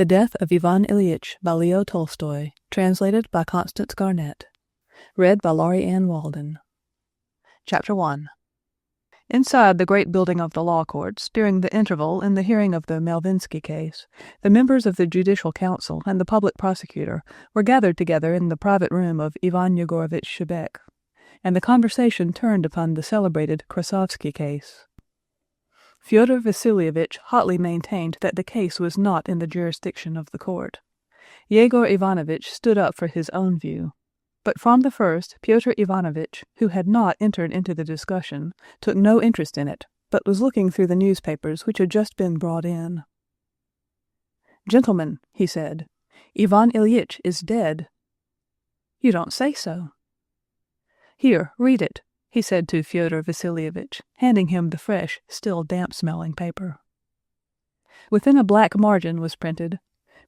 The Death of Ivan Ilyich by Leo Tolstoy, translated by Constance Garnett. Read by Laurie Ann Walden. Chapter 1. Inside the great building of the law courts, during the interval in the hearing of the Malvinsky case, the members of the Judicial Council and the public prosecutor were gathered together in the private room of Ivan Yegorovitch Shebek, and the conversation turned upon the celebrated Krasovsky case. Fyodor Vasilievich hotly maintained that the case was not in the jurisdiction of the court. Yegor Ivanovitch stood up for his own view. But from the first, Pyotr Ivanovitch, who had not entered into the discussion, took no interest in it, but was looking through the newspapers which had just been brought in. "Gentlemen," he said, "Ivan Ilyich is dead." "You don't say so." "Here, read it," he said to Fyodor Vasilievich, handing him the fresh, still damp-smelling paper. Within a black margin was printed,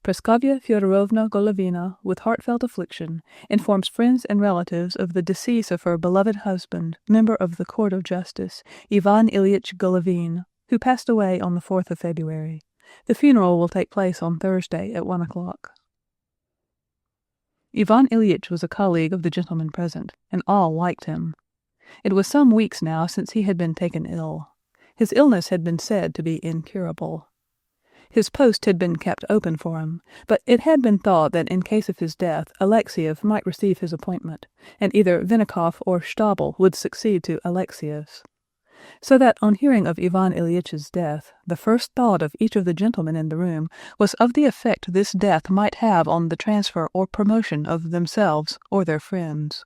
"Praskovya Fyodorovna Golovina, with heartfelt affliction, informs friends and relatives of the decease of her beloved husband, member of the Court of Justice, Ivan Ilyich Golovin, who passed away on the 4th of February. The funeral will take place on Thursday at 1 o'clock. Ivan Ilyich was a colleague of the gentlemen present, and all liked him. It was some weeks now since he had been taken ill. His illness had been said to be incurable. His post had been kept open for him, but it had been thought that in case of his death Alexiev might receive his appointment, and either Vinnikov or Stabel would succeed to Alexius. So that on hearing of Ivan Ilyitch's death, the first thought of each of the gentlemen in the room was of the effect this death might have on the transfer or promotion of themselves or their friends.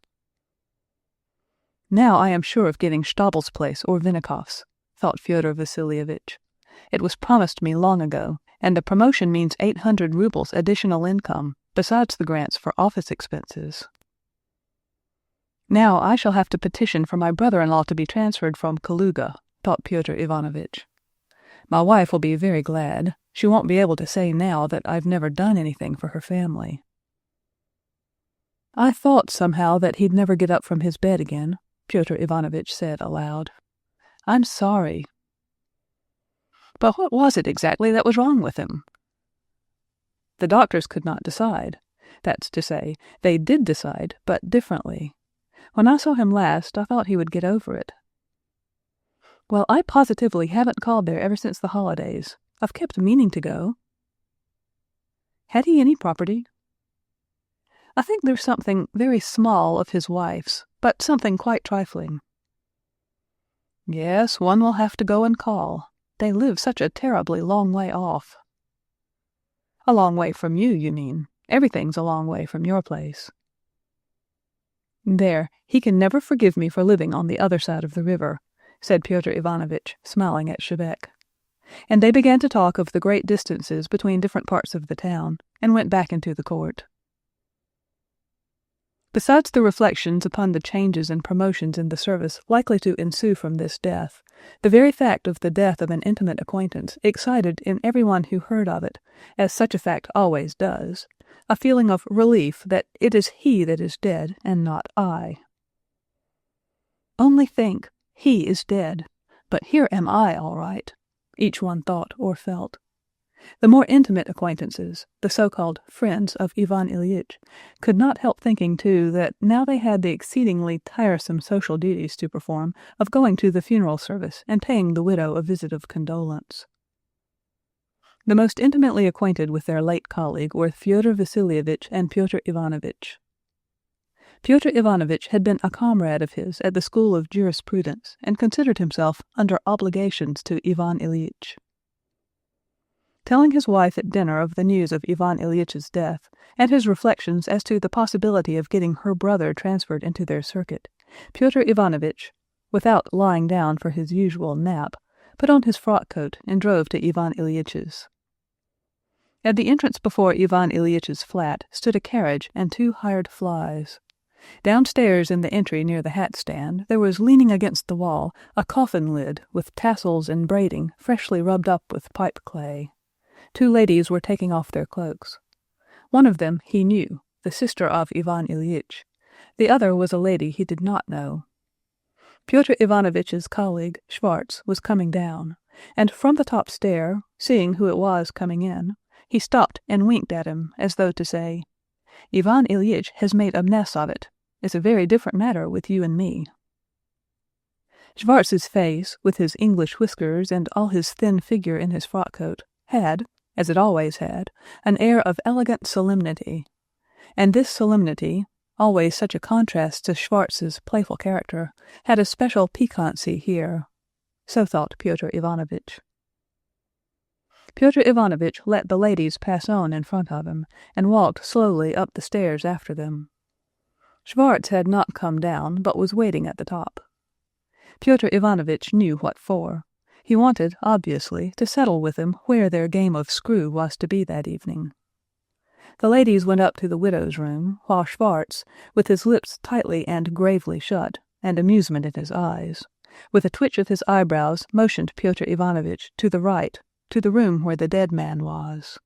"Now I am sure of getting Stabel's place or Vinnikov's," thought Fyodor Vasilievich. "It was promised me long ago, and the promotion means 800 rubles additional income, besides the grants for office expenses. Now I shall have to petition for my brother-in-law to be transferred from Kaluga," thought Pyotr Ivanovitch. "My wife will be very glad. She won't be able to say now that I've never done anything for her family." "I thought somehow that he'd never get up from his bed again," Pyotr Ivanovitch said aloud. "I'm sorry." But what was it exactly that was wrong with him? The doctors could not decide. That's to say, they did decide, but differently. When I saw him last, I thought he would get over it. "Well, I positively haven't called there ever since the holidays. I've kept meaning to go." "Had he any property?" "I think there's something very small of his wife's, but something quite trifling." "Yes, one will have to go and call. They live such a terribly long way off." "A long way from you, you mean. Everything's a long way from your place." "There, he can never forgive me for living on the other side of the river," said Pyotr Ivanovitch, smiling at Shebek. And they began to talk of the great distances between different parts of the town, and went back into the court. Besides the reflections upon the changes and promotions in the service likely to ensue from this death, the very fact of the death of an intimate acquaintance excited in everyone who heard of it, as such a fact always does, a feeling of relief that it is he that is dead and not I. "Only think, he is dead, but here am I all right," each one thought or felt. The more intimate acquaintances, the so-called friends of Ivan Ilyich, could not help thinking, too, that now they had the exceedingly tiresome social duties to perform of going to the funeral service and paying the widow a visit of condolence. The most intimately acquainted with their late colleague were Fyodor Vasilievich and Pyotr Ivanovitch. Pyotr Ivanovitch had been a comrade of his at the school of jurisprudence and considered himself under obligations to Ivan Ilyich. Telling his wife at dinner of the news of Ivan Ilyitch's death, and his reflections as to the possibility of getting her brother transferred into their circuit, Pyotr Ivanovitch, without lying down for his usual nap, put on his frock-coat and drove to Ivan Ilyitch's. At the entrance before Ivan Ilyitch's flat stood a carriage and 2 hired flies. Downstairs in the entry near the hat-stand there was leaning against the wall a coffin lid with tassels and braiding freshly rubbed up with pipe clay. 2 ladies were taking off their cloaks. One of them he knew, the sister of Ivan Ilyich. The other was a lady he did not know. Pyotr Ivanovitch's colleague, Schwartz, was coming down, and from the top stair, seeing who it was coming in, He stopped and winked at him, as though to say, "Ivan Ilyich has made a mess of it. It's a very different matter with you and me." Schwartz's face, with his English whiskers and all his thin figure in his frock-coat, had, as it always had, an air of elegant solemnity. And this solemnity, always such a contrast to Schwartz's playful character, had a special piquancy here. So thought Pyotr Ivanovitch. Pyotr Ivanovitch let the ladies pass on in front of him, and walked slowly up the stairs after them. Schwartz had not come down, but was waiting at the top. Pyotr Ivanovitch knew what for. He wanted, obviously, to settle with him where their game of screw was to be that evening. The ladies went up to the widow's room, while Schwartz, with his lips tightly and gravely shut, and amusement in his eyes, with a twitch of his eyebrows, motioned Pyotr Ivanovitch to the right, to the room where the dead man was.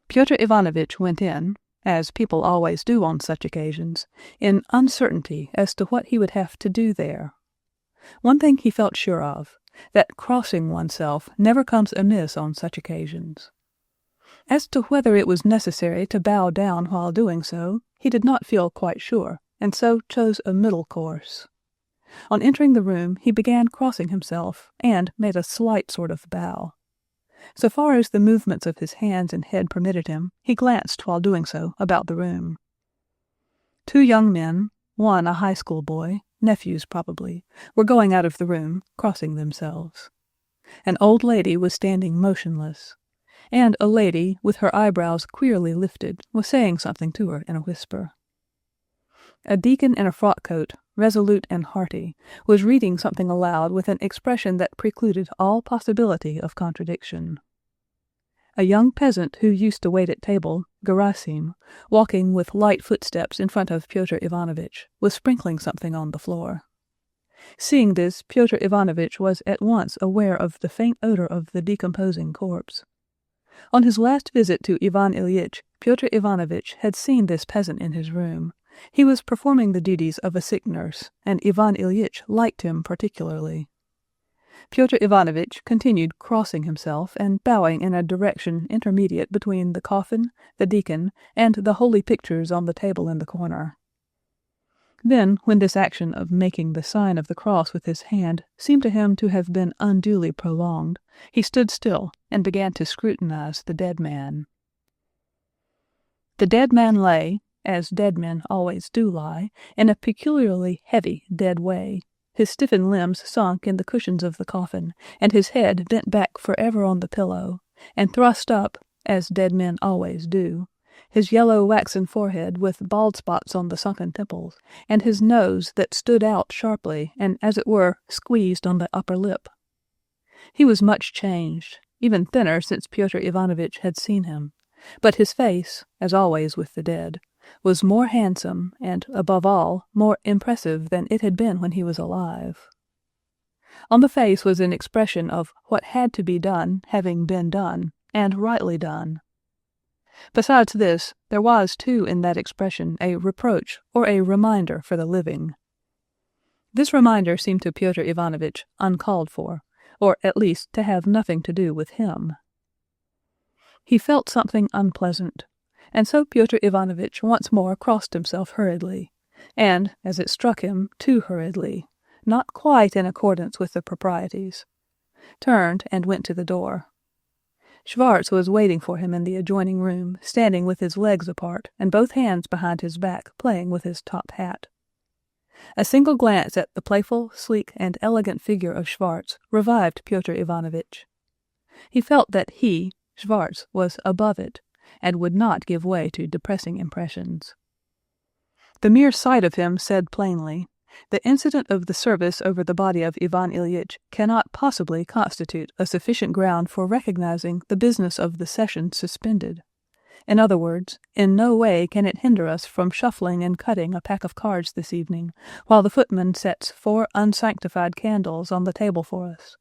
Pyotr Ivanovitch went in, as people always do on such occasions, in uncertainty as to what he would have to do there. One thing he felt sure of, that crossing oneself never comes amiss on such occasions. As to whether it was necessary to bow down while doing so, he did not feel quite sure, and so chose a middle course. On entering the room, he began crossing himself, and made a slight sort of bow. So far as the movements of his hands and head permitted him, he glanced while doing so about the room. 2 young men, one a high school boy, nephews probably, were going out of the room, crossing themselves. An old lady was standing motionless, and a lady, with her eyebrows queerly lifted, was saying something to her in a whisper. A deacon in a frock-coat, resolute and hearty, was reading something aloud with an expression that precluded all possibility of contradiction. A young peasant who used to wait at table, Gerasim, walking with light footsteps in front of Pyotr Ivanovitch, was sprinkling something on the floor. Seeing this, Pyotr Ivanovitch was at once aware of the faint odor of the decomposing corpse. On his last visit to Ivan Ilyich, Pyotr Ivanovitch had seen this peasant in his room. He was performing the duties of a sick nurse, and Ivan Ilyich liked him particularly. Pyotr Ivanovitch continued crossing himself and bowing in a direction intermediate between the coffin, the deacon, and the holy pictures on the table in the corner. Then, when this action of making the sign of the cross with his hand seemed to him to have been unduly prolonged, he stood still and began to scrutinize the dead man. The dead man lay, as dead men always do lie, in a peculiarly heavy, dead way, his stiffened limbs sunk in the cushions of the coffin, and his head bent back forever on the pillow, and thrust up, as dead men always do, his yellow waxen forehead with bald spots on the sunken temples, and his nose that stood out sharply and, as it were, squeezed on the upper lip. He was much changed, even thinner since Pyotr Ivanovitch had seen him, but his face, as always with the dead, was more handsome and, above all, more impressive than it had been when he was alive. On the face was an expression of what had to be done having been done, and rightly done. Besides this, there was, too, in that expression a reproach or a reminder for the living. This reminder seemed to Pyotr Ivanovitch uncalled for, or at least to have nothing to do with him. He felt something unpleasant, and so Pyotr Ivanovitch once more crossed himself hurriedly, and, as it struck him, too hurriedly, not quite in accordance with the proprieties, turned and went to the door. Schwartz was waiting for him in the adjoining room, standing with his legs apart and both hands behind his back, playing with his top hat. A single glance at the playful, sleek, and elegant figure of Schwartz revived Pyotr Ivanovitch. He felt that he, Schwartz, was above it, and would not give way to depressing impressions. The mere sight of him said plainly, the incident of the service over the body of Ivan Ilyich cannot possibly constitute a sufficient ground for recognizing the business of the session suspended. In other words, in no way can it hinder us from shuffling and cutting a pack of cards this evening, while the footman sets 4 unsanctified candles on the table for us.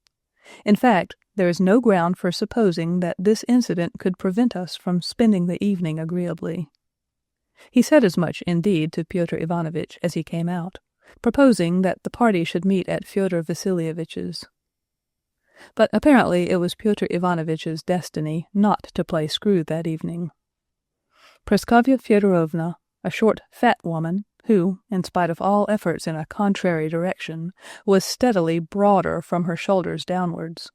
In fact, there is no ground for supposing that this incident could prevent us from spending the evening agreeably. He said as much, indeed, to Pyotr Ivanovitch as he came out, proposing that the party should meet at Fyodor Vassilievitch's. But apparently it was Pyotr Ivanovitch's destiny not to play screw that evening. Praskovya Fyodorovna, a short, fat woman, who, in spite of all efforts in a contrary direction, was steadily broader from her shoulders downwards,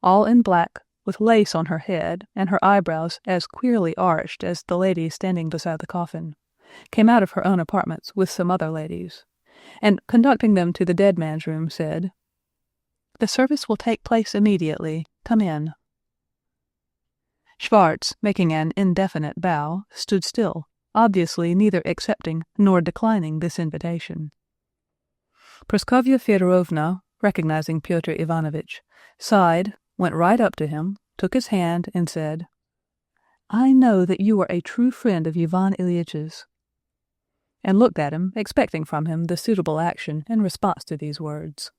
all in black, with lace on her head, and her eyebrows as queerly arched as the lady standing beside the coffin, came out of her own apartments with some other ladies, and, conducting them to the dead man's room, said, "The service will take place immediately. Come in." Schwartz, making an indefinite bow, stood still, obviously neither accepting nor declining this invitation. Praskovya Fyodorovna, recognizing Pyotr Ivanovitch, sighed, went right up to him, took his hand, and said, "I know that you are a true friend of Ivan Ilyitch's," and looked at him, expecting from him the suitable action in response to these words.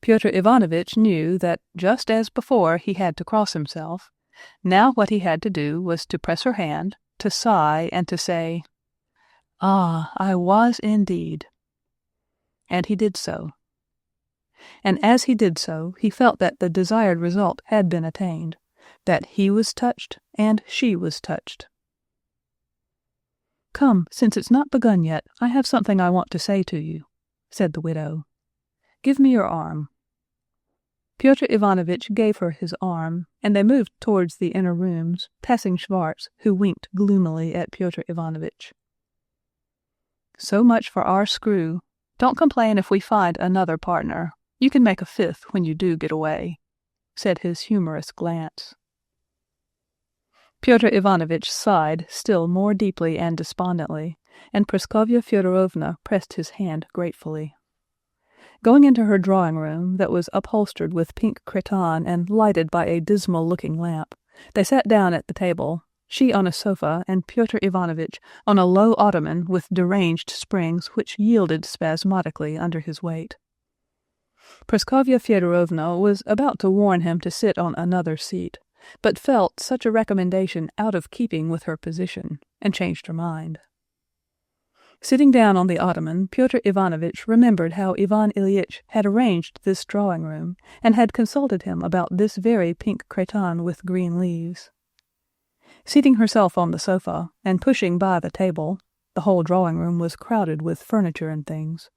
Pyotr Ivanovitch knew that, just as before he had to cross himself, now what he had to do was to press her hand, to sigh, and to say, "Ah, I was indeed." And he did so. And as he did so, he felt that the desired result had been attained, that he was touched and she was touched. "Come, since it's not begun yet, I have something I want to say to you," said the widow. "Give me your arm." Pyotr Ivanovitch gave her his arm, and they moved towards the inner rooms, passing Schwartz, who winked gloomily at Pyotr Ivanovitch. "So much for our screw. Don't complain if we find another partner. You can make a fifth when you do get away," said his humorous glance. Pyotr Ivanovitch sighed still more deeply and despondently, and Praskovya Fyodorovna pressed his hand gratefully. Going into her drawing-room, that was upholstered with pink cretonne and lighted by a dismal-looking lamp, they sat down at the table, she on a sofa and Pyotr Ivanovitch on a low ottoman with deranged springs which yielded spasmodically under his weight. Praskovya Fyodorovna was about to warn him to sit on another seat, but felt such a recommendation out of keeping with her position, and changed her mind. Sitting down on the ottoman, Pyotr Ivanovitch remembered how Ivan Ilyich had arranged this drawing-room, and had consulted him about this very pink cretonne with green leaves. Seating herself on the sofa, and pushing by the table, the whole drawing-room was crowded with furniture and things,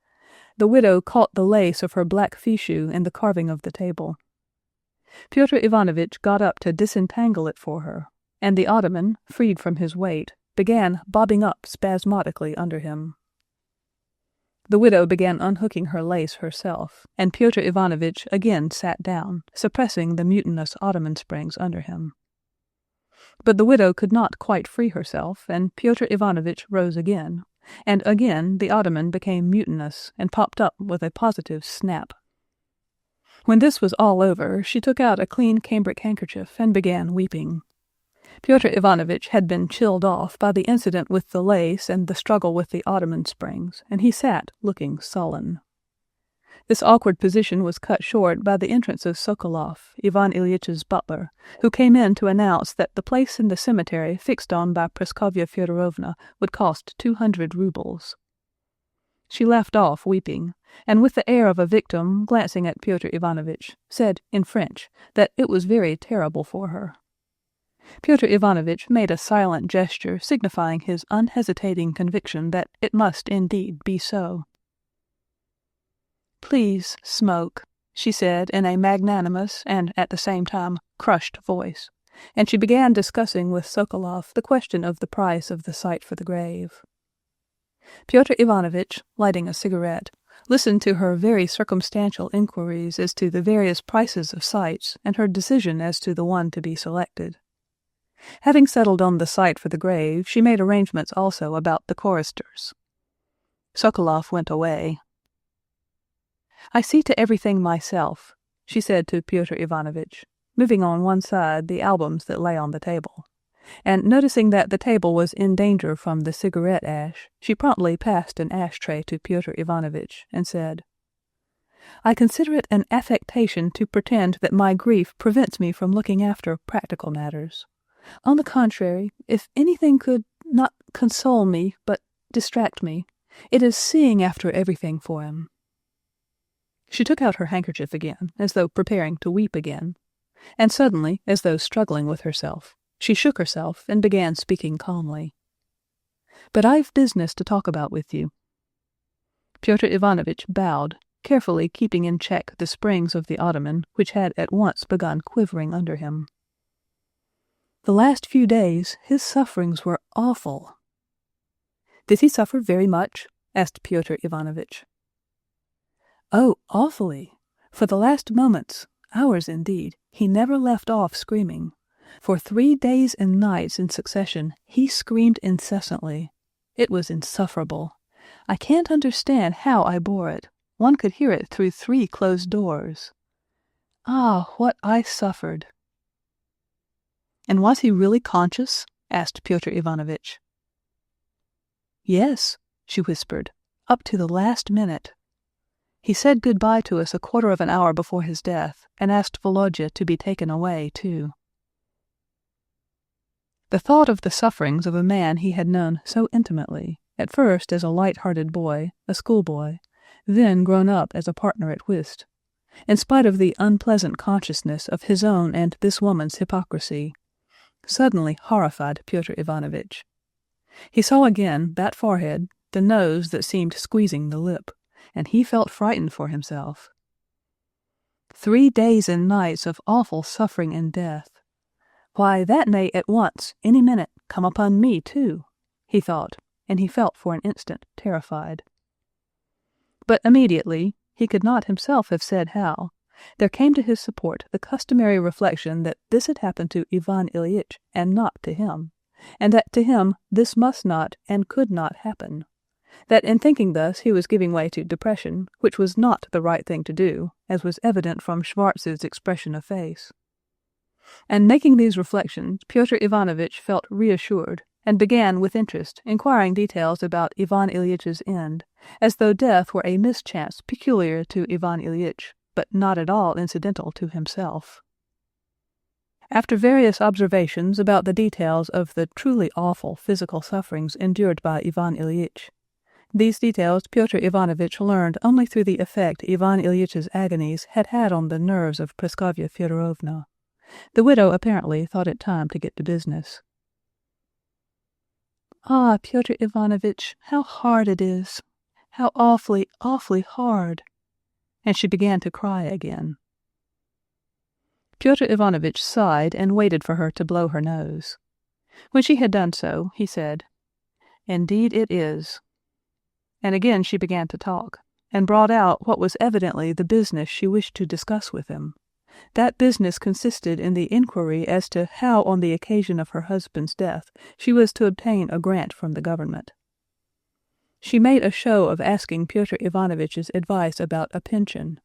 the widow caught the lace of her black fichu in the carving of the table. Pyotr Ivanovitch got up to disentangle it for her, and the ottoman, freed from his weight, began bobbing up spasmodically under him. The widow began unhooking her lace herself, and Pyotr Ivanovitch again sat down, suppressing the mutinous ottoman springs under him. But the widow could not quite free herself, and Pyotr Ivanovitch rose again, and again the ottoman became mutinous and popped up with a positive snap. When this was all over, she took out a clean cambric handkerchief and began weeping. Pyotr Ivanovitch had been chilled off by the incident with the lace and the struggle with the ottoman springs, and he sat looking sullen. This awkward position was cut short by the entrance of Sokolov, Ivan Ilyitch's butler, who came in to announce that the place in the cemetery fixed on by Praskovya Fyodorovna would cost 200 rubles. She left off weeping, and with the air of a victim, glancing at Pyotr Ivanovitch, said in French that it was very terrible for her. Pyotr Ivanovitch made a silent gesture signifying his unhesitating conviction that it must indeed be so. "Please smoke," she said in a magnanimous and at the same time crushed voice, and she began discussing with Sokolov the question of the price of the site for the grave. Pyotr Ivanovitch, lighting a cigarette, listened to her very circumstantial inquiries as to the various prices of sites and her decision as to the one to be selected. Having settled on the site for the grave, she made arrangements also about the choristers. Sokolov went away. "I see to everything myself," she said to Pyotr Ivanovitch, moving on one side the albums that lay on the table, and noticing that the table was in danger from the cigarette ash, she promptly passed an ashtray to Pyotr Ivanovitch and said, "I consider it an affectation to pretend that my grief prevents me from looking after practical matters. On the contrary, if anything could not console me, but distract me, it is seeing after everything for him." She took out her handkerchief again, as though preparing to weep again, and suddenly, as though struggling with herself, she shook herself and began speaking calmly. "But I've business to talk about with you." Pyotr Ivanovitch bowed, carefully keeping in check the springs of the ottoman, which had at once begun quivering under him. "The last few days his sufferings were awful." "Did he suffer very much?" asked Pyotr Ivanovitch. "Oh, awfully. For the last moments, hours indeed, he never left off screaming. For 3 days and nights in succession he screamed incessantly. It was insufferable. I can't understand how I bore it. One could hear it through 3 closed doors. Ah, what I suffered!" "And was he really conscious?" asked Pyotr Ivanovitch. "Yes," she whispered, "up to the last minute. He said good-bye to us a quarter of an hour before his death, and asked Volodya to be taken away, too." The thought of the sufferings of a man he had known so intimately, at first as a light-hearted boy, a schoolboy, then grown up as a partner at whist, in spite of the unpleasant consciousness of his own and this woman's hypocrisy, suddenly horrified Pyotr Ivanovitch. He saw again that forehead, the nose that seemed squeezing the lip, and he felt frightened for himself. 3 days and nights of awful suffering and death. Why, that may at once, any minute, come upon me too, he thought, and he felt for an instant terrified. But immediately, he could not himself have said how, there came to his support the customary reflection that this had happened to Ivan Ilyich and not to him, and that to him this must not and could not happen, that in thinking thus he was giving way to depression, which was not the right thing to do, as was evident from Schwarz's expression of face. And making these reflections, Pyotr Ivanovitch felt reassured, and began with interest inquiring details about Ivan Ilyitch's end, as though death were a mischance peculiar to Ivan Ilyich, but not at all incidental to himself. After various observations about the details of the truly awful physical sufferings endured by Ivan Ilyich, these details Pyotr Ivanovitch learned only through the effect Ivan Ilyitch's agonies had had on the nerves of Praskovya Fyodorovna. The widow apparently thought it time to get to business. "Ah, Pyotr Ivanovitch, how hard it is! How awfully, awfully hard!" And she began to cry again. Pyotr Ivanovitch sighed and waited for her to blow her nose. When she had done so, he said, "Indeed it is." And again she began to talk, and brought out what was evidently the business she wished to discuss with him. That business consisted in the inquiry as to how on the occasion of her husband's death she was to obtain a grant from the government. She made a show of asking Pyotr Ivanovitch's advice about a pension,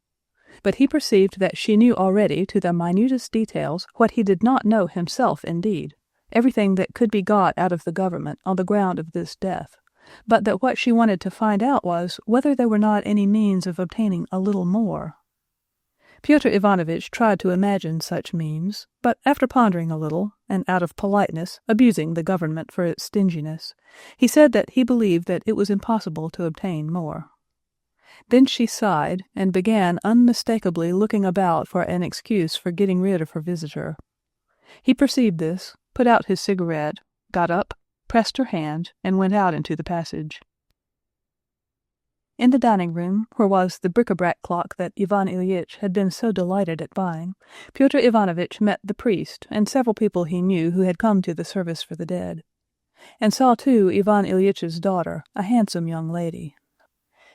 but he perceived that she knew already to the minutest details what he did not know himself indeed, everything that could be got out of the government on the ground of this death, but that what she wanted to find out was whether there were not any means of obtaining a little more. Pyotr Ivanovitch tried to imagine such means, but after pondering a little, and out of politeness abusing the government for its stinginess, he said that he believed that it was impossible to obtain more. Then she sighed, and began unmistakably looking about for an excuse for getting rid of her visitor. He perceived this, put out his cigarette, got up, pressed her hand, and went out into the passage. In the dining-room, where was the bric-a-brac clock that Ivan Ilyich had been so delighted at buying, Pyotr Ivanovitch met the priest and several people he knew who had come to the service for the dead, and saw too Ivan Ilyitch's daughter, a handsome young lady.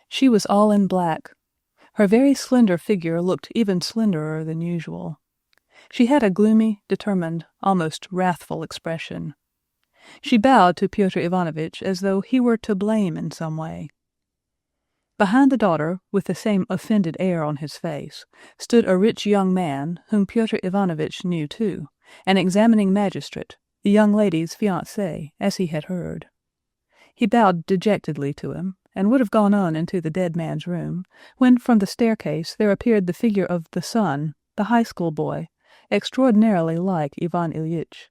She was all in black. Her very slender figure looked even slenderer than usual. She had a gloomy, determined, almost wrathful expression. She bowed to Pyotr Ivanovitch as though he were to blame in some way. Behind the daughter, with the same offended air on his face, stood a rich young man, whom Pyotr Ivanovitch knew too, an examining magistrate, the young lady's fiancé, as he had heard. He bowed dejectedly to him, and would have gone on into the dead man's room, when from the staircase there appeared the figure of the son, the high school boy, extraordinarily like Ivan Ilyich.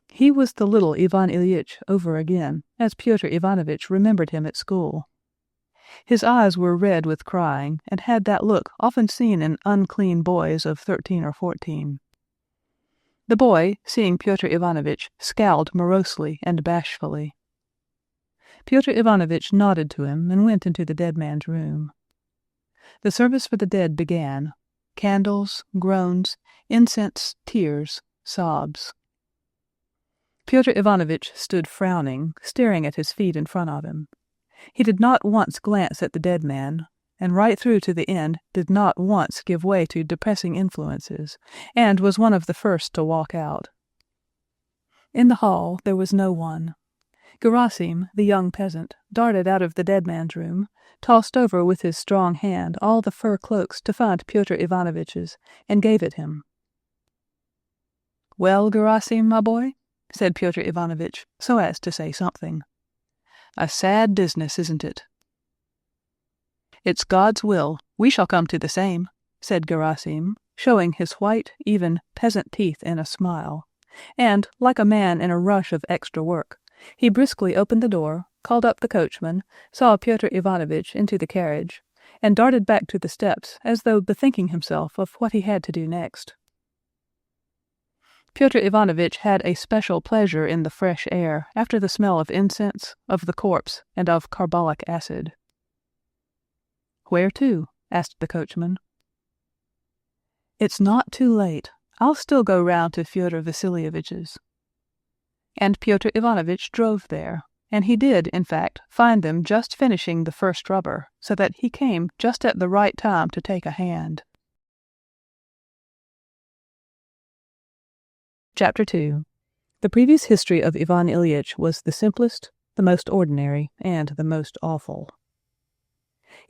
He was the little Ivan Ilyich over again, as Pyotr Ivanovitch remembered him at school. His eyes were red with crying, and had that look often seen in unclean boys of 13 or 14. The boy, seeing Pyotr Ivanovitch, scowled morosely and bashfully. Pyotr Ivanovitch nodded to him and went into the dead man's room. The service for the dead began. Candles, groans, incense, tears, sobs. Pyotr Ivanovitch stood frowning, staring at his feet in front of him. He did not once glance at the dead man, and right through to the end did not once give way to depressing influences, and was one of the first to walk out. In the hall there was no one. Gerasim, the young peasant, darted out of the dead man's room, tossed over with his strong hand all the fur cloaks to find Pyotr Ivanovitch's, and gave it him. "Well, Gerasim, my boy," said Pyotr Ivanovitch, so as to say something. "A sad business, isn't it?" "It's God's will. We shall come to the same," said Gerasim, showing his white, even, peasant teeth in a smile, and, like a man in a rush of extra work, he briskly opened the door, called up the coachman, saw Pyotr Ivanovitch into the carriage, and darted back to the steps as though bethinking himself of what he had to do next. Pyotr Ivanovitch had a special pleasure in the fresh air after the smell of incense, of the corpse, and of carbolic acid. "Where to?" asked the coachman. "It's not too late. I'll still go round to Fyodor Vasilievitch's." And Pyotr Ivanovitch drove there, and he did, in fact, find them just finishing the first rubber, so that he came just at the right time to take a hand. Chapter 2. The previous history of Ivan Ilyich was the simplest, the most ordinary, and the most awful.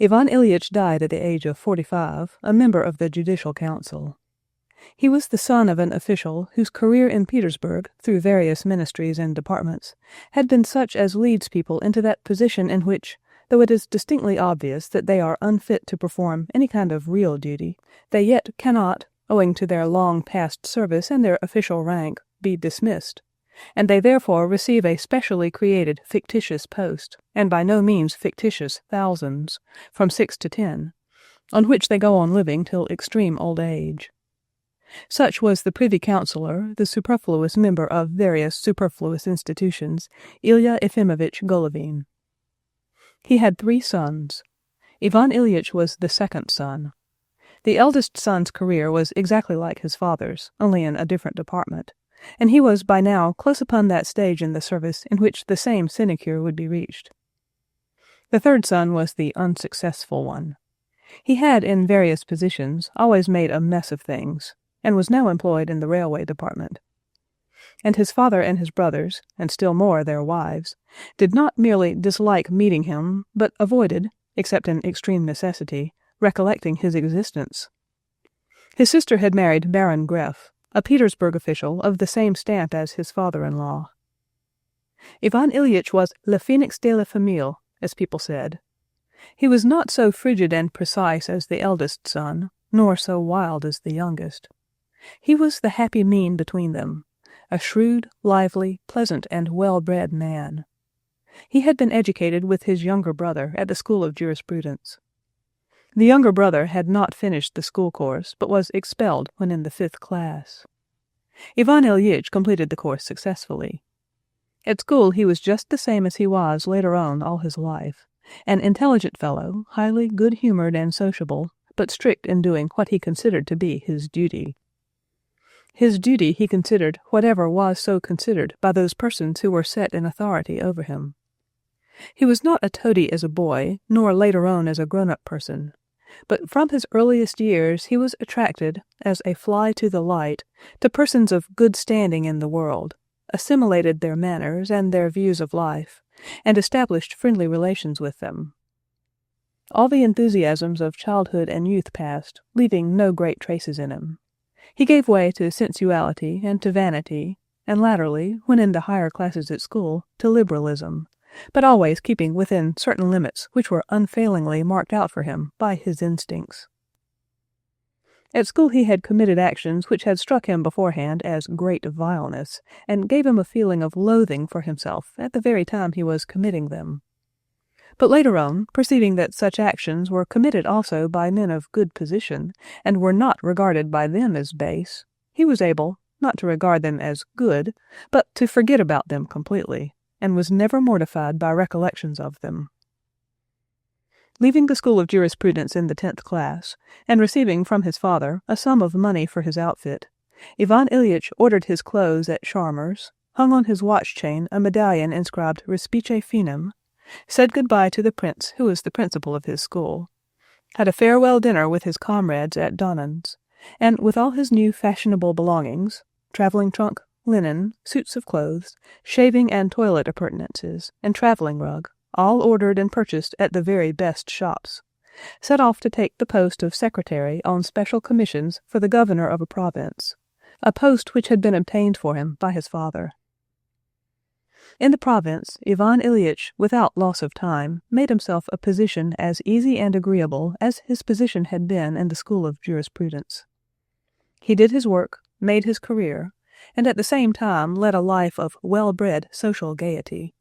Ivan Ilyich died at the age of 45, a member of the Judicial Council. He was the son of an official whose career in Petersburg, through various ministries and departments, had been such as leads people into that position in which, though it is distinctly obvious that they are unfit to perform any kind of real duty, they yet cannot, owing to their long past service and their official rank, be dismissed, and they therefore receive a specially created fictitious post, and by no means fictitious thousands, from 6 to 10, on which they go on living till extreme old age. Such was the privy councillor, the superfluous member of various superfluous institutions, Ilya Efimovitch Golovin. He had 3 sons. Ivan Ilyich was the second son. The eldest son's career was exactly like his father's, only in a different department, and he was by now close upon that stage in the service in which the same sinecure would be reached. The third son was the unsuccessful one. He had, in various positions, always made a mess of things, and was now employed in the railway department. And his father and his brothers, and still more their wives, did not merely dislike meeting him, but avoided, except in extreme necessity, recollecting his existence. His sister had married Baron Greff, a Petersburg official of the same stamp as his father-in-law. Ivan Ilyich was le phoenix de la famille, as people said. He was not so frigid and precise as the eldest son, nor so wild as the youngest. He was the happy mean between them, a shrewd, lively, pleasant, and well-bred man. He had been educated with his younger brother at the School of Jurisprudence. The younger brother had not finished the school course, but was expelled when in the 5th class. Ivan Ilyich completed the course successfully. At school he was just the same as he was later on all his life, an intelligent fellow, highly good-humored and sociable, but strict in doing what he considered to be his duty. His duty he considered whatever was so considered by those persons who were set in authority over him. He was not a toady as a boy, nor later on as a grown-up person, but from his earliest years he was attracted, as a fly to the light, to persons of good standing in the world, assimilated their manners and their views of life, and established friendly relations with them. All the enthusiasms of childhood and youth passed, leaving no great traces in him. He gave way to sensuality and to vanity, and latterly, when in the higher classes at school, to liberalism, but always keeping within certain limits which were unfailingly marked out for him by his instincts. At school he had committed actions which had struck him beforehand as great vileness, and gave him a feeling of loathing for himself at the very time he was committing them. But later on, perceiving that such actions were committed also by men of good position, and were not regarded by them as base, he was able, not to regard them as good, but to forget about them completely, and was never mortified by recollections of them. Leaving the school of jurisprudence in the 10th class, and receiving from his father a sum of money for his outfit, Ivan Ilyich ordered his clothes at Sharmer's, hung on his watch-chain a medallion inscribed Respice Finem, said good-bye to the prince who was the principal of his school, had a farewell dinner with his comrades at Donan's, and with all his new fashionable belongings, travelling trunk, linen, suits of clothes, shaving and toilet appurtenances, and travelling rug, all ordered and purchased at the very best shops, set off to take the post of secretary on special commissions for the governor of a province, a post which had been obtained for him by his father. In the province, Ivan Ilyich, without loss of time, made himself a position as easy and agreeable as his position had been in the school of jurisprudence. He did his work, made his career, and at the same time led a life of well-bred social gaiety.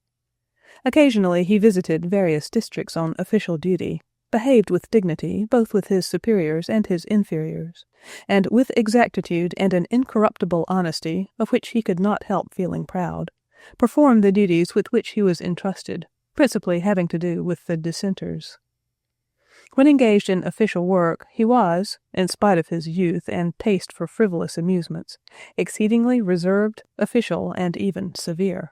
Occasionally he visited various districts on official duty, behaved with dignity both with his superiors and his inferiors, and with exactitude and an incorruptible honesty of which he could not help feeling proud, performed the duties with which he was entrusted, principally having to do with the dissenters. When engaged in official work, he was, in spite of his youth and taste for frivolous amusements, exceedingly reserved, official, and even severe.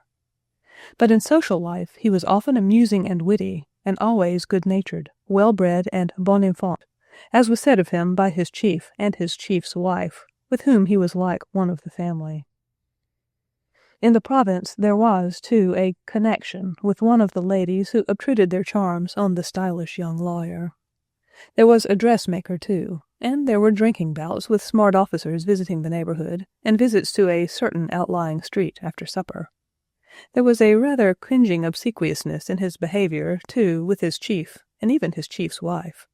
But in social life he was often amusing and witty, and always good-natured, well-bred, and bon enfant, as was said of him by his chief and his chief's wife, with whom he was like one of the family. In the province there was, too, a connection with one of the ladies who obtruded their charms on the stylish young lawyer. There was a dressmaker, too, and there were drinking bouts with smart officers visiting the neighborhood, and visits to a certain outlying street after supper. There was a rather cringing obsequiousness in his behavior, too, with his chief, and even his chief's wife.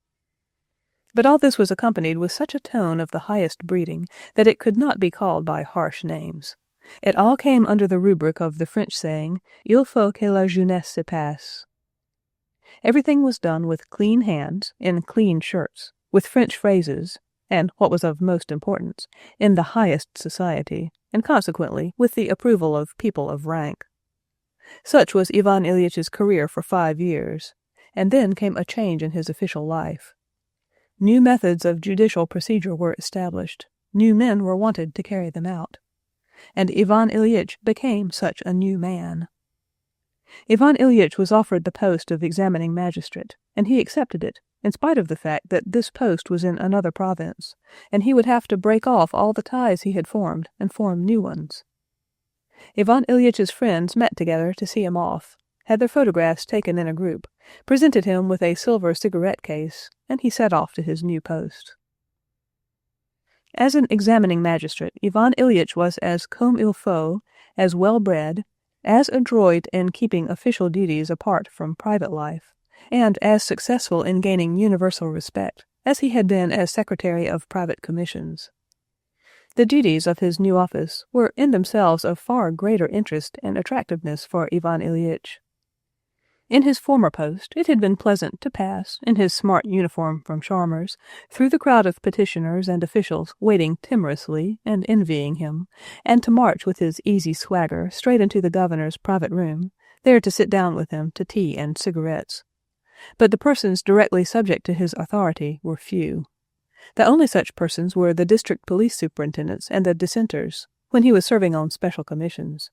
But all this was accompanied with such a tone of the highest breeding that it could not be called by harsh names. It all came under the rubric of the French saying, Il faut que la jeunesse se passe. Everything was done with clean hands, in clean shirts, with French phrases, and, what was of most importance, in the highest society, and consequently with the approval of people of rank. Such was Ivan Ilyitch's career for 5 years, and then came a change in his official life. New methods of judicial procedure were established, new men were wanted to carry them out, and Ivan Ilyich became such a new man. Ivan Ilyich was offered the post of examining magistrate, and he accepted it, in spite of the fact that this post was in another province, and he would have to break off all the ties he had formed and form new ones. Ivan Ilyitch's friends met together to see him off, had their photographs taken in a group, presented him with a silver cigarette case, and he set off to his new post. As an examining magistrate, Ivan Ilyich was as comme il faut, as well-bred, as adroit in keeping official duties apart from private life, and as successful in gaining universal respect as he had been as secretary of private commissions. The duties of his new office were in themselves of far greater interest and attractiveness for Ivan Ilyich. In his former post it had been pleasant to pass, in his smart uniform from Sharmer's, through the crowd of petitioners and officials waiting timorously and envying him, and to march with his easy swagger straight into the governor's private room, there to sit down with him to tea and cigarettes. But the persons directly subject to his authority were few. The only such persons were the district police superintendents and the dissenters, when he was serving on special commissions.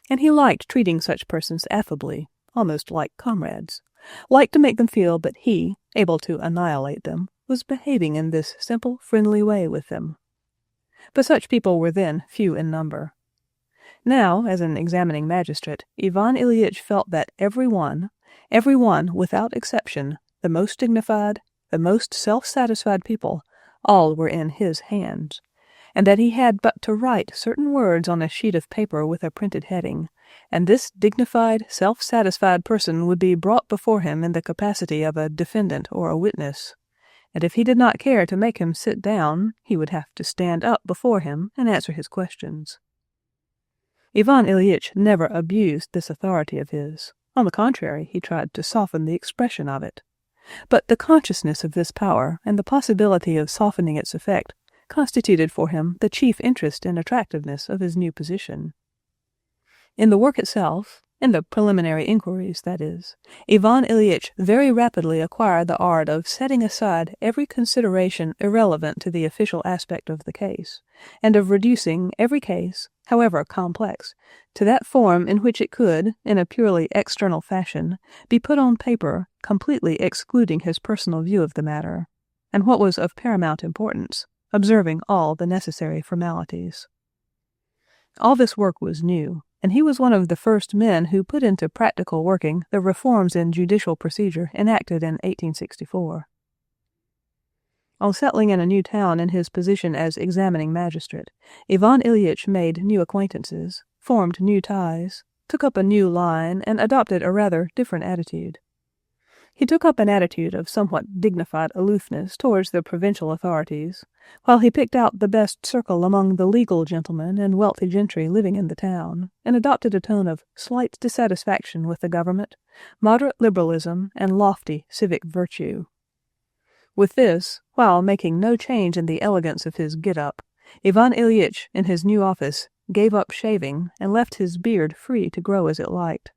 And he liked treating such persons affably, almost like comrades, liked to make them feel that he, able to annihilate them, was behaving in this simple, friendly way with them. But such people were then few in number. Now, as an examining magistrate, Ivan Ilyich felt that every one, without exception, the most dignified, the most self-satisfied people, all were in his hands, and that he had but to write certain words on a sheet of paper with a printed heading, and this dignified, self-satisfied person would be brought before him in the capacity of a defendant or a witness, and if he did not care to make him sit down, he would have to stand up before him and answer his questions. Ivan Ilyich never abused this authority of his. On the contrary, he tried to soften the expression of it. But the consciousness of this power and the possibility of softening its effect constituted for him the chief interest and attractiveness of his new position. In the work itself, in the preliminary inquiries, that is, Ivan Ilyich very rapidly acquired the art of setting aside every consideration irrelevant to the official aspect of the case, and of reducing every case, however complex, to that form in which it could, in a purely external fashion, be put on paper, completely excluding his personal view of the matter, and what was of paramount importance, observing all the necessary formalities. All this work was new, and he was one of the first men who put into practical working the reforms in judicial procedure enacted in 1864. On settling in a new town in his position as examining magistrate, Ivan Ilyich made new acquaintances, formed new ties, took up a new line, and adopted a rather different attitude. He took up an attitude of somewhat dignified aloofness towards the provincial authorities, while he picked out the best circle among the legal gentlemen and wealthy gentry living in the town, and adopted a tone of slight dissatisfaction with the government, moderate liberalism, and lofty civic virtue. With this, while making no change in the elegance of his get-up, Ivan Ilyich, in his new office, gave up shaving and left his beard free to grow as it liked.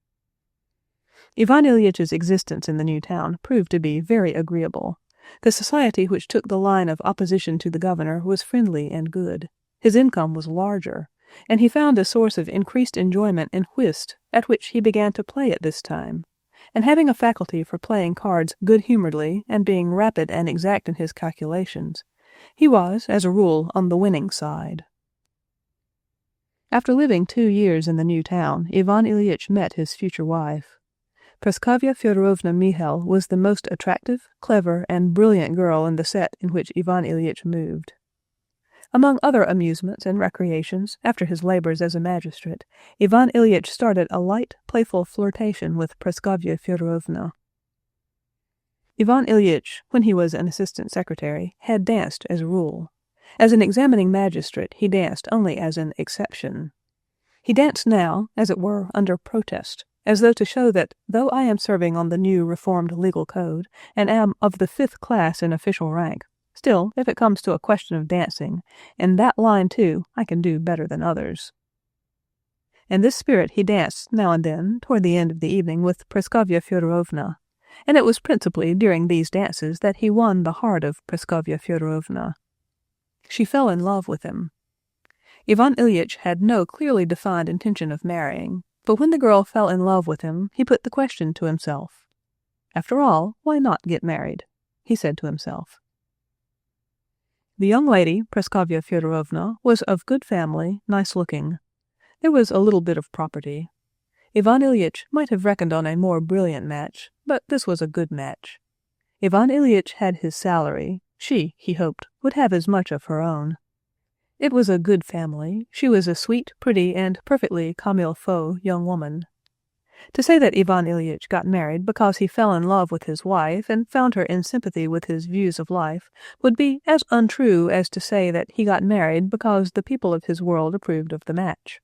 Ivan Ilyich's existence in the new town proved to be very agreeable. The society which took the line of opposition to the governor was friendly and good. His income was larger, and he found a source of increased enjoyment in whist, at which he began to play at this time. And having a faculty for playing cards good-humoredly and being rapid and exact in his calculations, he was, as a rule, on the winning side. After living 2 years in the new town, Ivan Ilyich met his future wife. Praskovya Fyodorovna Mihail was the most attractive, clever, and brilliant girl in the set in which Ivan Ilyich moved. Among other amusements and recreations, after his labors as a magistrate, Ivan Ilyich started a light, playful flirtation with Praskovya Fyodorovna. Ivan Ilyich, when he was an assistant secretary, had danced as a rule. As an examining magistrate, he danced only as an exception. He danced now, as it were, under protest, as though to show that, though I am serving on the new reformed legal code, and am of the 5th class in official rank, still, if it comes to a question of dancing, in that line, too, I can do better than others. In this spirit he danced now and then, toward the end of the evening, with Praskovya Fyodorovna, and it was principally during these dances that he won the heart of Praskovya Fyodorovna. She fell in love with him. Ivan Ilyich had no clearly defined intention of marrying, but when the girl fell in love with him, he put the question to himself. After all, why not get married? He said to himself. The young lady, Praskovya Fyodorovna, was of good family, nice-looking. There was a little bit of property. Ivan Ilyich might have reckoned on a more brilliant match, but this was a good match. Ivan Ilyich had his salary. She, he hoped, would have as much of her own. It was a good family. She was a sweet, pretty, and perfectly comme il faut young woman. To say that Ivan Ilyich got married because he fell in love with his wife and found her in sympathy with his views of life would be as untrue as to say that he got married because the people of his world approved of the match.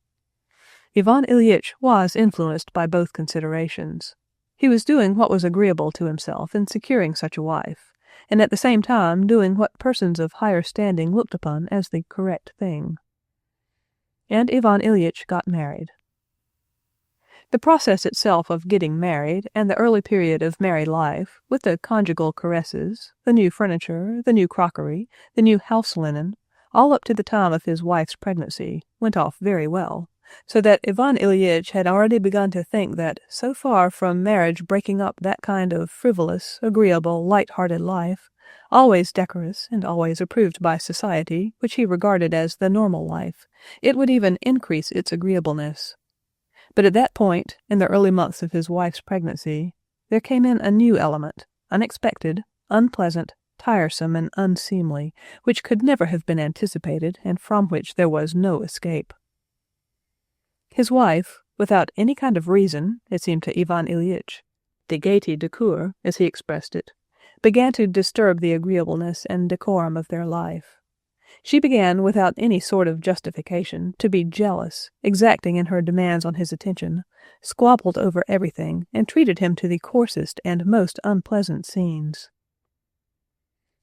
Ivan Ilyich was influenced by both considerations. He was doing what was agreeable to himself in securing such a wife, and at the same time doing what persons of higher standing looked upon as the correct thing. And Ivan Ilyich got married. The process itself of getting married, and the early period of married life, with the conjugal caresses, the new furniture, the new crockery, the new house linen, all up to the time of his wife's pregnancy, went off very well, so that Ivan Ilyich had already begun to think that, so far from marriage breaking up that kind of frivolous, agreeable, light-hearted life, always decorous and always approved by society, which he regarded as the normal life, it would even increase its agreeableness. But at that point, in the early months of his wife's pregnancy, there came in a new element, unexpected, unpleasant, tiresome, and unseemly, which could never have been anticipated, and from which there was no escape. His wife, without any kind of reason, it seemed to Ivan Ilyich, de gaieté de coeur, as he expressed it, began to disturb the agreeableness and decorum of their life. She began, without any sort of justification, to be jealous, exacting in her demands on his attention, squabbled over everything, and treated him to the coarsest and most unpleasant scenes.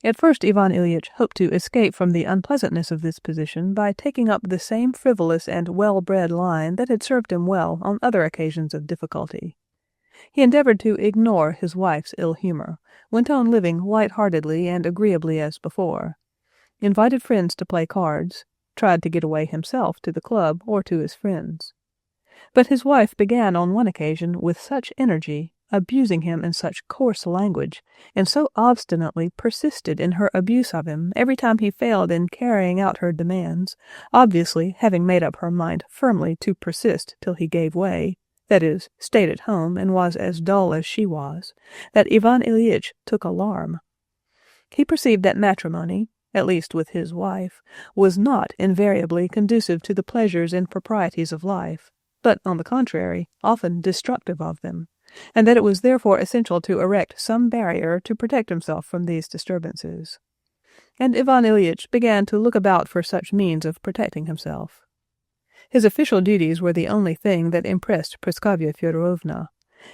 At first Ivan Ilyich hoped to escape from the unpleasantness of this position by taking up the same frivolous and well-bred line that had served him well on other occasions of difficulty. He endeavored to ignore his wife's ill humor, went on living light-heartedly and agreeably as before, invited friends to play cards, tried to get away himself to the club or to his friends. But his wife began on one occasion with such energy, abusing him in such coarse language, and so obstinately persisted in her abuse of him every time he failed in carrying out her demands, obviously having made up her mind firmly to persist till he gave way, that is, stayed at home and was as dull as she was, that Ivan Ilyich took alarm. He perceived that matrimony, at least with his wife, was not invariably conducive to the pleasures and proprieties of life, but, on the contrary, often destructive of them, and that it was therefore essential to erect some barrier to protect himself from these disturbances. And Ivan Ilyich began to look about for such means of protecting himself. His official duties were the only thing that impressed Praskovya Fyodorovna,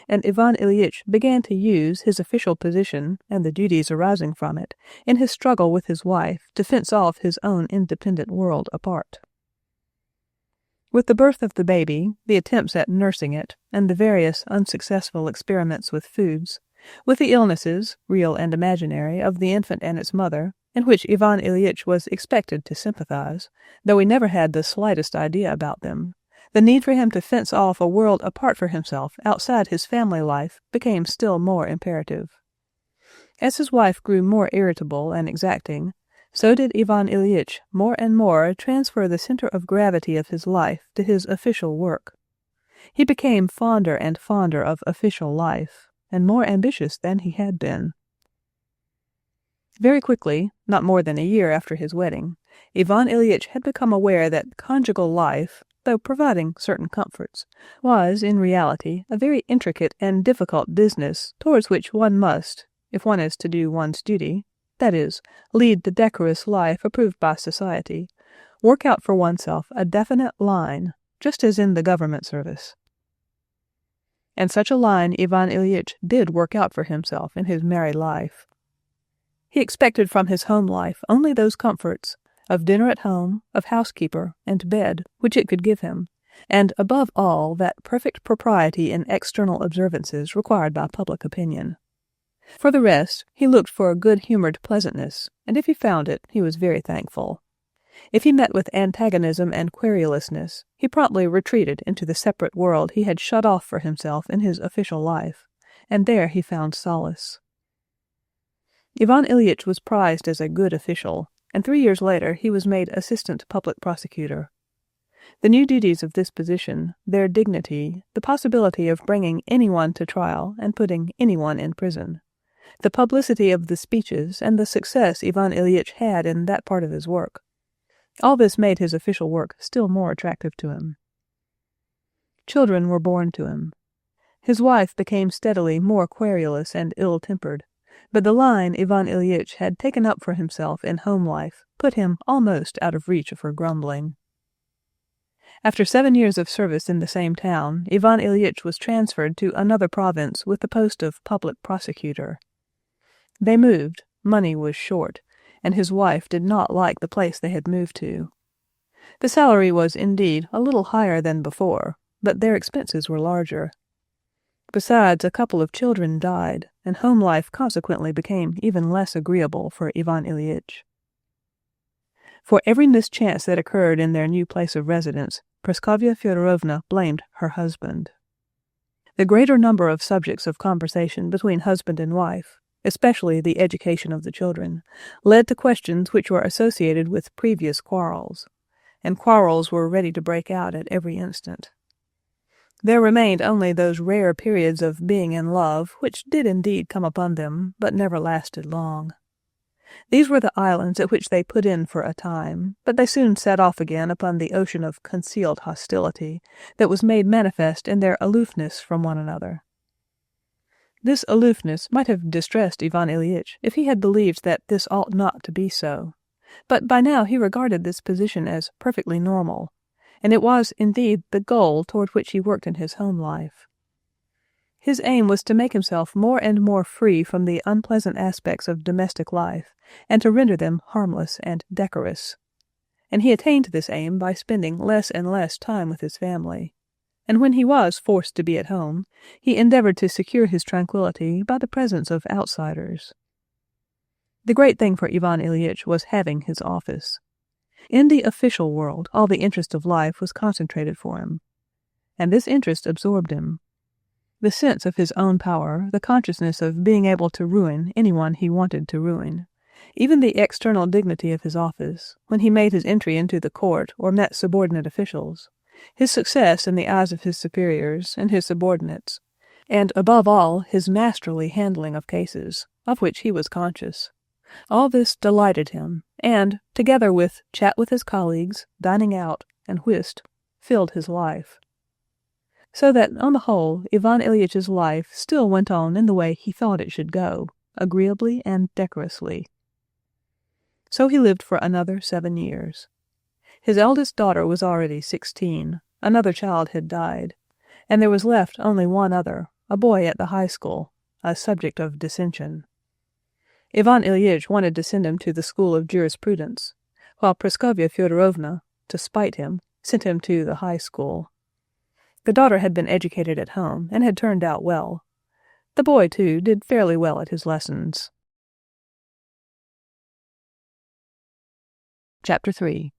and Ivan Ilyich began to use his official position and the duties arising from it in his struggle with his wife to fence off his own independent world apart. With the birth of the baby, the attempts at nursing it, and the various unsuccessful experiments with foods, with the illnesses, real and imaginary, of the infant and its mother, in which Ivan Ilyich was expected to sympathize, though he never had the slightest idea about them, the need for him to fence off a world apart for himself outside his family life became still more imperative. As his wife grew more irritable and exacting, so did Ivan Ilyich more and more transfer the center of gravity of his life to his official work. He became fonder and fonder of official life, and more ambitious than he had been. Very quickly, not more than a year after his wedding, Ivan Ilyich had become aware that conjugal life, though providing certain comforts, was, in reality, a very intricate and difficult business towards which one must, if one is to do one's duty, that is, lead the decorous life approved by society, work out for oneself a definite line, just as in the government service. And such a line Ivan Ilyich did work out for himself in his married life. He expected from his home life only those comforts, of dinner at home, of housekeeper, and bed, which it could give him, and, above all, that perfect propriety in external observances required by public opinion. For the rest, he looked for good-humored pleasantness, and if he found it, he was very thankful. If he met with antagonism and querulousness, he promptly retreated into the separate world he had shut off for himself in his official life, and there he found solace. Ivan Ilyich was prized as a good official, and 3 years later he was made assistant public prosecutor. The new duties of this position, their dignity, the possibility of bringing anyone to trial and putting anyone in prison, the publicity of the speeches, and the success Ivan Ilyich had in that part of his work, all this made his official work still more attractive to him. Children were born to him. His wife became steadily more querulous and ill-tempered, but the line Ivan Ilyich had taken up for himself in home life put him almost out of reach of her grumbling. After 7 years of service in the same town, Ivan Ilyich was transferred to another province with the post of public prosecutor. They moved, money was short, and his wife did not like the place they had moved to. The salary was indeed a little higher than before, but their expenses were larger. Besides, a couple of children died, and home life consequently became even less agreeable for Ivan Ilyich. For every mischance that occurred in their new place of residence, Praskovya Fyodorovna blamed her husband. The greater number of subjects of conversation between husband and wife, especially the education of the children, led to questions which were associated with previous quarrels, and quarrels were ready to break out at every instant. There remained only those rare periods of being in love, which did indeed come upon them, but never lasted long. These were the islands at which they put in for a time, but they soon set off again upon the ocean of concealed hostility that was made manifest in their aloofness from one another. This aloofness might have distressed Ivan Ilyich if he had believed that this ought not to be so, But by now he regarded this position as perfectly normal, and it was, indeed, the goal toward which he worked in his home life. His aim was to make himself more and more free from the unpleasant aspects of domestic life, and to render them harmless and decorous. And he attained this aim by spending less and less time with his family. And when he was forced to be at home, he endeavored to secure his tranquillity by the presence of outsiders. The great thing for Ivan Ilyich was having his office. In the official world, all the interest of life was concentrated for him, and this interest absorbed him. The sense of his own power, the consciousness of being able to ruin anyone he wanted to ruin, even the external dignity of his office, when he made his entry into the court or met subordinate officials, his success in the eyes of his superiors and his subordinates, and above all his masterly handling of cases, of which he was conscious. All this delighted him, and, together with chat with his colleagues, dining out, and whist, filled his life. So that, on the whole, Ivan Ilyitch's life still went on in the way he thought it should go, agreeably and decorously. So he lived for another 7 years. His eldest daughter was already 16, another child had died, and there was left only one other, a boy at the high school, a subject of dissension. Ivan Ilyich wanted to send him to the school of jurisprudence, while Praskovya Fyodorovna, to spite him, sent him to the high school. The daughter had been educated at home, and had turned out well. The boy, too, did fairly well at his lessons. Chapter 3.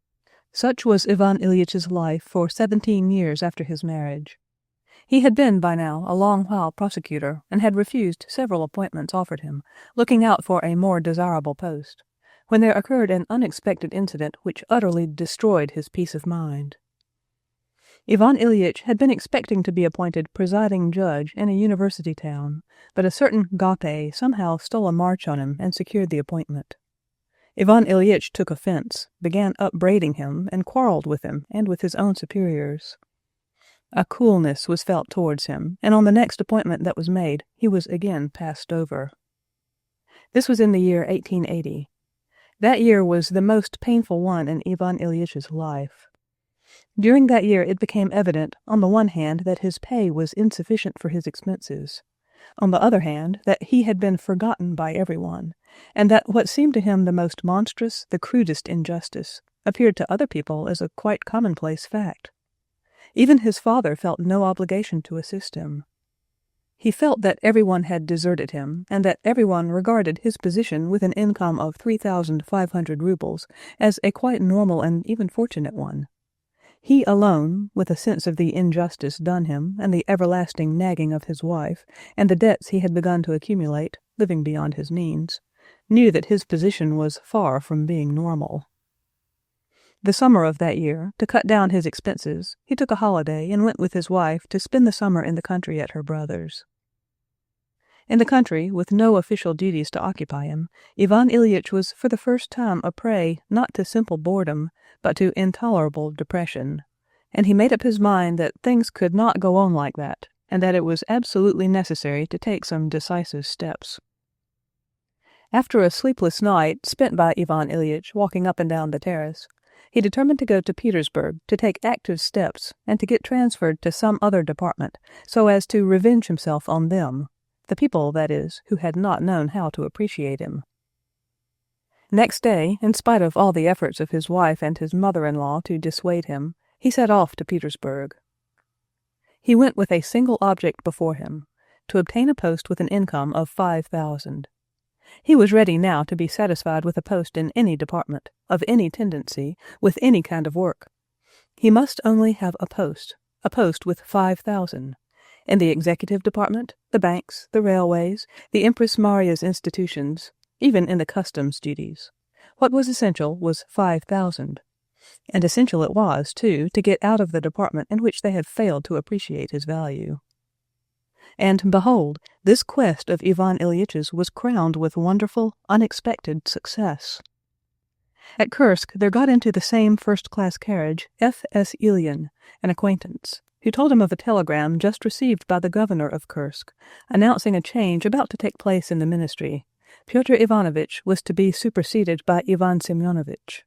Such was Ivan Ilyitch's life for 17 years after his marriage. He had been, by now, a long while prosecutor, and had refused several appointments offered him, looking out for a more desirable post, when there occurred an unexpected incident which utterly destroyed his peace of mind. Ivan Ilyich had been expecting to be appointed presiding judge in a university town, but a certain Gate somehow stole a march on him and secured the appointment. Ivan Ilyich took offense, began upbraiding him, and quarreled with him and with his own superiors. A coolness was felt towards him, and on the next appointment that was made, he was again passed over. This was in the year 1880. That year was the most painful one in Ivan Ilyitch's life. During that year it became evident, on the one hand, that his pay was insufficient for his expenses, on the other hand, that he had been forgotten by everyone, and that what seemed to him the most monstrous, the crudest injustice, appeared to other people as a quite commonplace fact. Even his father felt no obligation to assist him. He felt that everyone had deserted him, and that everyone regarded his position with an income of 3,500 rubles as a quite normal and even fortunate one. He alone, with a sense of the injustice done him, and the everlasting nagging of his wife, and the debts he had begun to accumulate, living beyond his means, knew that his position was far from being normal. The summer of that year, to cut down his expenses, he took a holiday and went with his wife to spend the summer in the country at her brother's. In the country, with no official duties to occupy him, Ivan Ilyich was for the first time a prey not to simple boredom, but to intolerable depression, and he made up his mind that things could not go on like that, and that it was absolutely necessary to take some decisive steps. After a sleepless night spent by Ivan Ilyich walking up and down the terrace, he determined to go to Petersburg to take active steps and to get transferred to some other department, so as to revenge himself on them, the people, that is, who had not known how to appreciate him. Next day, in spite of all the efforts of his wife and his mother-in-law to dissuade him, he set off to Petersburg. He went with a single object before him, to obtain a post with an income of 5,000. He was ready now to be satisfied with a post in any department, of any tendency, with any kind of work. He must only have a post with 5,000, in the executive department, the banks, the railways, the Empress Maria's institutions, even in the customs duties. What was essential was 5,000. And essential it was, too, to get out of the department in which they had failed to appreciate his value. And behold, this quest of Ivan Ilyitch's was crowned with wonderful, unexpected success. At Kursk there got into the same first-class carriage F.S. Ilyin, an acquaintance, who told him of a telegram just received by the governor of Kursk, announcing a change about to take place in the ministry, Pyotr Ivanovitch was to be superseded by Ivan Semyonovitch.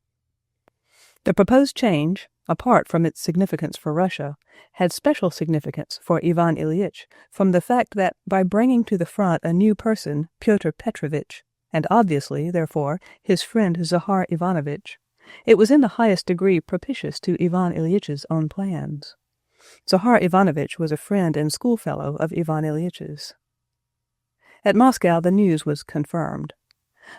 The proposed change, apart from its significance for Russia, had special significance for Ivan Ilyich from the fact that by bringing to the front a new person, Pyotr Petrovitch, and obviously, therefore, his friend Zahar Ivanovitch, it was in the highest degree propitious to Ivan Ilyitch's own plans. Zahar Ivanovitch was a friend and schoolfellow of Ivan Ilyitch's. At Moscow the news was confirmed.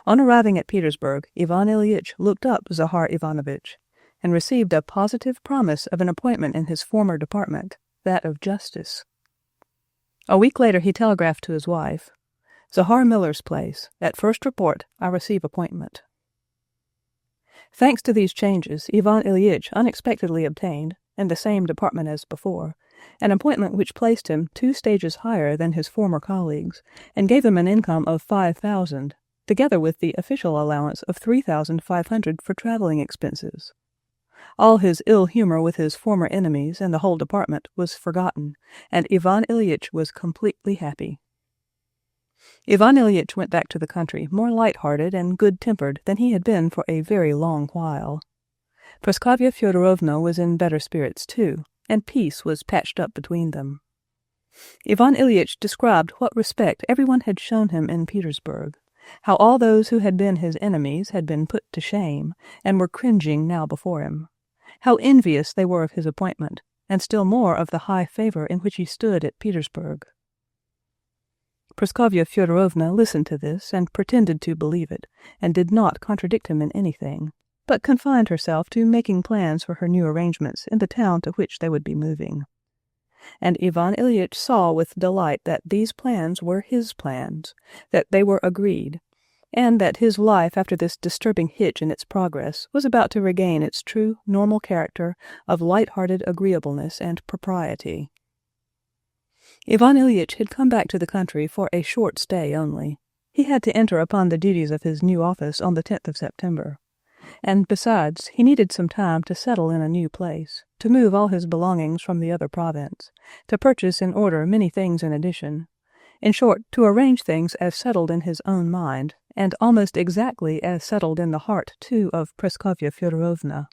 On arriving at Petersburg, Ivan Ilyich looked up Zahar Ivanovitch, and received a positive promise of an appointment in his former department, that of justice. A week later he telegraphed to his wife, "Zahar Miller's place. At first report, I receive appointment." Thanks to these changes, Ivan Ilyich unexpectedly obtained, in the same department as before, an appointment which placed him 2 stages higher than his former colleagues, and gave him an income of 5,000, together with the official allowance of 3,500 for traveling expenses. All his ill humor with his former enemies and the whole department was forgotten, and Ivan Ilyich was completely happy. Ivan Ilyich went back to the country more light-hearted and good-tempered than he had been for a very long while. Praskovya Fyodorovna was in better spirits too, and peace was patched up between them. Ivan Ilyich described what respect everyone had shown him in Petersburg, how all those who had been his enemies had been put to shame, and were cringing now before him, how envious they were of his appointment, and still more of the high favor in which he stood at Petersburg. Praskovya Fyodorovna listened to this and pretended to believe it, and did not contradict him in anything, but confined herself to making plans for her new arrangements in the town to which they would be moving. And Ivan Ilyich saw with delight that these plans were his plans, that they were agreed, and that his life after this disturbing hitch in its progress was about to regain its true normal character of light-hearted agreeableness and propriety. Ivan Ilyich had come back to the country for a short stay only. He had to enter upon the duties of his new office on the 10th of September. And besides, he needed some time to settle in a new place, to move all his belongings from the other province, to purchase and order many things in addition, in short, to arrange things as settled in his own mind, and almost exactly as settled in the heart, too, of Praskovya Fyodorovna.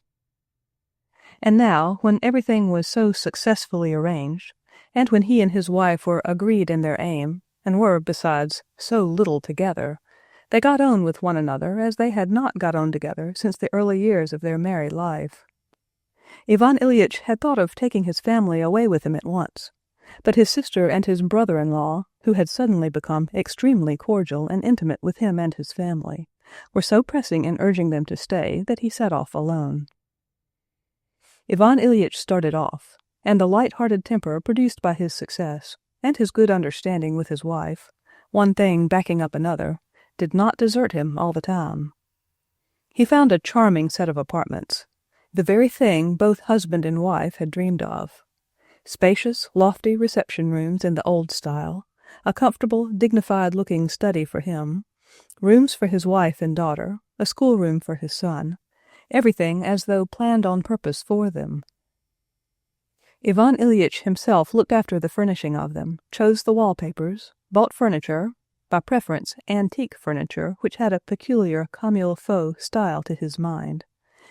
And now, when everything was so successfully arranged, and when he and his wife were agreed in their aim, and were, besides, so little together, they got on with one another as they had not got on together since the early years of their married life. Ivan Ilyich had thought of taking his family away with him at once, but his sister and his brother-in-law, who had suddenly become extremely cordial and intimate with him and his family, were so pressing in urging them to stay that he set off alone. Ivan Ilyich started off, and the light-hearted temper produced by his success, and his good understanding with his wife, one thing backing up another, did not desert him all the time. He found a charming set of apartments, the very thing both husband and wife had dreamed of. Spacious, lofty reception rooms in the old style, a comfortable, dignified-looking study for him, rooms for his wife and daughter, a schoolroom for his son, everything as though planned on purpose for them. Ivan Ilyich himself looked after the furnishing of them, chose the wallpapers, bought furniture, by preference antique furniture which had a peculiar comme il faut style to his mind,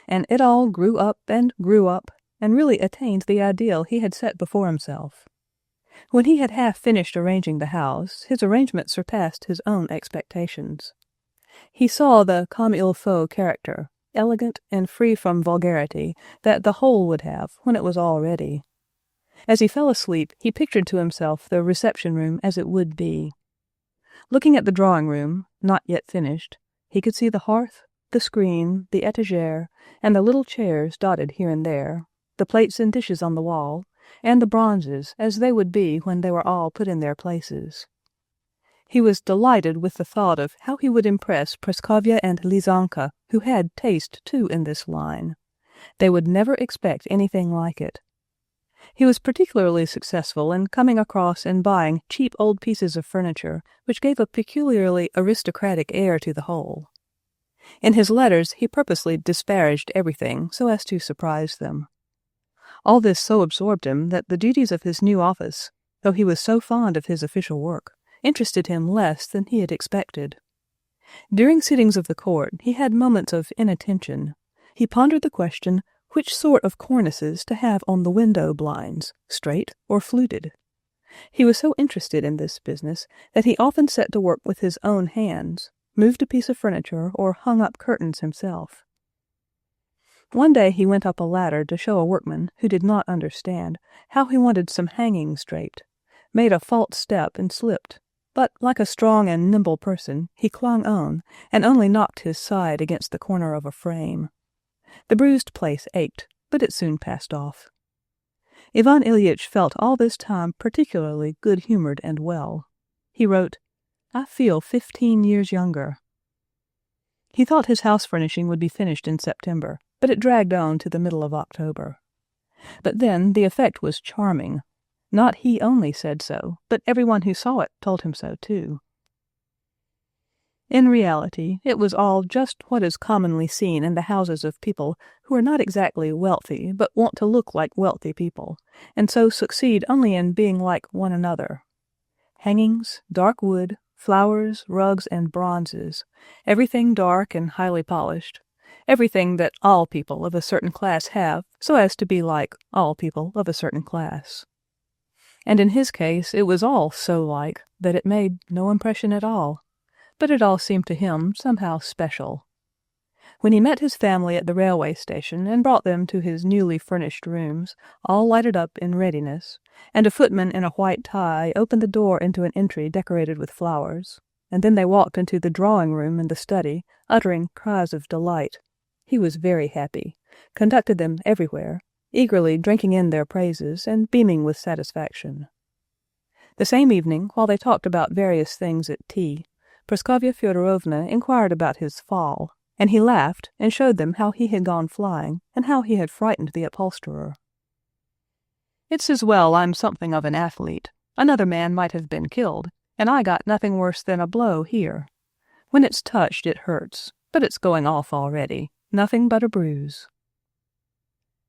and it all grew up, and really attained the ideal he had set before himself. When he had half finished arranging the house, his arrangement surpassed his own expectations. He saw the comme il faut character, elegant and free from vulgarity, that the whole would have when it was all ready. As he fell asleep, he pictured to himself the reception-room as it would be. Looking at the drawing-room, not yet finished, he could see the hearth, the screen, the etagere, and the little chairs dotted here and there, the plates and dishes on the wall, and the bronzes as they would be when they were all put in their places. He was delighted with the thought of how he would impress Praskovya and Lizanka, who had taste, too, in this line. They would never expect anything like it. He was particularly successful in coming across and buying cheap old pieces of furniture which gave a peculiarly aristocratic air to the whole. In his letters he purposely disparaged everything so as to surprise them. All this so absorbed him that the duties of his new office, though he was so fond of his official work, interested him less than he had expected. During sittings of the court he had moments of inattention. He pondered the question which sort of cornices to have on the window blinds, straight or fluted. He was so interested in this business that he often set to work with his own hands, moved a piece of furniture, or hung up curtains himself. One day he went up a ladder to show a workman, who did not understand, how he wanted some hangings draped, made a false step and slipped, but like a strong and nimble person he clung on, and only knocked his side against the corner of a frame. The bruised place ached, but it soon passed off. Ivan Ilyich felt all this time particularly good-humored and well. He wrote, "I feel 15 years younger." He thought his house furnishing would be finished in September, but it dragged on to the middle of October. But then the effect was charming. Not he only said so, but everyone who saw it told him so too. In reality, it was all just what is commonly seen in the houses of people who are not exactly wealthy, but want to look like wealthy people, and so succeed only in being like one another. Hangings, dark wood, flowers, rugs, and bronzes, everything dark and highly polished, everything that all people of a certain class have, so as to be like all people of a certain class. And in his case it was all so like that it made no impression at all, but it all seemed to him somehow special. When he met his family at the railway station and brought them to his newly furnished rooms, all lighted up in readiness, and a footman in a white tie opened the door into an entry decorated with flowers, and then they walked into the drawing-room and the study, uttering cries of delight, he was very happy, conducted them everywhere, eagerly drinking in their praises and beaming with satisfaction. The same evening, while they talked about various things at tea, Praskovya Fyodorovna inquired about his fall, and he laughed and showed them how he had gone flying and how he had frightened the upholsterer. "It's as well I'm something of an athlete. Another man might have been killed, and I got nothing worse than a blow here. When it's touched it hurts, but it's going off already, nothing but a bruise."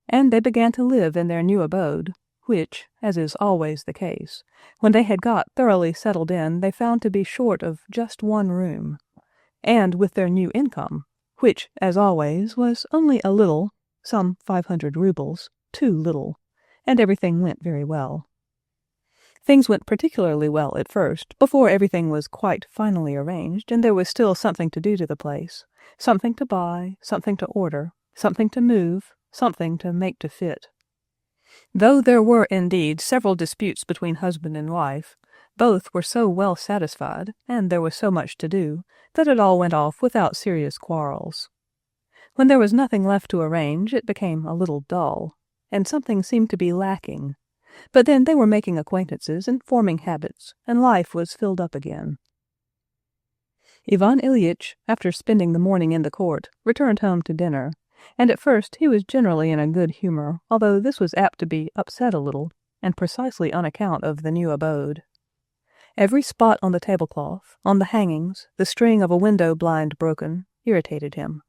And they began to live in their new abode, which, as is always the case, when they had got thoroughly settled in they found to be short of just one room, and with their new income, which, as always, was only a little, some 500 rubles, too little, and everything went very well. Things went particularly well at first, before everything was quite finally arranged, and there was still something to do to the place, something to buy, something to order, something to move, something to make to fit. Though there were indeed several disputes between husband and wife, both were so well satisfied, and there was so much to do, that it all went off without serious quarrels. When there was nothing left to arrange, it became a little dull, and something seemed to be lacking. But then they were making acquaintances and forming habits, and life was filled up again. Ivan Ilyich, after spending the morning in the court, returned home to dinner, and at first he was generally in a good humor, although this was apt to be upset a little, and precisely on account of the new abode. Every spot on the tablecloth, on the hangings, the string of a window blind broken, irritated him.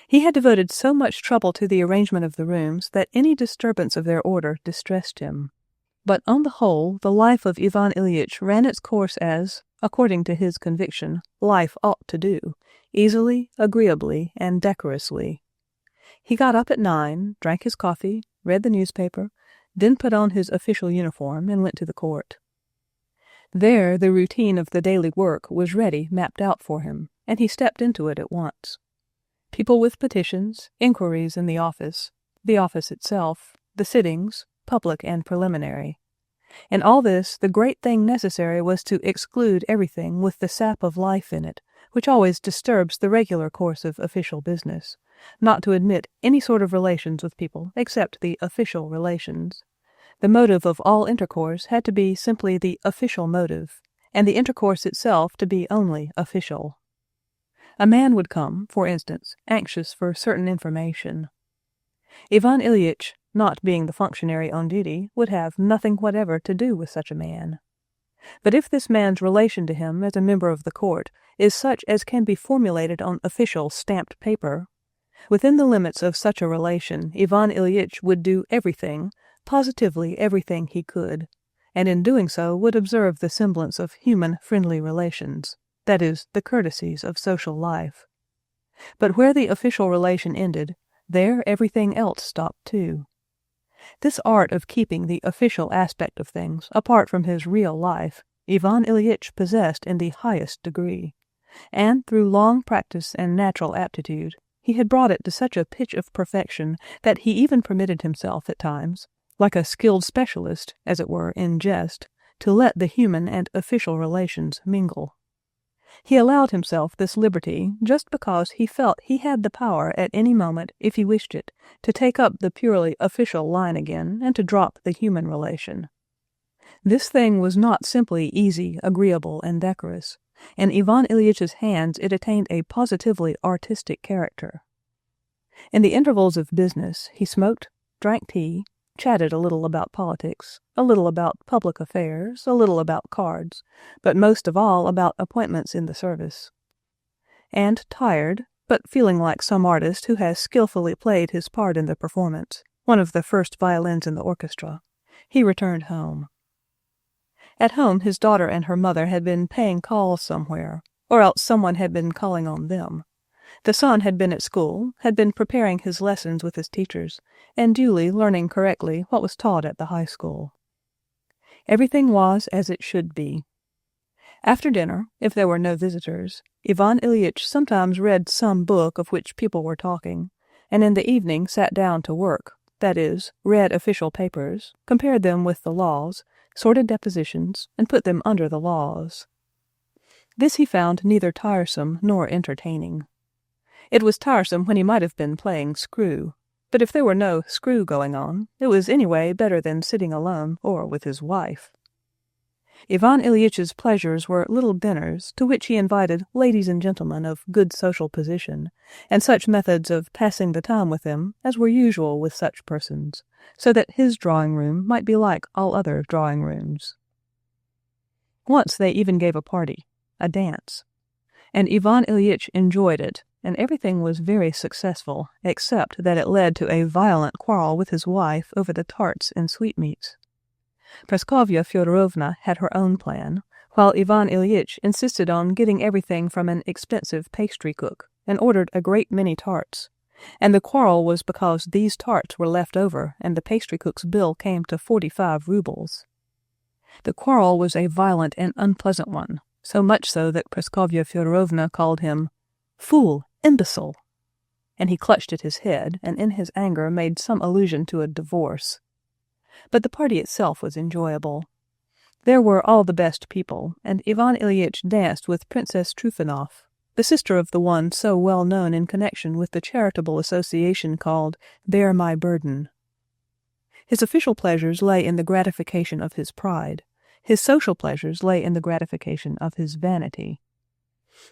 He had devoted so much trouble to the arrangement of the rooms that any disturbance of their order distressed him. But on the whole, the life of Ivan Ilyich ran its course as, according to his conviction, life ought to do, easily, agreeably, and decorously. He got up at 9, drank his coffee, read the newspaper, then put on his official uniform and went to the court. There the routine of the daily work was ready, mapped out for him, and he stepped into it at once. People with petitions, inquiries in the office itself, the sittings, public and preliminary. In all this, the great thing necessary was to exclude everything with the sap of life in it, which always disturbs the regular course of official business, not to admit any sort of relations with people except the official relations. The motive of all intercourse had to be simply the official motive, and the intercourse itself to be only official. A man would come, for instance, anxious for certain information. Ivan Ilyich, not being the functionary on duty, would have nothing whatever to do with such a man. But if this man's relation to him as a member of the court is such as can be formulated on official stamped paper, within the limits of such a relation Ivan Ilyich would do everything, positively everything he could, and in doing so would observe the semblance of human friendly relations. that is, the courtesies of social life. But where the official relation ended, there everything else stopped too. This art of keeping the official aspect of things apart from his real life, Ivan Ilyich possessed in the highest degree, and through long practice and natural aptitude, he had brought it to such a pitch of perfection that he even permitted himself at times, like a skilled specialist, as it were, in jest, to let the human and official relations mingle. He allowed himself this liberty just because he felt he had the power at any moment, if he wished it, to take up the purely official line again and to drop the human relation. This thing was not simply easy, agreeable, and decorous. In Ivan Ilyitch's hands it attained a positively artistic character. In the intervals of business he smoked, drank tea, chatted a little about politics, a little about public affairs, a little about cards, but most of all about appointments in the service. And tired, but feeling like some artist who has skillfully played his part in the performance, one of the first violins in the orchestra, he returned home. At home his daughter and her mother had been paying calls somewhere, or else someone had been calling on them. The son had been at school, had been preparing his lessons with his teachers, and duly learning correctly what was taught at the high school. Everything was as it should be. After dinner, if there were no visitors, Ivan Ilyich sometimes read some book of which people were talking, and in the evening sat down to work, that is, read official papers, compared them with the laws, sorted depositions, and put them under the laws. This he found neither tiresome nor entertaining. It was tiresome when he might have been playing screw, but if there were no screw going on, it was anyway better than sitting alone or with his wife. Ivan Ilyitch's pleasures were little dinners to which he invited ladies and gentlemen of good social position, and such methods of passing the time with them as were usual with such persons, so that his drawing-room might be like all other drawing-rooms. Once they even gave a party, a dance, and Ivan Ilyich enjoyed it, and everything was very successful, except that it led to a violent quarrel with his wife over the tarts and sweetmeats. Praskovya Fyodorovna had her own plan, while Ivan Ilyich insisted on getting everything from an expensive pastry cook, and ordered a great many tarts, and the quarrel was because these tarts were left over, and the pastry cook's bill came to 45 rubles. The quarrel was a violent and unpleasant one, so much so that Praskovya Fyodorovna called him "fool, imbecile," and he clutched at his head, and in his anger made some allusion to a divorce. But the party itself was enjoyable. There were all the best people, and Ivan Ilyich danced with Princess Trufanoff, the sister of the one so well known in connection with the charitable association called Bear My Burden. His official pleasures lay in the gratification of his pride. His social pleasures lay in the gratification of his vanity.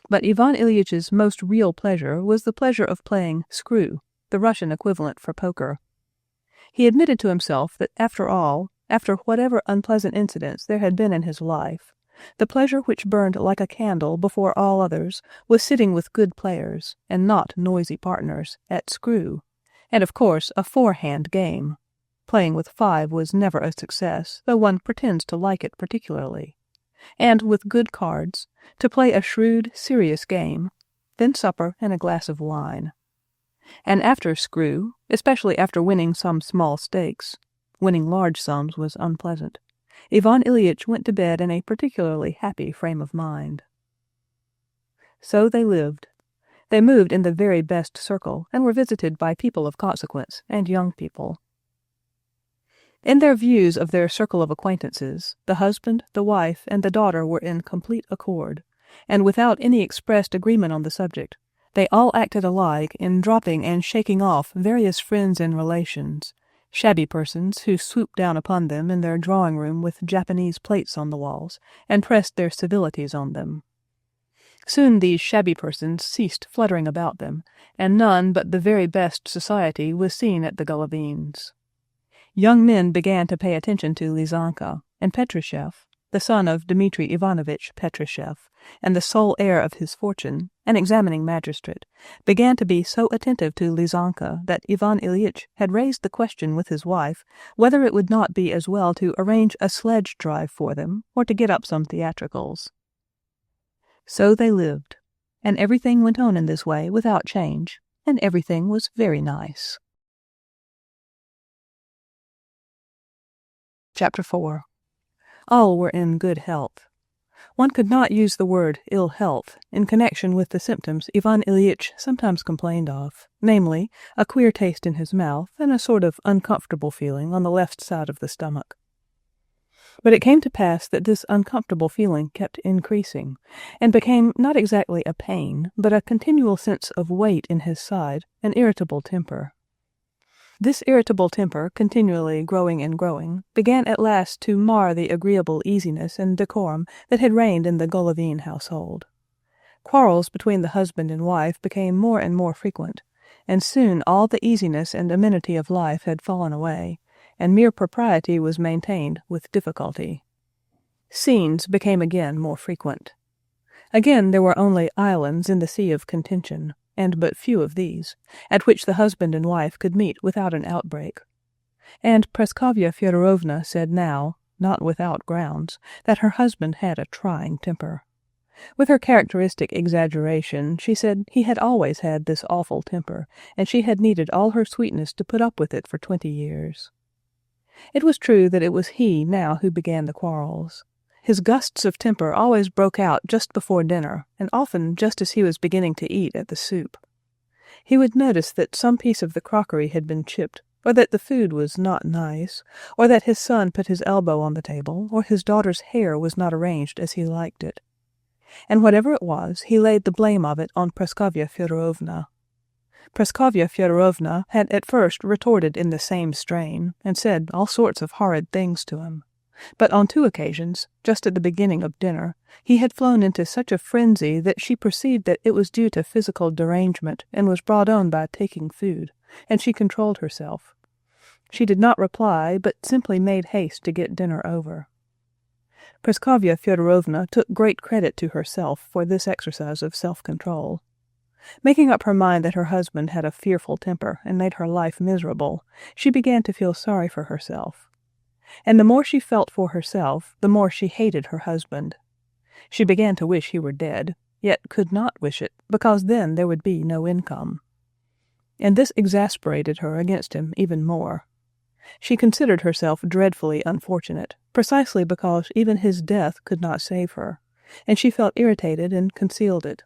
But Ivan Ilyitch's most real pleasure was the pleasure of playing screw, the Russian equivalent for poker. He admitted to himself that after all, after whatever unpleasant incidents there had been in his life, the pleasure which burned like a candle before all others was sitting with good players, and not noisy partners, at screw, and of course a four-hand game. Playing with five was never a success, though one pretends to like it particularly. And with good cards, to play a shrewd, serious game, then supper and a glass of wine. And after screw, especially after winning some small stakes, winning large sums was unpleasant, Ivan Ilyich went to bed in a particularly happy frame of mind. So they lived. They moved in the very best circle, and were visited by people of consequence and young people. In their views of their circle of acquaintances, the husband, the wife, and the daughter were in complete accord, and without any expressed agreement on the subject, they all acted alike in dropping and shaking off various friends and relations, shabby persons who swooped down upon them in their drawing-room with Japanese plates on the walls, and pressed their civilities on them. Soon these shabby persons ceased fluttering about them, and none but the very best society was seen at the Golovins'. Young men began to pay attention to Lizanka, and Petrushev, the son of Dmitri Ivanovitch Petrushev, and the sole heir of his fortune, an examining magistrate, began to be so attentive to Lizanka that Ivan Ilyich had raised the question with his wife whether it would not be as well to arrange a sledge drive for them, or to get up some theatricals. So they lived, and everything went on in this way without change, and everything was very nice. Chapter 4. All were in good health. One could not use the word ill health in connection with the symptoms Ivan Ilyich sometimes complained of, namely, a queer taste in his mouth and a sort of uncomfortable feeling on the left side of the stomach. But it came to pass that this uncomfortable feeling kept increasing, and became not exactly a pain, but a continual sense of weight in his side, an irritable temper. This irritable temper, continually growing and growing, began at last to mar the agreeable easiness and decorum that had reigned in the Golovine household. Quarrels between the husband and wife became more and more frequent, and soon all the easiness and amenity of life had fallen away, and mere propriety was maintained with difficulty. Scenes became again more frequent. Again there were only islands in the sea of contention, and but few of these, at which the husband and wife could meet without an outbreak. And Praskovya Fyodorovna said now, not without grounds, that her husband had a trying temper. With her characteristic exaggeration, she said he had always had this awful temper, and she had needed all her sweetness to put up with it for 20 years. It was true that it was he now who began the quarrels. His gusts of temper always broke out just before dinner, and often just as he was beginning to eat at the soup. He would notice that some piece of the crockery had been chipped, or that the food was not nice, or that his son put his elbow on the table, or his daughter's hair was not arranged as he liked it. And whatever it was, he laid the blame of it on Praskovya Fyodorovna. Praskovya Fyodorovna had at first retorted in the same strain, and said all sorts of horrid things to him. But on 2 occasions, just at the beginning of dinner, he had flown into such a frenzy that she perceived that it was due to physical derangement and was brought on by taking food, and she controlled herself. She did not reply, but simply made haste to get dinner over. Praskovya Fyodorovna took great credit to herself for this exercise of self-control. Making up her mind that her husband had a fearful temper and made her life miserable, she began to feel sorry for herself. And the more she felt for herself, the more she hated her husband. She began to wish he were dead, yet could not wish it, because then there would be no income. And this exasperated her against him even more. She considered herself dreadfully unfortunate, precisely because even his death could not save her, and she felt irritated and concealed it.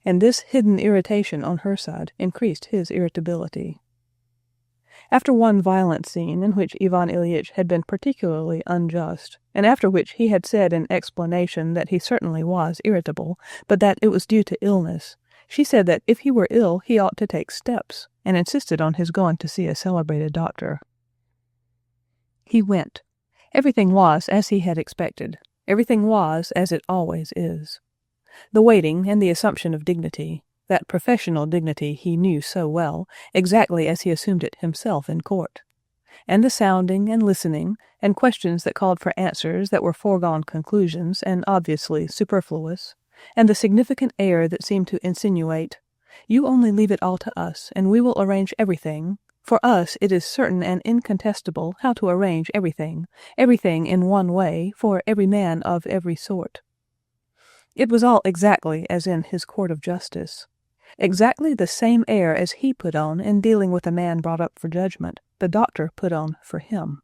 And this hidden irritation on her side increased his irritability. After one violent scene in which Ivan Ilyich had been particularly unjust, and after which he had said in explanation that he certainly was irritable, but that it was due to illness, she said that if he were ill he ought to take steps, and insisted on his going to see a celebrated doctor. He went. Everything was as he had expected. Everything was as it always is. The waiting and the assumption of dignity, that professional dignity he knew so well, exactly as he assumed it himself in court, and the sounding and listening, and questions that called for answers that were foregone conclusions and obviously superfluous, and the significant air that seemed to insinuate, "You only leave it all to us, and we will arrange everything. For us it is certain and incontestable how to arrange everything in one way, for every man of every sort." It was all exactly as in his court of justice. Exactly the same air as he put on in dealing with a man brought up for judgment, the doctor put on for him.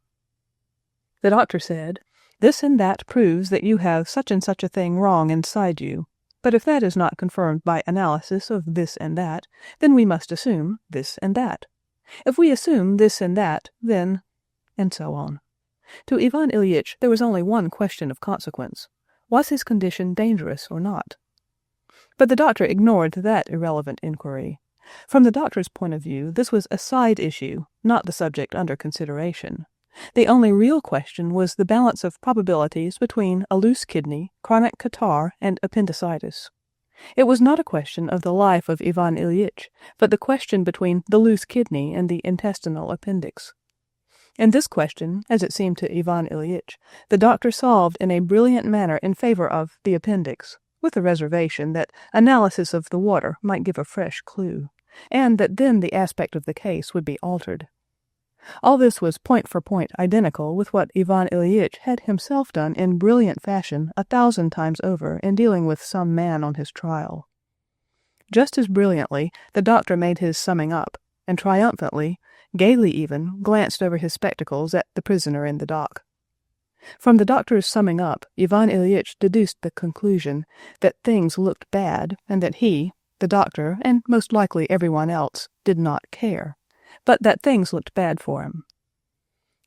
The doctor said, "This and that proves that you have such and such a thing wrong inside you, but if that is not confirmed by analysis of this and that, then we must assume this and that. If we assume this and that, then—" and so on. To Ivan Ilyich there was only one question of consequence. Was his condition dangerous or not? But the doctor ignored that irrelevant inquiry. From the doctor's point of view, this was a side issue, not the subject under consideration. The only real question was the balance of probabilities between a loose kidney, chronic catarrh, and appendicitis. It was not a question of the life of Ivan Ilyich, but the question between the loose kidney and the intestinal appendix. And this question, as it seemed to Ivan Ilyich, the doctor solved in a brilliant manner in favor of the appendix, with the reservation that analysis of the water might give a fresh clue, and that then the aspect of the case would be altered. All this was point for point identical with what Ivan Ilyich had himself done in brilliant fashion 1,000 times over in dealing with some man on his trial. Just as brilliantly, the doctor made his summing up, and triumphantly, gaily even, glanced over his spectacles at the prisoner in the dock. From the doctor's summing up, Ivan Ilyich deduced the conclusion that things looked bad, and that he, the doctor, and most likely everyone else, did not care, but that things looked bad for him.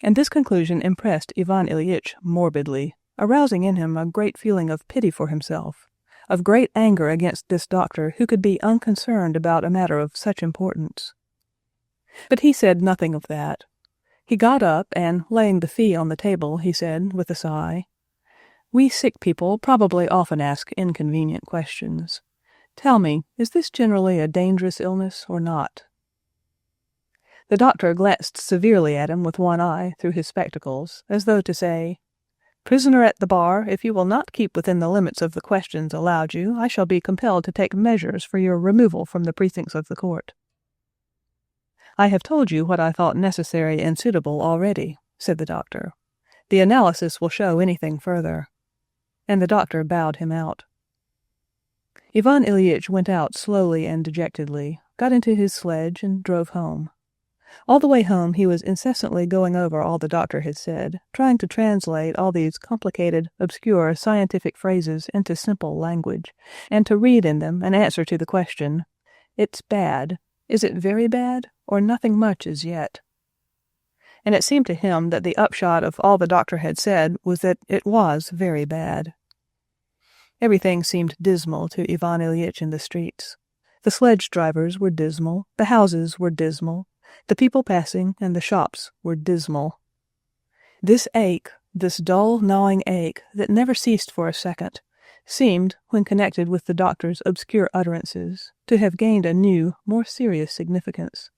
And this conclusion impressed Ivan Ilyich morbidly, arousing in him a great feeling of pity for himself, of great anger against this doctor who could be unconcerned about a matter of such importance. But he said nothing of that. He got up, and, laying the fee on the table, he said, with a sigh, "We sick people probably often ask inconvenient questions. Tell me, is this generally a dangerous illness or not?" The doctor glanced severely at him with one eye through his spectacles, as though to say, "Prisoner at the bar, if you will not keep within the limits of the questions allowed you, I shall be compelled to take measures for your removal from the precincts of the court." "I have told you what I thought necessary and suitable already," said the doctor. "The analysis will show anything further." And the doctor bowed him out. Ivan Ilyich went out slowly and dejectedly, got into his sledge, and drove home. All the way home he was incessantly going over all the doctor had said, trying to translate all these complicated, obscure, scientific phrases into simple language, and to read in them an answer to the question, "It's bad. Is it very bad, or nothing much as yet?" And it seemed to him that the upshot of all the doctor had said was that it was very bad. Everything seemed dismal to Ivan Ilyich in the streets. The sledge-drivers were dismal, the houses were dismal, the people passing and the shops were dismal. This ache, this dull, gnawing ache that never ceased for a second, seemed, when connected with the doctor's obscure utterances, to have gained a new, more serious significance.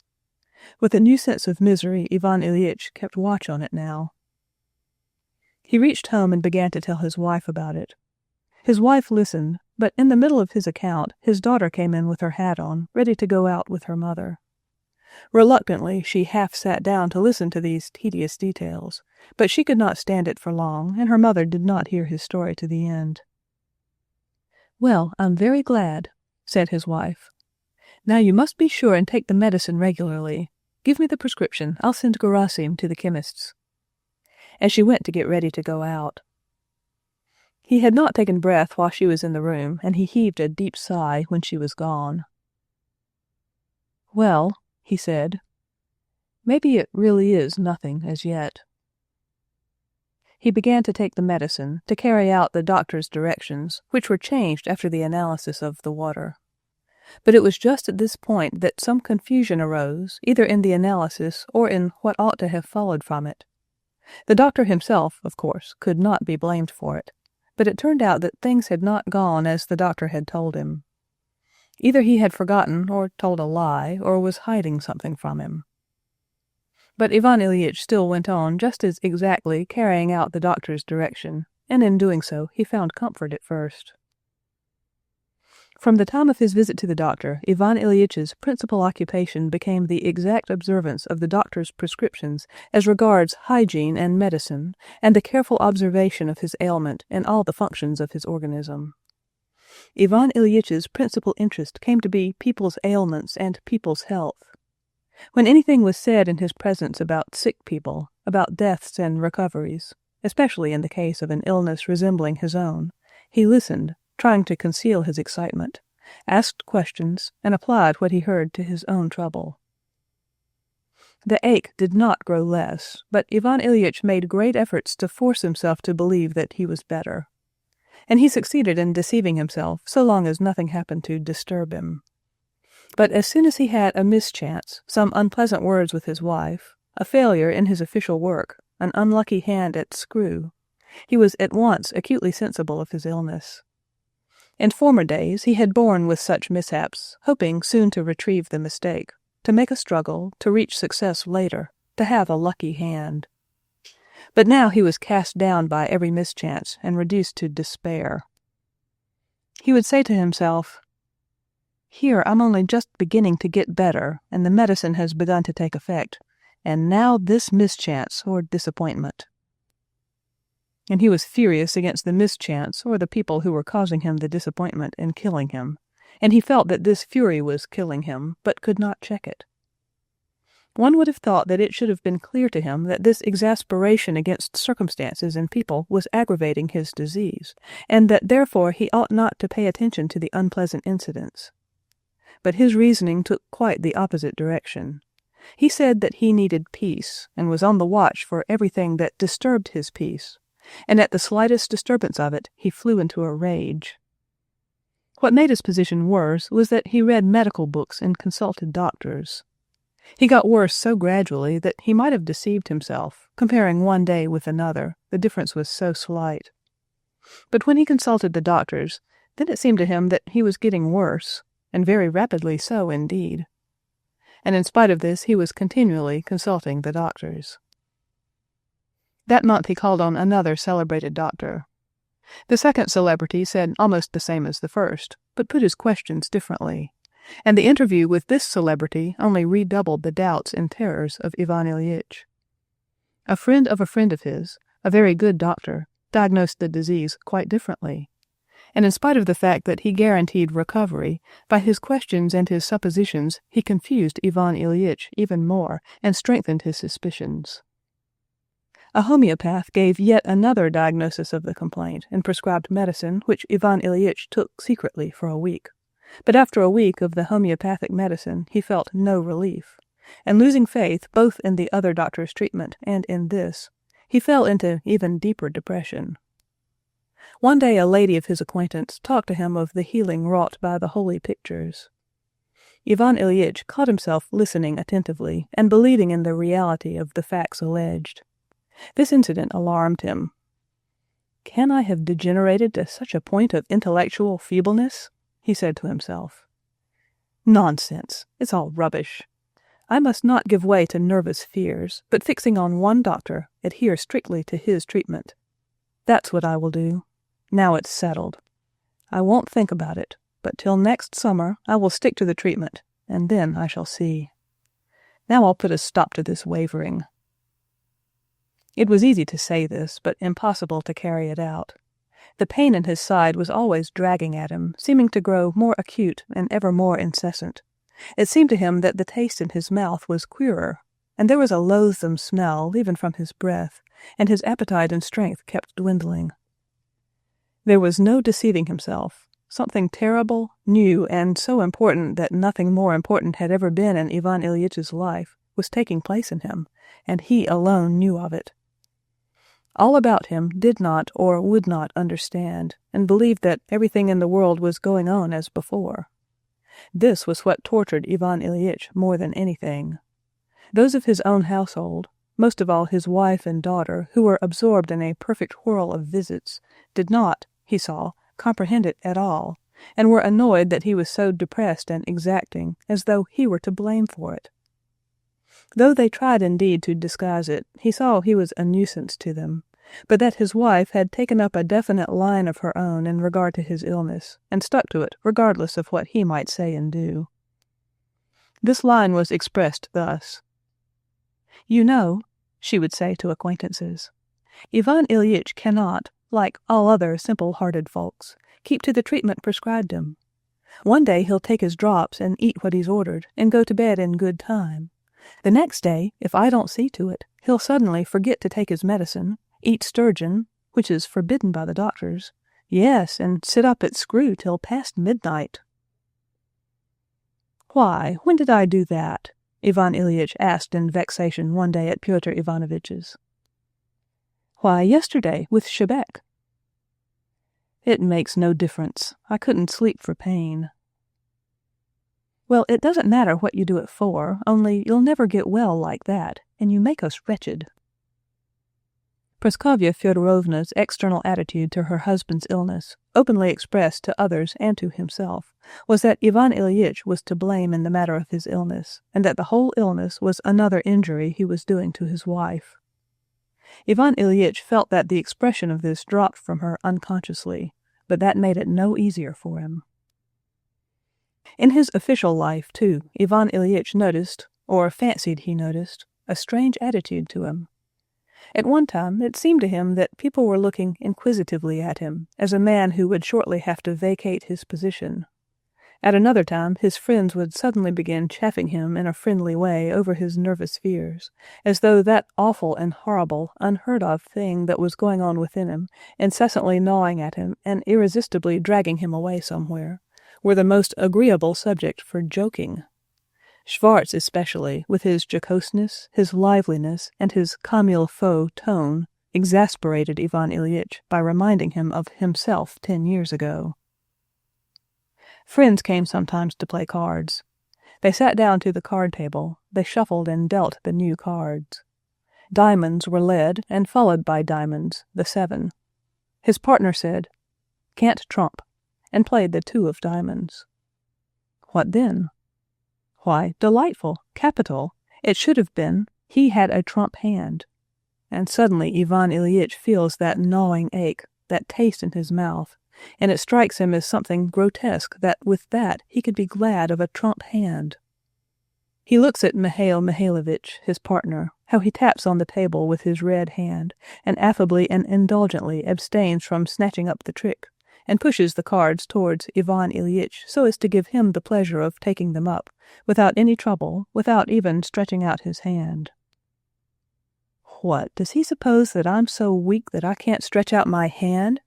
With a new sense of misery, Ivan Ilyich kept watch on it now. He reached home and began to tell his wife about it. His wife listened, but in the middle of his account his daughter came in with her hat on, ready to go out with her mother. Reluctantly she half sat down to listen to these tedious details, but she could not stand it for long, and her mother did not hear his story to the end. "Well, I'm very glad," said his wife. "Now you must be sure and take the medicine regularly. Give me the prescription. I'll send Gerasim to the chemist's." And she went to get ready to go out. He had not taken breath while she was in the room, and he heaved a deep sigh when she was gone. "Well," he said, "maybe it really is nothing as yet." He began to take the medicine, to carry out the doctor's directions, which were changed after the analysis of the water. But it was just at this point that some confusion arose, either in the analysis or in what ought to have followed from it. The doctor himself, of course, could not be blamed for it, but it turned out that things had not gone as the doctor had told him. Either he had forgotten, or told a lie, or was hiding something from him. But Ivan Ilyich still went on just as exactly carrying out the doctor's direction, and in doing so he found comfort at first. From the time of his visit to the doctor, Ivan Ilyich's principal occupation became the exact observance of the doctor's prescriptions as regards hygiene and medicine, and the careful observation of his ailment and all the functions of his organism. Ivan Ilyich's principal interest came to be people's ailments and people's health. When anything was said in his presence about sick people, about deaths and recoveries, especially in the case of an illness resembling his own, he listened, trying to conceal his excitement, asked questions, and applied what he heard to his own trouble. The ache did not grow less, but Ivan Ilyich made great efforts to force himself to believe that he was better. And he succeeded in deceiving himself so long as nothing happened to disturb him. But as soon as he had a mischance, some unpleasant words with his wife, a failure in his official work, an unlucky hand at screw, he was at once acutely sensible of his illness. In former days he had borne with such mishaps, hoping soon to retrieve the mistake, to make a struggle, to reach success later, to have a lucky hand. But now he was cast down by every mischance and reduced to despair. He would say to himself, "Here I'm only just beginning to get better, and the medicine has begun to take effect, and now this mischance or disappointment. And he was furious against the mischance or the people who were causing him the disappointment and killing him, and he felt that this fury was killing him, but could not check it. One would have thought that it should have been clear to him that this exasperation against circumstances and people was aggravating his disease, and that therefore he ought not to pay attention to the unpleasant incidents. But his reasoning took quite the opposite direction. He said that he needed peace, and was on the watch for everything that disturbed his peace, and at the slightest disturbance of it he flew into a rage. What made his position worse was that he read medical books and consulted doctors. He got worse so gradually that he might have deceived himself, comparing one day with another, the difference was so slight. But when he consulted the doctors, then it seemed to him that he was getting worse, and very rapidly so indeed. And in spite of this, he was continually consulting the doctors. That month he called on another celebrated doctor. The second celebrity said almost the same as the first, but put his questions differently, and the interview with this celebrity only redoubled the doubts and terrors of Ivan Ilyich. A friend of his, a very good doctor, diagnosed the disease quite differently, and in spite of the fact that he guaranteed recovery, by his questions and his suppositions he confused Ivan Ilyich even more and strengthened his suspicions. A homeopath gave yet another diagnosis of the complaint and prescribed medicine which Ivan Ilyich took secretly for a week. But after a week of the homeopathic medicine he felt no relief, and losing faith both in the other doctor's treatment and in this, he fell into even deeper depression. One day a lady of his acquaintance talked to him of the healing wrought by the holy pictures. Ivan Ilyich caught himself listening attentively and believing in the reality of the facts alleged. This incident alarmed him. "Can I have degenerated to such a point of intellectual feebleness?" he said to himself. "Nonsense! It's all rubbish. I must not give way to nervous fears, but fixing on one doctor, adhere strictly to his treatment. That's what I will do. Now it's settled. I won't think about it, but till next summer I will stick to the treatment, and then I shall see. Now I'll put a stop to this wavering." It was easy to say this, but impossible to carry it out. The pain in his side was always dragging at him, seeming to grow more acute and ever more incessant. It seemed to him that the taste in his mouth was queerer, and there was a loathsome smell even from his breath, and his appetite and strength kept dwindling. There was no deceiving himself. Something terrible, new, and so important that nothing more important had ever been in Ivan Ilyitch's life was taking place in him, and he alone knew of it. All about him did not or would not understand, and believed that everything in the world was going on as before. This was what tortured Ivan Ilyich more than anything. Those of his own household, most of all his wife and daughter, who were absorbed in a perfect whirl of visits, did not, he saw, comprehend it at all, and were annoyed that he was so depressed and exacting, as though he were to blame for it. Though they tried indeed to disguise it, he saw he was a nuisance to them, but that his wife had taken up a definite line of her own in regard to his illness, and stuck to it regardless of what he might say and do. This line was expressed thus. "You know," she would say to acquaintances, "Ivan Ilyich cannot, like all other simple-hearted folks, keep to the treatment prescribed him. One day he'll take his drops and eat what he's ordered, and go to bed in good time. The next day, if I don't see to it, he'll suddenly forget to take his medicine, eat sturgeon, which is forbidden by the doctors, yes, and sit up at screw till past midnight." "Why, when did I do that?" Ivan Ilyich asked in vexation one day at Pyotr Ivanovitch's. "Why, yesterday, with Shebek." "It makes no difference. I couldn't sleep for pain." "Well, it doesn't matter what you do it for, only you'll never get well like that, and you make us wretched." Praskovya Fyodorovna's external attitude to her husband's illness, openly expressed to others and to himself, was that Ivan Ilyich was to blame in the matter of his illness, and that the whole illness was another injury he was doing to his wife. Ivan Ilyich felt that the expression of this dropped from her unconsciously, but that made it no easier for him. In his official life, too, Ivan Ilyich noticed, or fancied he noticed, a strange attitude to him. At one time it seemed to him that people were looking inquisitively at him, as a man who would shortly have to vacate his position. At another time his friends would suddenly begin chaffing him in a friendly way over his nervous fears, as though that awful and horrible, unheard-of thing that was going on within him, incessantly gnawing at him and irresistibly dragging him away somewhere, were the most agreeable subject for joking. Schwartz especially, with his jocoseness, his liveliness, and his comme il faut tone, exasperated Ivan Ilyich by reminding him of himself 10 years ago. Friends came sometimes to play cards. They sat down to the card table, they shuffled and dealt the new cards. Diamonds were led, and followed by diamonds, the 7. His partner said, "Can't trump," and played the 2 of diamonds. What then? Why, delightful, capital! It should have been, he had a trump hand. And suddenly Ivan Ilyich feels that gnawing ache, that taste in his mouth, and it strikes him as something grotesque that with that he could be glad of a trump hand. He looks at Mihail Mihailovich, his partner, how he taps on the table with his red hand, and affably and indulgently abstains from snatching up the trick, and pushes the cards towards Ivan Ilyich so as to give him the pleasure of taking them up, without any trouble, without even stretching out his hand. "What, does he suppose that I'm so weak that I can't stretch out my hand?"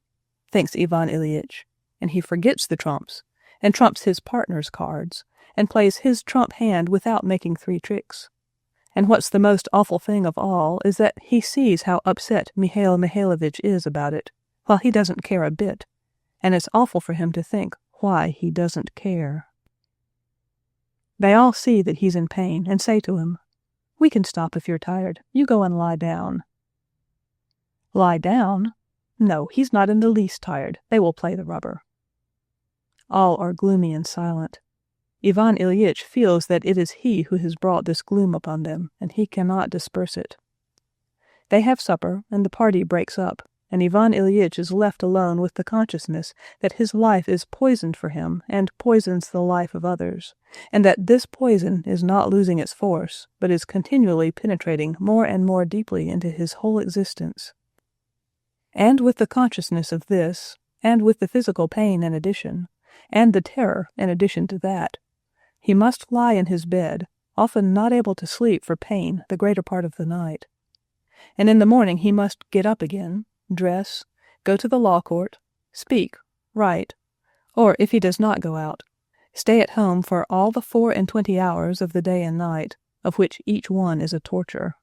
thinks Ivan Ilyich, and he forgets the trumps, and trumps his partner's cards, and plays his trump hand without making 3 tricks. And what's the most awful thing of all is that he sees how upset Mihail Mihailovich is about it, while he doesn't care a bit, and it's awful for him to think why he doesn't care. They all see that he's in pain, and say to him, "We can stop if you're tired. You go and lie down." Lie down? No, he's not in the least tired. They will play the rubber. All are gloomy and silent. Ivan Ilyich feels that it is he who has brought this gloom upon them, and he cannot disperse it. They have supper, and the party breaks up, and Ivan Ilyich is left alone with the consciousness that his life is poisoned for him and poisons the life of others, and that this poison is not losing its force, but is continually penetrating more and more deeply into his whole existence. And with the consciousness of this, and with the physical pain in addition, and the terror in addition to that, he must lie in his bed, often not able to sleep for pain the greater part of the night. And in the morning he must get up again, dress, go to the law court, speak, write, or if he does not go out, stay at home for all the 24 hours of the day and night, of which each one is a torture.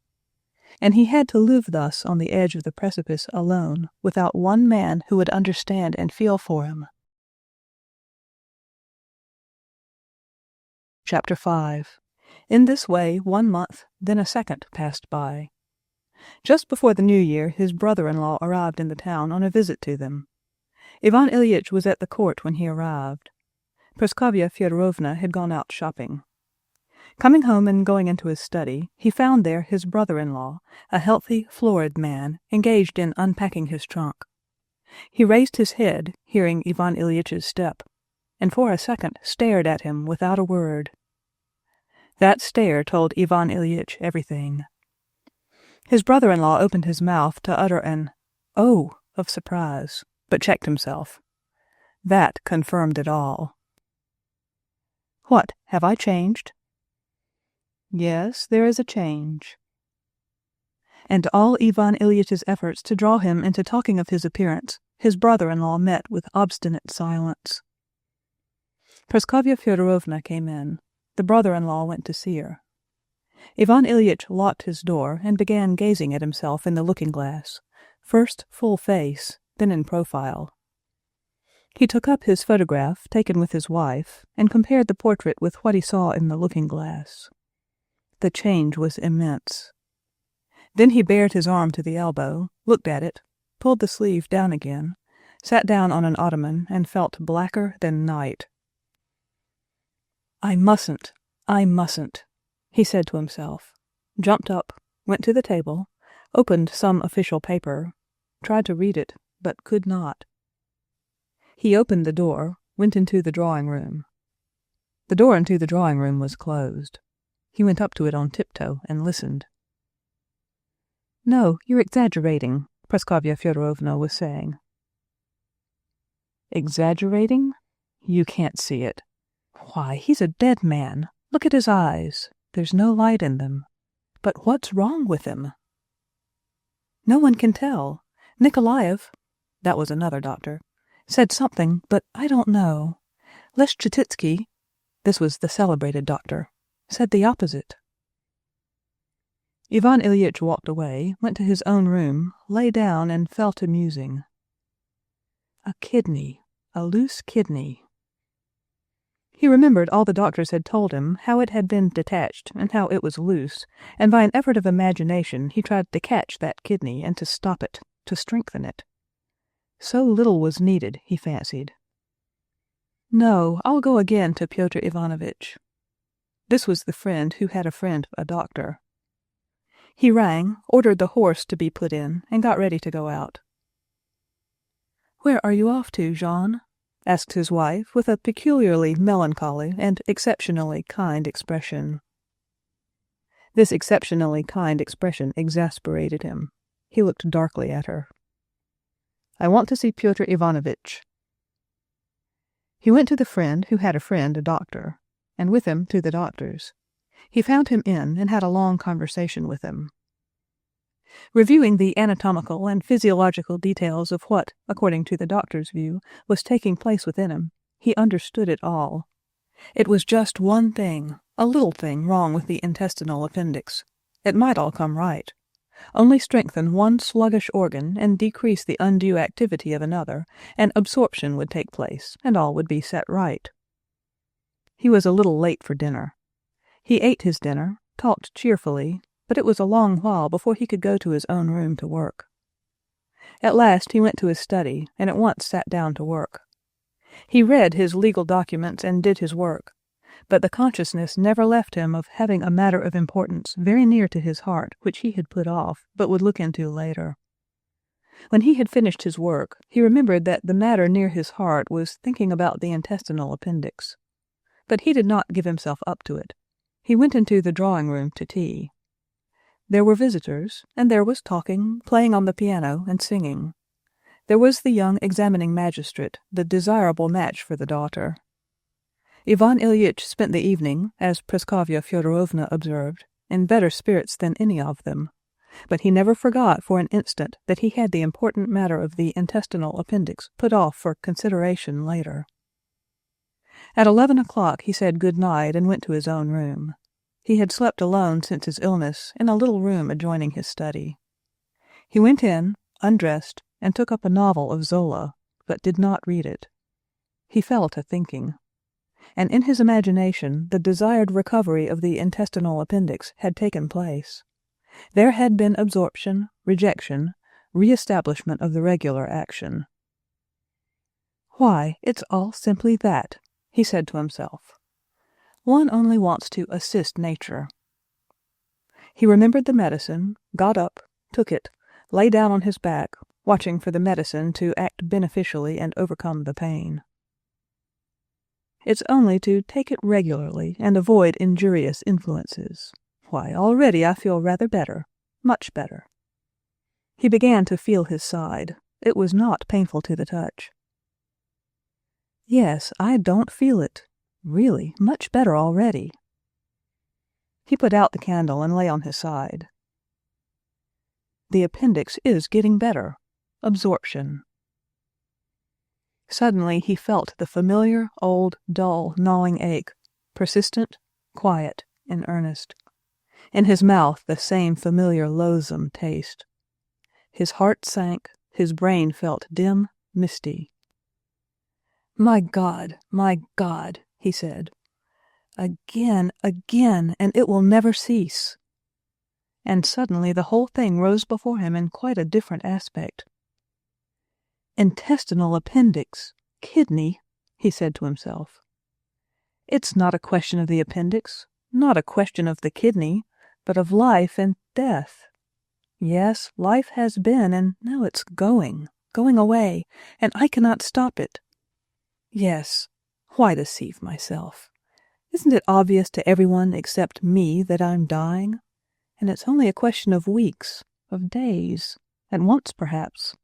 And he had to live thus on the edge of the precipice alone, without one man who would understand and feel for him. Chapter 5. In this way 1 month, then a second passed by. Just before the New Year his brother-in-law arrived in the town on a visit to them. Ivan Ilyich was at the court when he arrived. Praskovya Fyodorovna had gone out shopping. Coming home and going into his study, he found there his brother-in-law, a healthy, florid man, engaged in unpacking his trunk. He raised his head, hearing Ivan Ilyitch's step, and for a second stared at him without a word. That stare told Ivan Ilyich everything. His brother-in-law opened his mouth to utter an "Oh!" of surprise, but checked himself. That confirmed it all. "What, have I changed?" "Yes, there is a change." And all Ivan Ilyitch's efforts to draw him into talking of his appearance, his brother-in-law met with obstinate silence. Praskovya Fyodorovna came in. The brother-in-law went to see her. Ivan Ilyich locked his door and began gazing at himself in the looking-glass, first full face, then in profile. He took up his photograph, taken with his wife, and compared the portrait with what he saw in the looking-glass. The change was immense. Then he bared his arm to the elbow, looked at it, pulled the sleeve down again, sat down on an ottoman, and felt blacker than night. I mustn't, he said to himself, jumped up, went to the table, opened some official paper, tried to read it, but could not. He opened the door, went into the drawing-room. The door into the drawing-room was closed. He went up to it on tiptoe and listened. "No, you're exaggerating," Praskovya Fyodorovna was saying. "Exaggerating? You can't see it. Why, he's a dead man. Look at his eyes. There's no light in them. But what's wrong with him?" "No one can tell. Nikolaev," that was another doctor, "said something, but I don't know. Leschetitsky," this was the celebrated doctor, "said the opposite." Ivan Ilyich walked away, went to his own room, lay down, and fell to musing. A kidney, a loose kidney. He remembered all the doctors had told him, how it had been detached, and how it was loose, and by an effort of imagination he tried to catch that kidney and to stop it, to strengthen it. So little was needed, he fancied. "No, I'll go again to Pyotr Ivanovitch." This was the friend who had a friend a doctor. He rang, ordered the horse to be put in, and got ready to go out. "Where are you off to, Jean?" asked his wife, with a peculiarly melancholy and exceptionally kind expression. This exceptionally kind expression exasperated him. He looked darkly at her. "I want to see Pyotr Ivanovitch." He went to the friend who had a friend a doctor, and with him to the doctor's. He found him in and had a long conversation with him. Reviewing the anatomical and physiological details of what, according to the doctor's view, was taking place within him, he understood it all. It was just one thing, a little thing wrong with the intestinal appendix. It might all come right. Only strengthen one sluggish organ and decrease the undue activity of another, and absorption would take place, and all would be set right. He was a little late for dinner. He ate his dinner, talked cheerfully, but it was a long while before he could go to his own room to work. At last he went to his study, and at once sat down to work. He read his legal documents and did his work, but the consciousness never left him of having a matter of importance very near to his heart which he had put off, but would look into later. When he had finished his work, he remembered that the matter near his heart was thinking about the intestinal appendix. But he did not give himself up to it. He went into the drawing-room to tea. There were visitors, and there was talking, playing on the piano, and singing. There was the young examining magistrate, the desirable match for the daughter. Ivan Ilyich spent the evening, as Praskovya Fyodorovna observed, in better spirits than any of them, but he never forgot for an instant that he had the important matter of the intestinal appendix put off for consideration later. At 11 o'clock he said good night and went to his own room. He had slept alone since his illness in a little room adjoining his study. He went in, undressed, and took up a novel of Zola, but did not read it. He fell to thinking. And in his imagination the desired recovery of the intestinal appendix had taken place. There had been absorption, rejection, re-establishment of the regular action. "Why, it's all simply that," he said to himself. "One only wants to assist nature." He remembered the medicine, got up, took it, lay down on his back, watching for the medicine to act beneficially and overcome the pain. "It's only to take it regularly and avoid injurious influences. Why, already I feel rather better, much better." He began to feel his side. It was not painful to the touch. "Yes, I don't feel it. Really, much better already." He put out the candle and lay on his side. The appendix is getting better. Absorption. Suddenly he felt the familiar, old, dull, gnawing ache, persistent, quiet, and earnest. In his mouth the same familiar loathsome taste. His heart sank, his brain felt dim, misty. My God, he said. Again, and it will never cease." And suddenly the whole thing rose before him in quite a different aspect. "Intestinal appendix, kidney," he said to himself. "It's not a question of the appendix, not a question of the kidney, but of life and death. Yes, life has been, and now it's going away, and I cannot stop it. Yes, why deceive myself? Isn't it obvious to everyone except me that I'm dying? And it's only a question of weeks, of days, at once perhaps.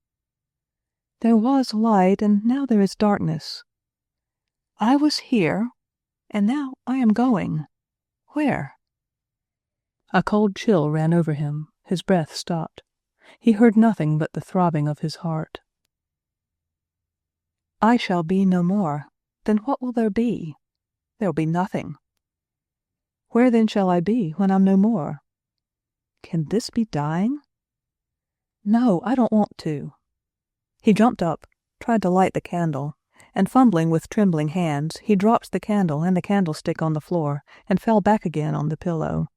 There was light, and now there is darkness. I was here, and now I am going. Where? A cold chill ran over him. His breath stopped. He heard nothing but the throbbing of his heart. I shall be no more. Then what will there be? There'll be nothing. Where then shall I be when I'm no more? Can this be dying? No, I don't want to. He jumped up, tried to light the candle, and fumbling with trembling hands, he dropped the candle and the candlestick on the floor and fell back again on the pillow.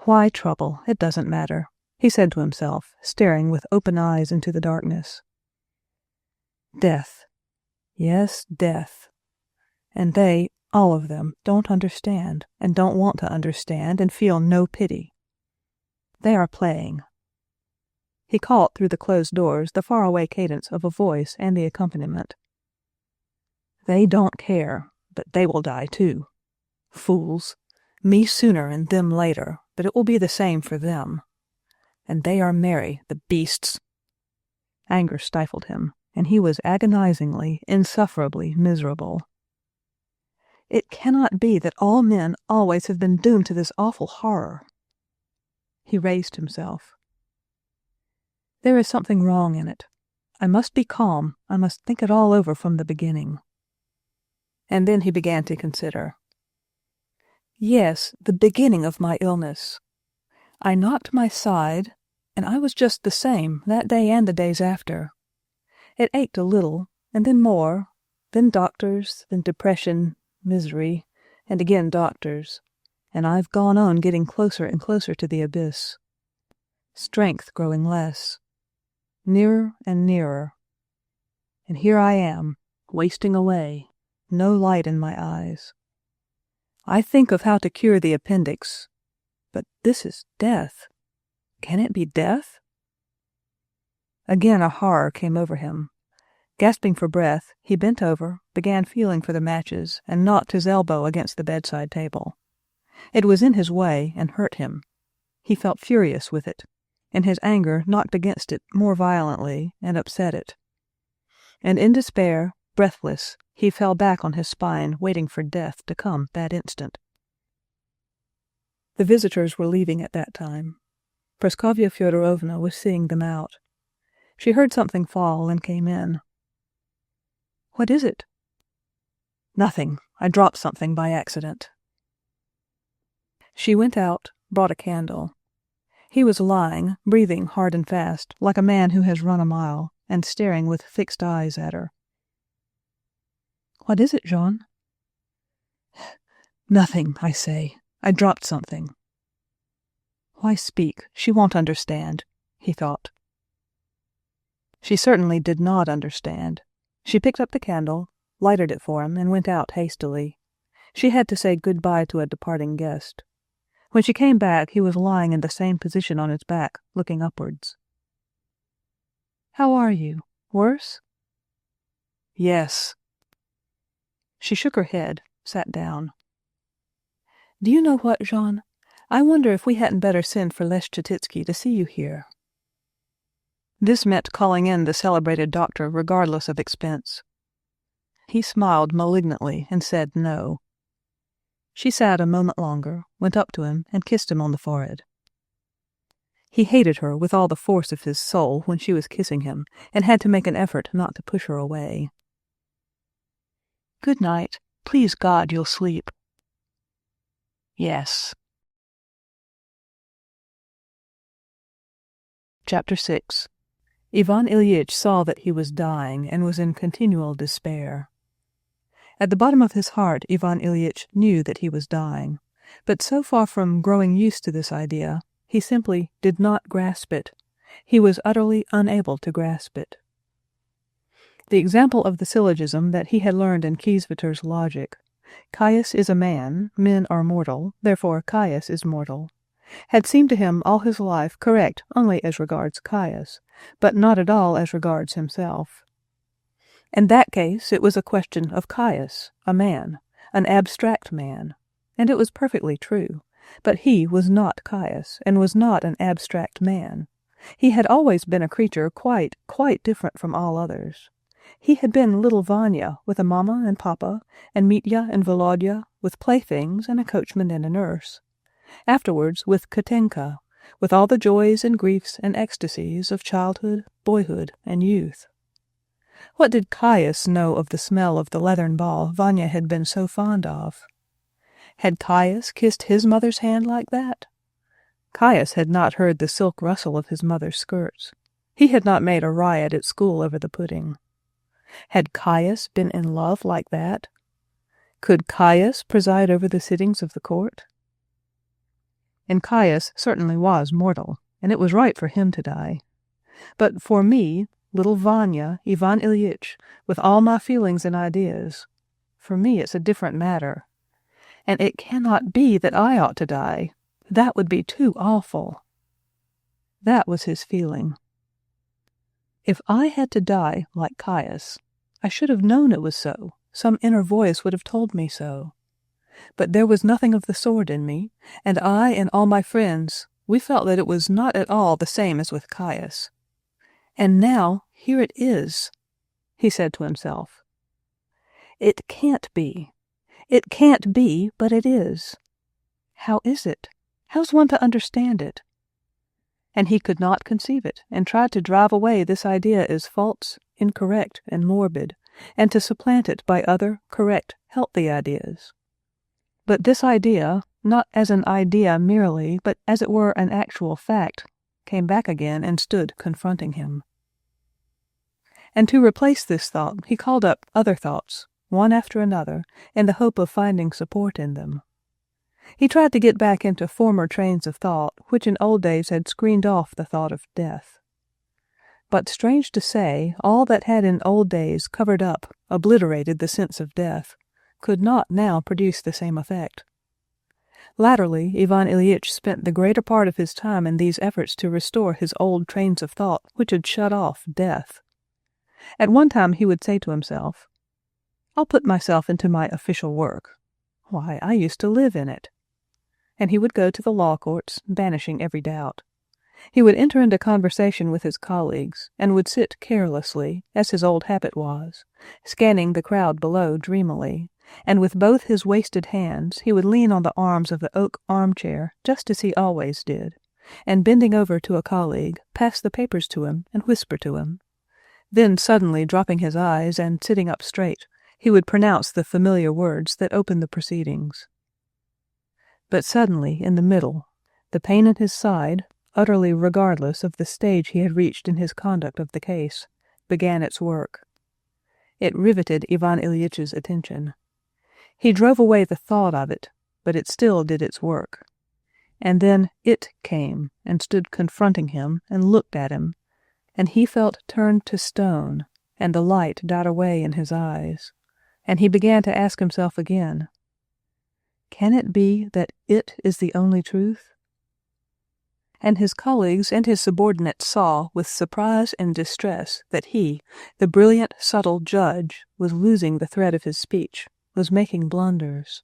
Why trouble? It doesn't matter, he said to himself, staring with open eyes into the darkness. Death. Yes, death. And they, all of them, don't understand, and don't want to understand, and feel no pity. They are playing. He caught through the closed doors the faraway cadence of a voice and the accompaniment. They don't care, but they will die too. Fools. Me sooner and them later, but it will be the same for them. And they are merry, the beasts. Anger stifled him, and he was agonizingly, insufferably miserable. It cannot be that all men always have been doomed to this awful horror. He raised himself. There is something wrong in it. I must be calm. I must think it all over from the beginning. And then he began to consider. Yes, the beginning of my illness. I knocked my side, and I was just the same that day and the days after. It ached a little, and then more, then doctors, then depression, misery, and again doctors, and I've gone on getting closer and closer to the abyss. Strength growing less. Nearer and nearer. And here I am, wasting away, no light in my eyes. I think of how to cure the appendix, but this is death. Can it be death? Again a horror came over him. Gasping for breath, he bent over, began feeling for the matches, and knocked his elbow against the bedside table. It was in his way and hurt him. He felt furious with it, and his anger knocked against it more violently and upset it. And in despair, breathless, he fell back on his spine, waiting for death to come that instant. The visitors were leaving at that time. Praskovya Fyodorovna was seeing them out. She heard something fall and came in. What is it? Nothing. I dropped something by accident. She went out, brought a candle. He was lying, breathing hard and fast, like a man who has run a mile, and staring with fixed eyes at her. What is it, Jean? Nothing, I say. I dropped something. Why speak? She won't understand, he thought. She certainly did not understand. She picked up the candle, lighted it for him, and went out hastily. She had to say good-bye to a departing guest. When she came back, he was lying in the same position on his back, looking upwards. How are you? Worse? Yes. She shook her head, sat down. Do you know what, Jean? I wonder if we hadn't better send for Leschetitsky to see you here. This meant calling in the celebrated doctor regardless of expense. He smiled malignantly and said no. She sat a moment longer, went up to him, and kissed him on the forehead. He hated her with all the force of his soul when she was kissing him, and had to make an effort not to push her away. Good night. Please God you'll sleep. Yes. Chapter 6. Ivan Ilyich saw that he was dying and was in continual despair. At the bottom of his heart, Ivan Ilyich knew that he was dying, but so far from growing used to this idea, he simply did not grasp it. He was utterly unable to grasp it. The example of the syllogism that he had learned in Kiesweter's logic, Caius is a man, men are mortal, therefore Caius is mortal, had seemed to him all his life correct only as regards Caius, but not at all as regards himself. In that case it was a question of Caius, a man, an abstract man, and it was perfectly true, But he was not Caius, and was not an abstract man. He had always been a creature quite different from all others. He had been little Vanya, with a mamma and papa, and Mitya and Volodya, with playthings and a coachman and a nurse. Afterwards with Katenka, with all the joys and griefs and ecstasies of childhood, boyhood, and youth. What did Caius know of the smell of the leathern ball Vanya had been so fond of? Had Caius kissed his mother's hand like that? Caius had not heard the silk rustle of his mother's skirts. He had not made a riot at school over the pudding. Had Caius been in love like that? Could Caius preside over the sittings of the court? And Caius certainly was mortal, and it was right for him to die. But for me, little Vanya, Ivan Ilyich, with all my feelings and ideas, for me it's a different matter. And it cannot be that I ought to die. That would be too awful. That was his feeling. If I had to die like Caius, I should have known it was so. Some inner voice would have told me so. But there was nothing of the sort in me, and I and all my friends, we felt that it was not at all the same as with Caius. And now here it is, he said to himself. It can't be. It can't be, but it is. How is it? How's one to understand it? And he could not conceive it, and tried to drive away this idea as false, incorrect, and morbid, and to supplant it by other, correct, healthy ideas. But this idea, not as an idea merely, but as it were an actual fact, came back again and stood confronting him. And to replace this thought, he called up other thoughts, one after another, in the hope of finding support in them. He tried to get back into former trains of thought, which in old days had screened off the thought of death. But strange to say, all that had in old days covered up, obliterated the sense of death, could not now produce the same effect. Latterly, Ivan Ilyich spent the greater part of his time in these efforts to restore his old trains of thought which had shut off death. At one time he would say to himself, "I'll put myself into my official work. Why, I used to live in it." And he would go to the law courts, banishing every doubt. He would enter into conversation with his colleagues, and would sit carelessly, as his old habit was, scanning the crowd below dreamily, and with both his wasted hands he would lean on the arms of the oak armchair, just as he always did, and bending over to a colleague, pass the papers to him and whisper to him. Then suddenly dropping his eyes and sitting up straight, he would pronounce the familiar words that opened the proceedings. But suddenly, in the middle, the pain in his side, utterly regardless of the stage he had reached in his conduct of the case, began its work. It riveted Ivan Ilyitch's attention. He drove away the thought of it, but it still did its work. And then it came and stood confronting him and looked at him, and he felt turned to stone, and the light died away in his eyes, and he began to ask himself again, can it be that it is the only truth? And his colleagues and his subordinates saw with surprise and distress that he, the brilliant, subtle judge, was losing the thread of his speech, was making blunders.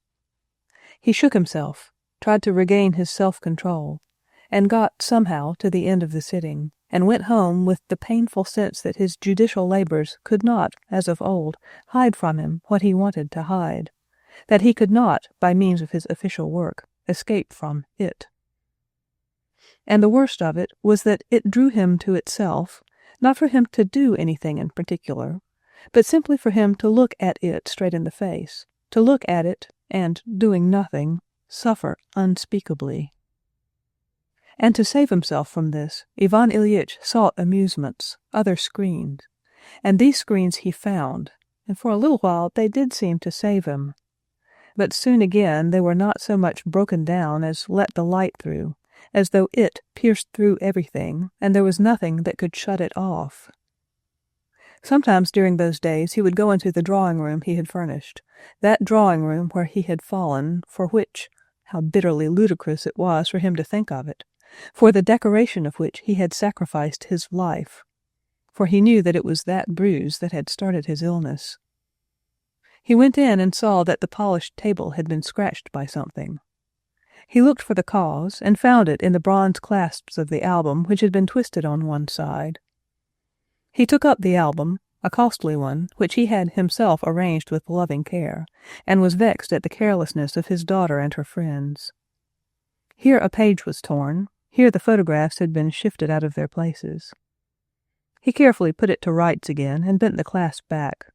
He shook himself, tried to regain his self-control, and got somehow to the end of the sitting, and went home with the painful sense that his judicial labors could not, as of old, hide from him what he wanted to hide, that he could not, by means of his official work, escape from it. And the worst of it was that it drew him to itself, not for him to do anything in particular, but simply for him to look at it straight in the face, to look at it, and, doing nothing, suffer unspeakably. And to save himself from this, Ivan Ilyich sought amusements, other screens, and these screens he found, and for a little while they did seem to save him. But soon again they were not so much broken down as let the light through, as though it pierced through everything, and there was nothing that could shut it off. Sometimes during those days he would go into the drawing-room he had furnished, that drawing-room where he had fallen, for which, how bitterly ludicrous it was for him to think of it, for the decoration of which he had sacrificed his life, for he knew that it was that bruise that had started his illness. He went in and saw that the polished table had been scratched by something. He looked for the cause, and found it in the bronze clasps of the album, which had been twisted on one side. He took up the album, a costly one, which he had himself arranged with loving care, and was vexed at the carelessness of his daughter and her friends. Here a page was torn, here the photographs had been shifted out of their places. He carefully put it to rights again, and bent the clasp back.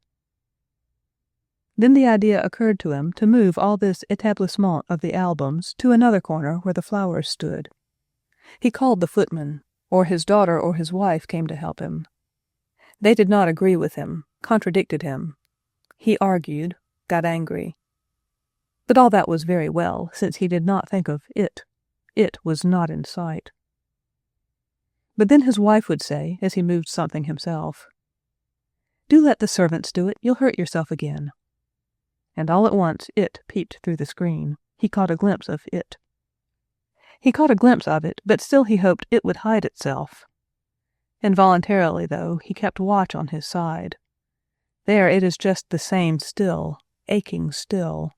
Then the idea occurred to him to move all this etablissement of the albums to another corner where the flowers stood. He called the footman, or his daughter or his wife came to help him. They did not agree with him, contradicted him. He argued, got angry. But all that was very well, since he did not think of it. It was not in sight. But then his wife would say, as he moved something himself, "Do let the servants do it, you'll hurt yourself again." And all at once it peeped through the screen. He caught a glimpse of it. He caught a glimpse of it, but still he hoped it would hide itself. Involuntarily, though, he kept watch on his side. There it is just the same still, aching still.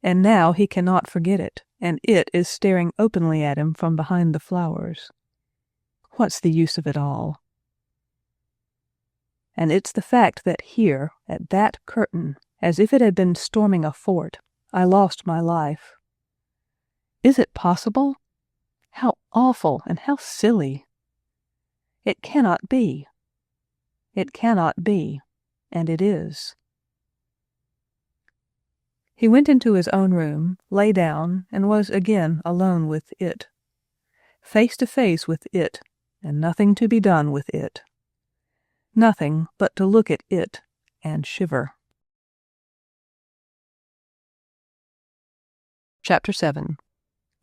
And now he cannot forget it, and it is staring openly at him from behind the flowers. What's the use of it all? And it's the fact that here, at that curtain, as if it had been storming a fort, I lost my life. Is it possible? How awful and how silly! It cannot be. It cannot be, and it is. He went into his own room, lay down, and was again alone with it. Face to face with it, and nothing to be done with it. Nothing but to look at it and shiver. Chapter 7.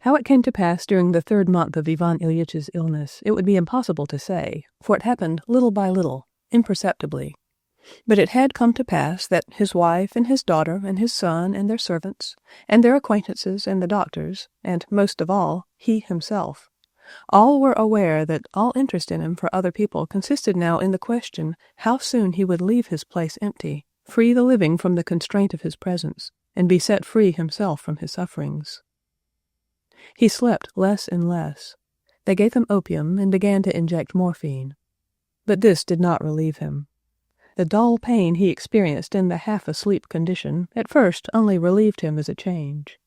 How it came to pass during the 3rd month of Ivan Ilyitch's illness, it would be impossible to say, for it happened little by little, imperceptibly. But it had come to pass that his wife and his daughter and his son and their servants, and their acquaintances and the doctors, and most of all, he himself, all were aware that all interest in him for other people consisted now in the question how soon he would leave his place empty, free the living from the constraint of his presence, and be set free himself from his sufferings. He slept less and less. They gave him opium and began to inject morphine. But this did not relieve him. The dull pain he experienced in the half-asleep condition at first only relieved him as a change,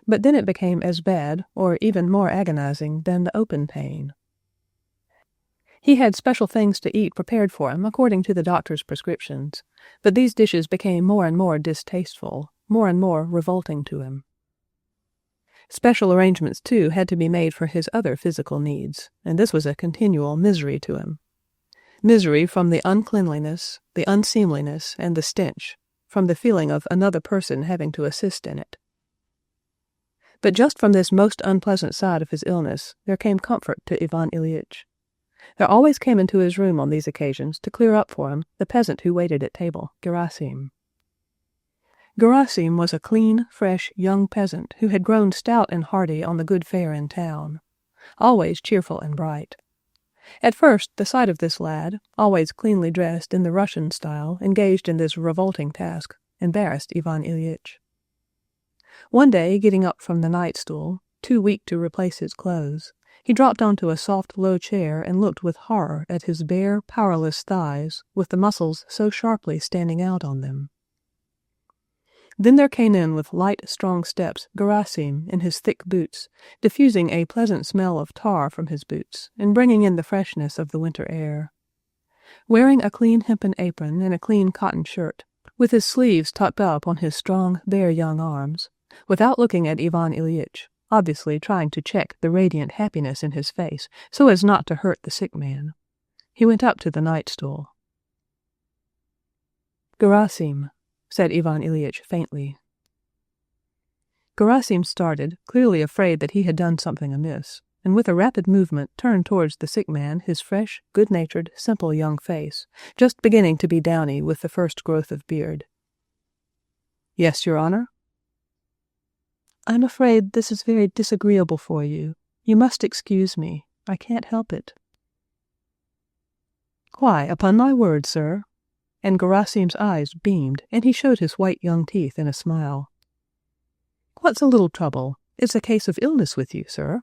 but then it became as bad, or even more agonizing, than the open pain. He had special things to eat prepared for him according to the doctor's prescriptions, but these dishes became more and more distasteful, more and more revolting to him. Special arrangements, too, had to be made for his other physical needs, and this was a continual misery to him. Misery from the uncleanliness, the unseemliness, and the stench, from the feeling of another person having to assist in it. But just from this most unpleasant side of his illness there came comfort to Ivan Ilyich. There always came into his room on these occasions to clear up for him the peasant who waited at table, Gerasim. Gerasim was a clean, fresh, young peasant who had grown stout and hearty on the good fare in town, always cheerful and bright. At first the sight of this lad, always cleanly dressed in the Russian style, engaged in this revolting task, embarrassed Ivan Ilyich. One day, getting up from the night-stool, too weak to replace his clothes, he dropped onto a soft, low chair and looked with horror at his bare, powerless thighs, with the muscles so sharply standing out on them. Then there came in with light, strong steps Gerasim in his thick boots, diffusing a pleasant smell of tar from his boots, and bringing in the freshness of the winter air. Wearing a clean hempen apron and a clean cotton shirt, with his sleeves tucked up on his strong, bare young arms, without looking at Ivan Ilyich, obviously trying to check the radiant happiness in his face so as not to hurt the sick man, he went up to the night-stool. "Gerasim," said Ivan Ilyich faintly. Gerasim started, clearly afraid that he had done something amiss, and with a rapid movement turned towards the sick man his fresh, good-natured, simple young face, just beginning to be downy with the first growth of beard. "Yes, Your Honor?" "I'm afraid this is very disagreeable for you. You must excuse me. I can't help it." "Why, upon my word, sir," and Gerasim's eyes beamed, and he showed his white young teeth in a smile. "What's a little trouble? It's a case of illness with you, sir."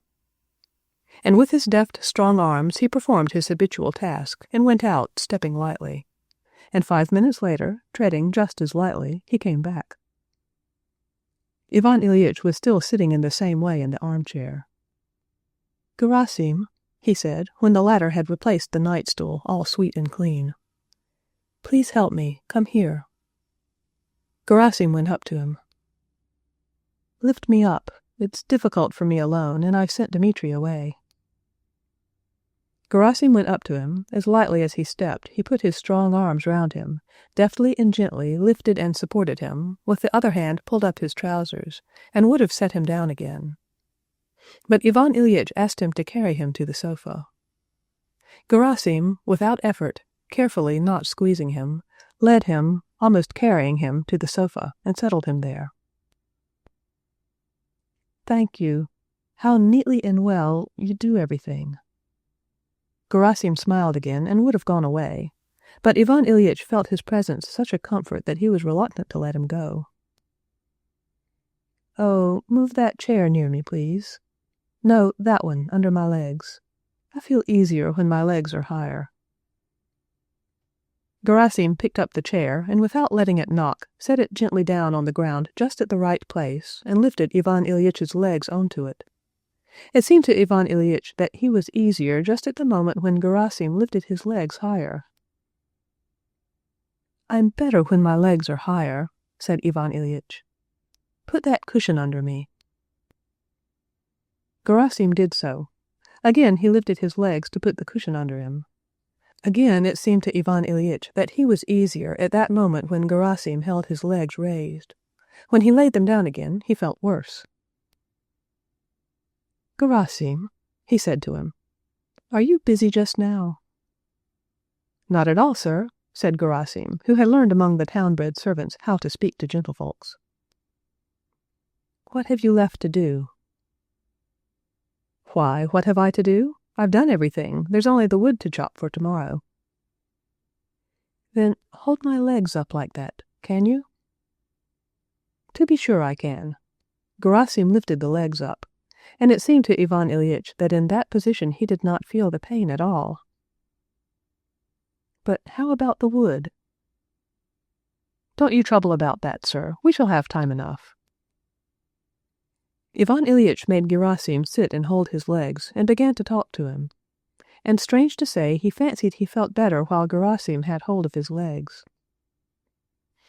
And with his deft, strong arms he performed his habitual task, and went out, stepping lightly. And 5 minutes later, treading just as lightly, he came back. Ivan Ilyich was still sitting in the same way in the armchair. "Gerasim," he said, when the latter had replaced the night-stool, all sweet and clean. "Please help me. Come here." Gerasim went up to him. "Lift me up. It's difficult for me alone, and I've sent Dmitri away." Gerasim went up to him. As lightly as he stepped, he put his strong arms round him, deftly and gently lifted and supported him, with the other hand pulled up his trousers, and would have set him down again. But Ivan Ilyich asked him to carry him to the sofa. Gerasim, without effort, carefully not squeezing him, led him, almost carrying him, to the sofa, and settled him there. "Thank you. How neatly and well you do everything." Gerasim smiled again, and would have gone away, but Ivan Ilyich felt his presence such a comfort that he was reluctant to let him go. "Oh, move that chair near me, please. No, that one, under my legs. I feel easier when my legs are higher." Gerasim picked up the chair, and without letting it knock, set it gently down on the ground just at the right place, and lifted Ivan Ilyitch's legs onto it. It seemed to Ivan Ilyich that he was easier just at the moment when Gerasim lifted his legs higher. "I'm better when my legs are higher," said Ivan Ilyich. "Put that cushion under me." Gerasim did so. Again he lifted his legs to put the cushion under him. Again it seemed to Ivan Ilyich that he was easier at that moment when Gerasim held his legs raised. When he laid them down again, he felt worse. "Gerasim," he said to him, "are you busy just now?" "Not at all, sir," said Gerasim, who had learned among the town-bred servants how to speak to gentlefolks. "What have you left to do?" "Why, what have I to do? I've done everything. There's only the wood to chop for tomorrow." "Then hold my legs up like that, can you?" "To be sure I can." Gerasim lifted the legs up, and it seemed to Ivan Ilyich that in that position he did not feel the pain at all. "But how about the wood?" "Don't you trouble about that, sir. We shall have time enough." Ivan Ilyich made Gerasim sit and hold his legs, and began to talk to him. And strange to say, he fancied he felt better while Gerasim had hold of his legs.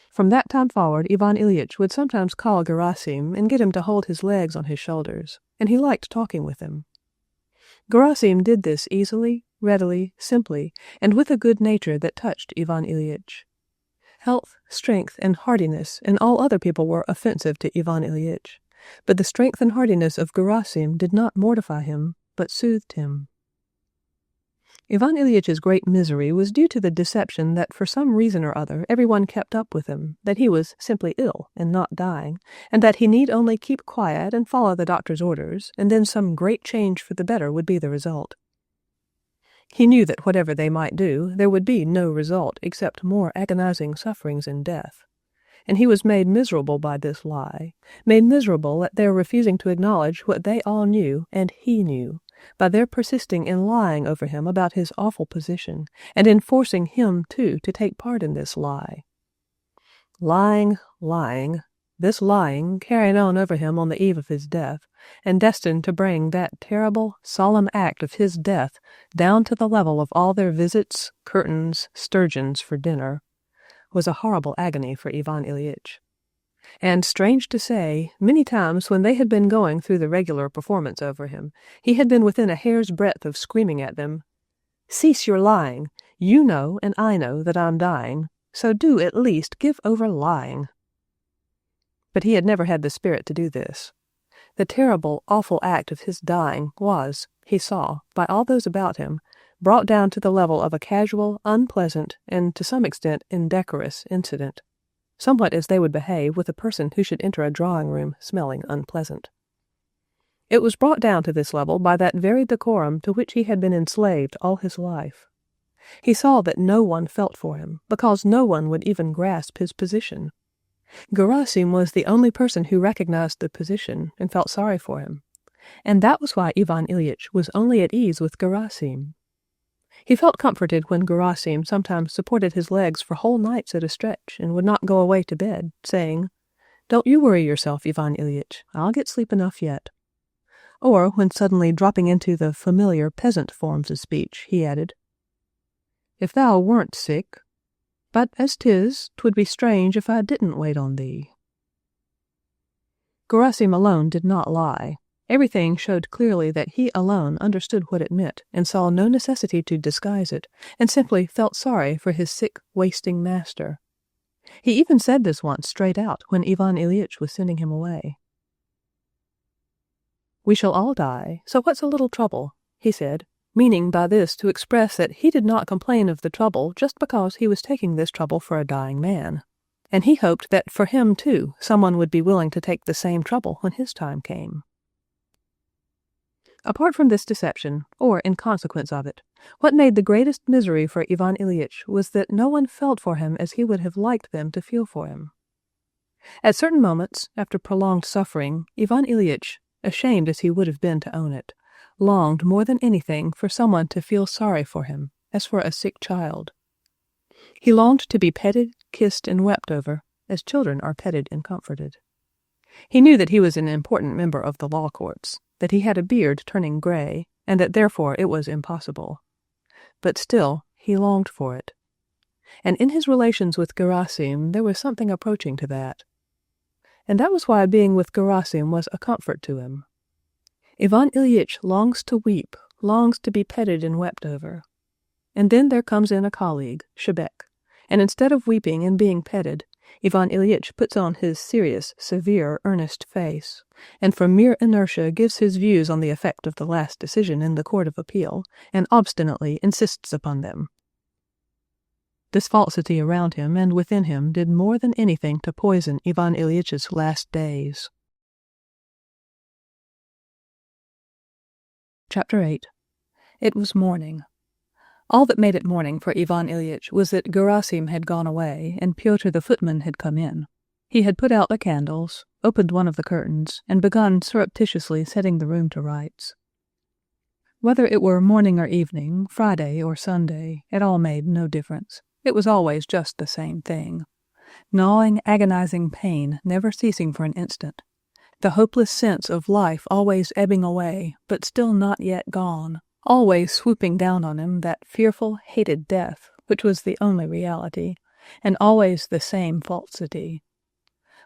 From that time forward, Ivan Ilyich would sometimes call Gerasim and get him to hold his legs on his shoulders, and he liked talking with him. Gerasim did this easily, readily, simply, and with a good nature that touched Ivan Ilyich. Health, strength, and hardiness in all other people were offensive to Ivan Ilyich, but the strength and hardiness of Gerasim did not mortify him, but soothed him. Ivan Ilyitch's great misery was due to the deception that for some reason or other everyone kept up with him, that he was simply ill and not dying, and that he need only keep quiet and follow the doctor's orders, and then some great change for the better would be the result. He knew that whatever they might do, there would be no result except more agonizing sufferings and death. And he was made miserable by this lie, made miserable at their refusing to acknowledge what they all knew and he knew, by their persisting in lying over him about his awful position, and in forcing him, too, to take part in this lie. Lying, this lying carried on over him on the eve of his death, and destined to bring that terrible, solemn act of his death down to the level of all their visits, curtains, sturgeons for dinner, was a horrible agony for Ivan Ilyich. And, strange to say, many times when they had been going through the regular performance over him, he had been within a hair's breadth of screaming at them, "Cease your lying! You know and I know that I'm dying, so do at least give over lying." But he had never had the spirit to do this. The terrible, awful act of his dying was, he saw, by all those about him, brought down to the level of a casual, unpleasant, and to some extent indecorous incident, somewhat as they would behave with a person who should enter a drawing-room smelling unpleasant. It was brought down to this level by that very decorum to which he had been enslaved all his life. He saw that no one felt for him, because no one would even grasp his position. Gerasim was the only person who recognized the position and felt sorry for him, and that was why Ivan Ilyich was only at ease with Gerasim. He felt comforted when Gerasim sometimes supported his legs for whole nights at a stretch and would not go away to bed, saying, "Don't you worry yourself, Ivan Ilyich, I'll get sleep enough yet." Or, when suddenly dropping into the familiar peasant forms of speech, he added, "If thou weren't sick, but as 'tis, 'twould be strange if I didn't wait on thee." Gerasim alone did not lie. Everything showed clearly that he alone understood what it meant and saw no necessity to disguise it, and simply felt sorry for his sick, wasting master. He even said this once straight out when Ivan Ilyich was sending him away. "We shall all die, so what's a little trouble?" he said, meaning by this to express that he did not complain of the trouble just because he was taking this trouble for a dying man. And he hoped that for him, too, someone would be willing to take the same trouble when his time came. Apart from this deception, or in consequence of it, what made the greatest misery for Ivan Ilyich was that no one felt for him as he would have liked them to feel for him. At certain moments, after prolonged suffering, Ivan Ilyich, ashamed as he would have been to own it, longed more than anything for someone to feel sorry for him, as for a sick child. He longed to be petted, kissed, and wept over, as children are petted and comforted. He knew that he was an important member of the law courts, that he had a beard turning gray, and that therefore it was impossible. But still he longed for it. And in his relations with Gerasim there was something approaching to that. And that was why being with Gerasim was a comfort to him. Ivan Ilyich longs to weep, longs to be petted and wept over. And then there comes in a colleague, Shebek, and instead of weeping and being petted, Ivan Ilyich puts on his serious, severe, earnest face, and from mere inertia gives his views on the effect of the last decision in the Court of Appeal, and obstinately insists upon them. This falsity around him and within him did more than anything to poison Ivan Ilyitch's last days. Chapter 8. It was morning. All that made it morning for Ivan Ilyich was that Gerasim had gone away and Pyotr the footman had come in. He had put out the candles, opened one of the curtains, and begun surreptitiously setting the room to rights. Whether it were morning or evening, Friday or Sunday, it all made no difference. It was always just the same thing. Gnawing, agonizing pain never ceasing for an instant. The hopeless sense of life always ebbing away, but still not yet gone. Always swooping down on him that fearful, hated death, which was the only reality, and always the same falsity.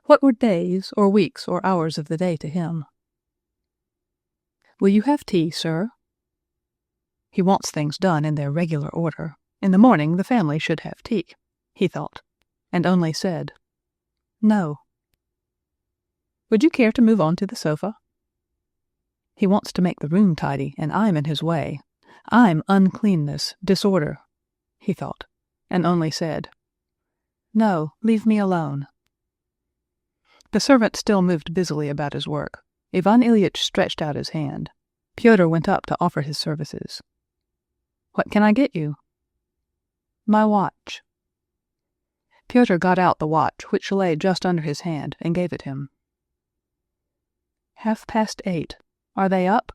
What were days, or weeks, or hours of the day to him? "Will you have tea, sir?" He wants things done in their regular order. In the morning the family should have tea, he thought, and only said, "No." "Would you care to move on to the sofa?" He wants to make the room tidy, and I'm in his way. I'm uncleanness, disorder, he thought, and only said, "No, leave me alone." The servant still moved busily about his work. Ivan Ilyich stretched out his hand. Pyotr went up to offer his services. "What can I get you?" "My watch." Pyotr got out the watch, which lay just under his hand, and gave it him. 8:30. Are they up?"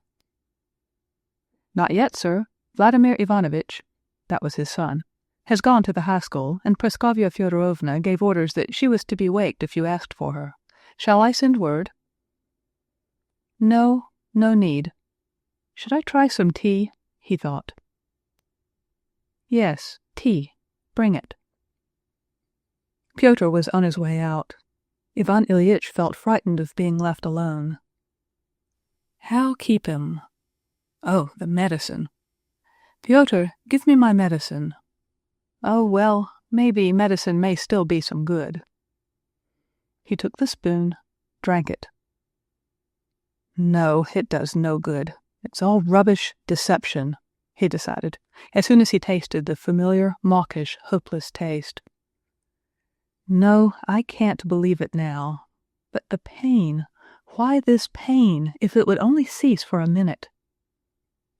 "Not yet, sir. Vladimir Ivanovitch," that was his son, "has gone to the high school, and Praskovya Fyodorovna gave orders that she was to be waked if you asked for her. Shall I send word?" "No, no need. Should I try some tea?" he thought. "Yes, tea. Bring it." Pyotr was on his way out. Ivan Ilyich felt frightened of being left alone. How keep him? Oh, the medicine. "Pyotr, give me my medicine." Oh, well, maybe medicine may still be some good. He took the spoon, drank it. No, it does no good. It's all rubbish, deception, he decided, as soon as he tasted the familiar, mawkish, hopeless taste. No, I can't believe it now. But the pain, why this pain, if it would only cease for a minute?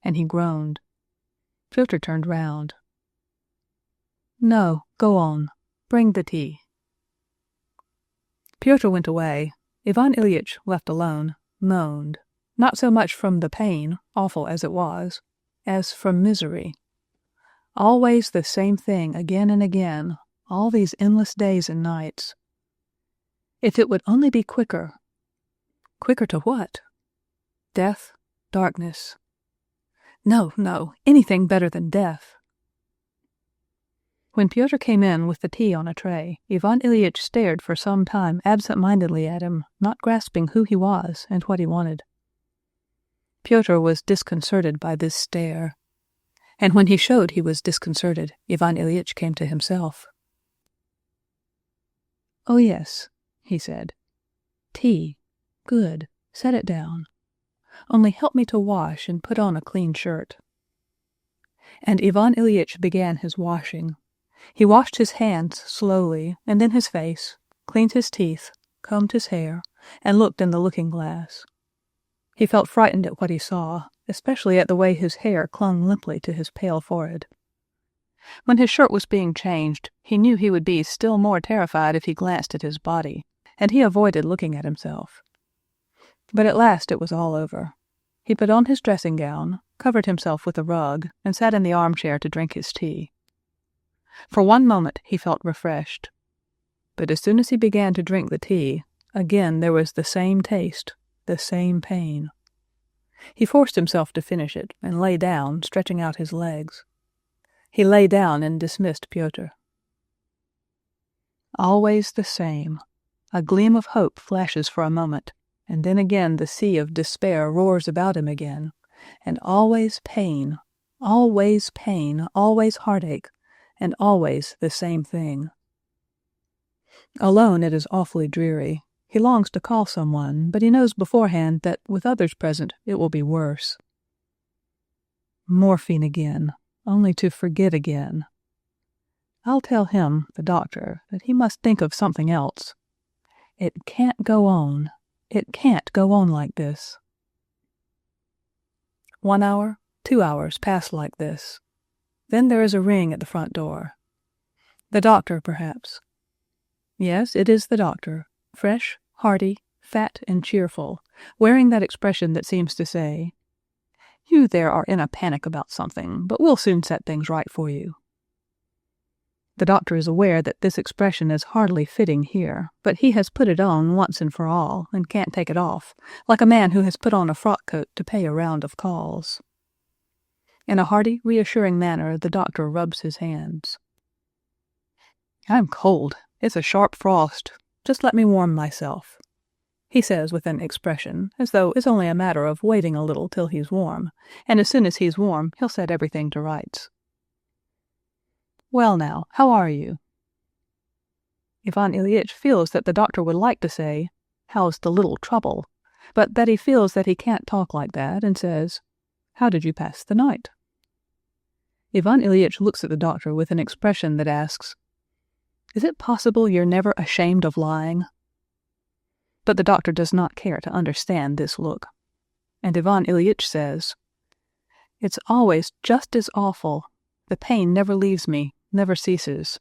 And he groaned. Pyotr turned round. "No, go on. Bring the tea." Pyotr went away. Ivan Ilyich, left alone, moaned, not so much from the pain, awful as it was, as from misery. Always the same thing again and again, all these endless days and nights. If it would only be quicker. Quicker to what? Death, darkness. No, no, anything better than death. When Pyotr came in with the tea on a tray, Ivan Ilyich stared for some time absent-mindedly at him, not grasping who he was and what he wanted. Pyotr was disconcerted by this stare, and when he showed he was disconcerted, Ivan Ilyich came to himself. "Oh, yes," he said. "Tea. Good. Set it down. Only help me to wash and put on a clean shirt." And Ivan Ilyich began his washing. He washed his hands slowly, and then his face, cleaned his teeth, combed his hair, and looked in the looking-glass. He felt frightened at what he saw, especially at the way his hair clung limply to his pale forehead. When his shirt was being changed, he knew he would be still more terrified if he glanced at his body, and he avoided looking at himself. But at last it was all over. He put on his dressing gown, covered himself with a rug, and sat in the armchair to drink his tea. For one moment he felt refreshed. But as soon as he began to drink the tea, again there was the same taste, the same pain. He forced himself to finish it, and lay down, stretching out his legs. He lay down and dismissed Pyotr. Always the same. A gleam of hope flashes for a moment, and then again the sea of despair roars about him again, and always pain, always heartache, and always the same thing. Alone it is awfully dreary. He longs to call someone, but he knows beforehand that with others present it will be worse. Morphine again, only to forget again. I'll tell him, the doctor, that he must think of something else. It can't go on. It can't go on like this. 1 hour, 2 hours pass like this. Then there is a ring at the front door. The doctor, perhaps. Yes, it is the doctor, fresh, hearty, fat, and cheerful, wearing that expression that seems to say, "You there are in a panic about something, but we'll soon set things right for you." The doctor is aware that this expression is hardly fitting here, but he has put it on once and for all, and can't take it off, like a man who has put on a frock coat to pay a round of calls. In a hearty, reassuring manner, the doctor rubs his hands. "I'm cold. It's a sharp frost. Just let me warm myself," he says with an expression, as though it's only a matter of waiting a little till he's warm, and as soon as he's warm he'll set everything to rights. "Well now, how are you?" Ivan Ilyich feels that the doctor would like to say, "How's the little trouble?" but that he feels that he can't talk like that, and says, "How did you pass the night?" Ivan Ilyich looks at the doctor with an expression that asks, "Is it possible you're never ashamed of lying?" But the doctor does not care to understand this look. And Ivan Ilyich says, "It's always just as awful. The pain never leaves me, never ceases.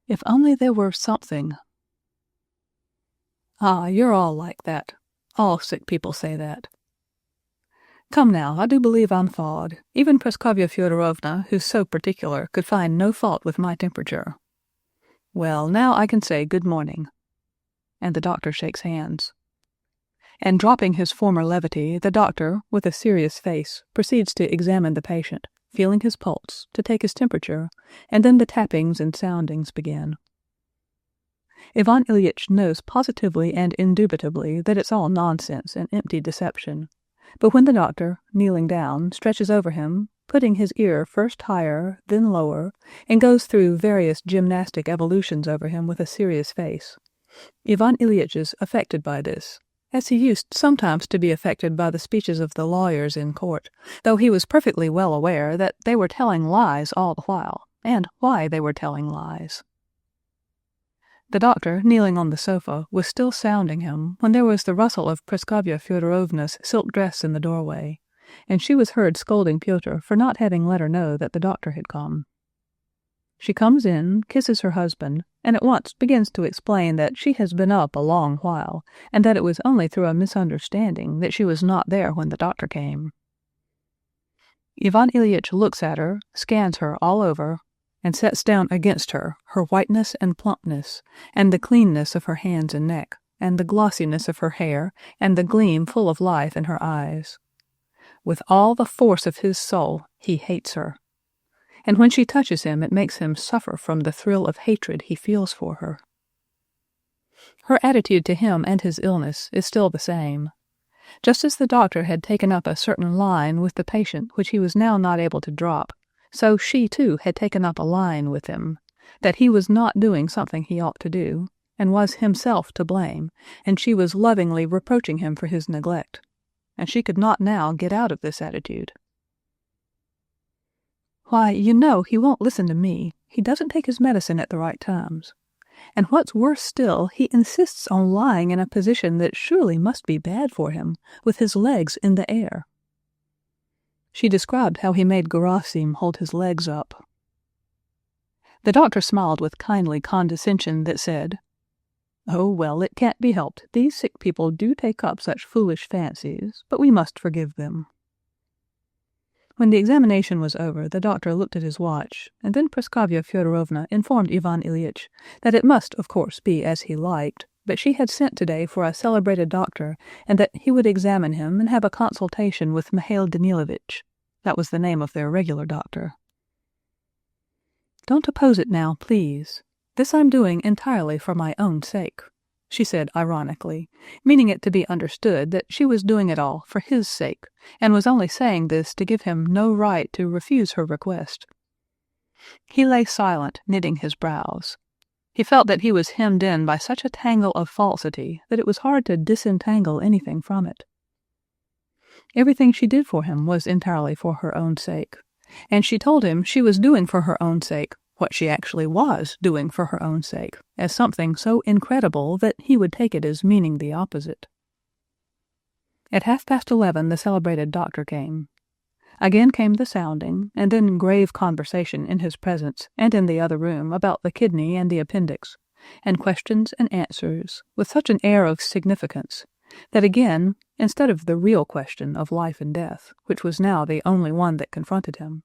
If only there were something." "Ah, you're all like that. All sick people say that." "Come now, I do believe I'm thawed. Even Praskovya Fyodorovna, who's so particular, could find no fault with my temperature. Well, now I can say good morning." And the doctor shakes hands. And dropping his former levity, the doctor, with a serious face, proceeds to examine the patient, feeling his pulse, to take his temperature, and then the tappings and soundings begin. Ivan Ilyich knows positively and indubitably that it's all nonsense and empty deception, but when the doctor, kneeling down, stretches over him, putting his ear first higher, then lower, and goes through various gymnastic evolutions over him with a serious face, Ivan Ilyich is affected by this, as he used sometimes to be affected by the speeches of the lawyers in court, though he was perfectly well aware that they were telling lies all the while, and why they were telling lies. The doctor, kneeling on the sofa, was still sounding him when there was the rustle of Praskovya Fyodorovna's silk dress in the doorway, and she was heard scolding Pyotr for not having let her know that the doctor had come. She comes in, kisses her husband, and at once begins to explain that she has been up a long while, and that it was only through a misunderstanding that she was not there when the doctor came. Ivan Ilyich looks at her, scans her all over, and sets down against her whiteness and plumpness, and the cleanness of her hands and neck, and the glossiness of her hair, and the gleam full of life in her eyes. With all the force of his soul, he hates her. And when she touches him, it makes him suffer from the thrill of hatred he feels for her. Her attitude to him and his illness is still the same. Just as the doctor had taken up a certain line with the patient which he was now not able to drop, so she, too, had taken up a line with him, that he was not doing something he ought to do, and was himself to blame, and she was lovingly reproaching him for his neglect, and she could not now get out of this attitude. "Why, you know he won't listen to me. He doesn't take his medicine at the right times. And what's worse still, he insists on lying in a position that surely must be bad for him, with his legs in the air." She described how he made Gerasim hold his legs up. The doctor smiled with kindly condescension that said, "Oh, well, it can't be helped. These sick people do take up such foolish fancies, but we must forgive them." When the examination was over, the doctor looked at his watch, and then Praskovya Fyodorovna informed Ivan Ilyich that it must, of course, be as he liked, but she had sent today for a celebrated doctor, and that he would examine him and have a consultation with Mihail Danilevitch. That was the name of their regular doctor. "Don't oppose it now, please. This I'm doing entirely for my own sake," she said ironically, meaning it to be understood that she was doing it all for his sake, and was only saying this to give him no right to refuse her request. He lay silent, knitting his brows. He felt that he was hemmed in by such a tangle of falsity that it was hard to disentangle anything from it. Everything she did for him was entirely for her own sake, and she told him she was doing for her own sake what she actually was doing for her own sake, as something so incredible that he would take it as meaning the opposite. At 11:30 the celebrated doctor came. Again came the sounding, and then grave conversation in his presence and in the other room about the kidney and the appendix, and questions and answers, with such an air of significance, that again, instead of the real question of life and death, which was now the only one that confronted him,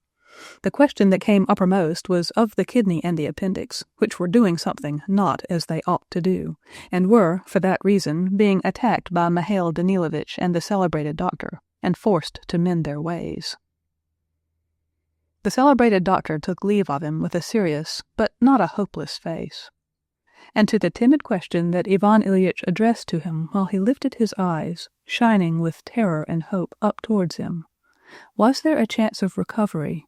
the question that came uppermost was of the kidney and the appendix, which were doing something not as they ought to do, and were, for that reason, being attacked by Mihail Danilevitch and the celebrated doctor, and forced to mend their ways. The celebrated doctor took leave of him with a serious, but not a hopeless face. And to the timid question that Ivan Ilyich addressed to him while he lifted his eyes, shining with terror and hope, up towards him, was there a chance of recovery?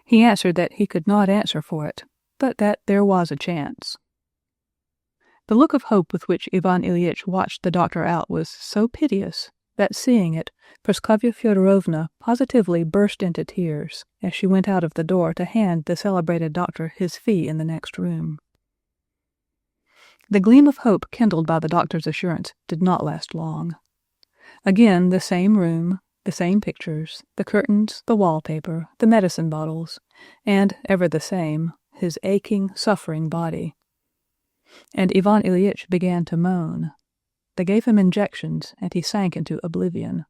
He answered that he could not answer for it, but that there was a chance. The look of hope with which Ivan Ilyich watched the doctor out was so piteous that, seeing it, Praskovya Fyodorovna positively burst into tears as she went out of the door to hand the celebrated doctor his fee in the next room. The gleam of hope kindled by the doctor's assurance did not last long. Again the same room, the same pictures, the curtains, the wallpaper, the medicine bottles, and, ever the same, his aching, suffering body. And Ivan Ilyich began to moan. They gave him injections, and he sank into oblivion.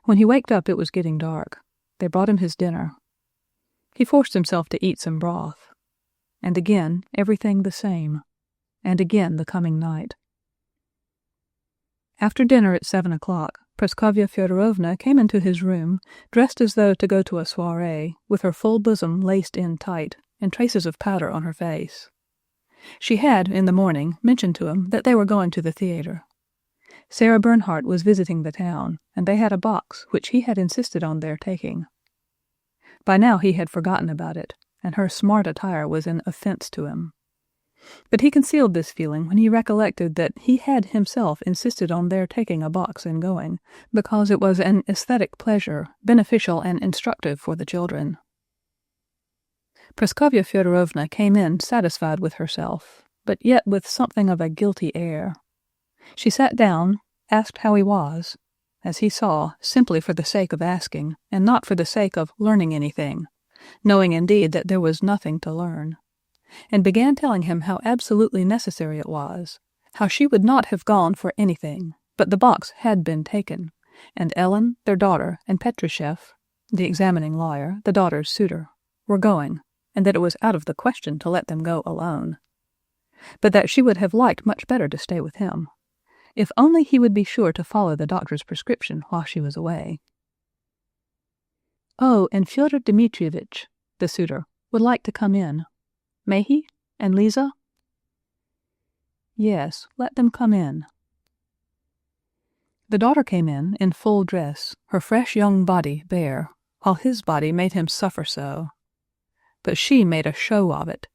When he waked up, it was getting dark. They brought him his dinner. He forced himself to eat some broth. And again, everything the same. And again the coming night. After dinner at 7 o'clock, Praskovya Fyodorovna came into his room, dressed as though to go to a soirée, with her full bosom laced in tight, and traces of powder on her face. She had, in the morning, mentioned to him that they were going to the theater. Sarah Bernhardt was visiting the town, and they had a box which he had insisted on their taking. By now he had forgotten about it, and her smart attire was an offense to him. But he concealed this feeling when he recollected that he had himself insisted on their taking a box and going, because it was an aesthetic pleasure, beneficial and instructive for the children. Praskovya Fyodorovna came in satisfied with herself, but yet with something of a guilty air. She sat down, asked how he was, as he saw, simply for the sake of asking, and not for the sake of learning anything, knowing indeed that there was nothing to learn, and began telling him how absolutely necessary it was, how she would not have gone for anything, but the box had been taken, and Ellen, their daughter, and Petrushef, the examining lawyer, the daughter's suitor, were going, and that it was out of the question to let them go alone, but that she would have liked much better to stay with him, if only he would be sure to follow the doctor's prescription while she was away. Oh, and Fyodor Dmitrievitch, the suitor, would like to come in. May he? And Lisa? Yes, let them come in. The daughter came in full dress, her fresh young body bare, while his body made him suffer so. But she made a show of it.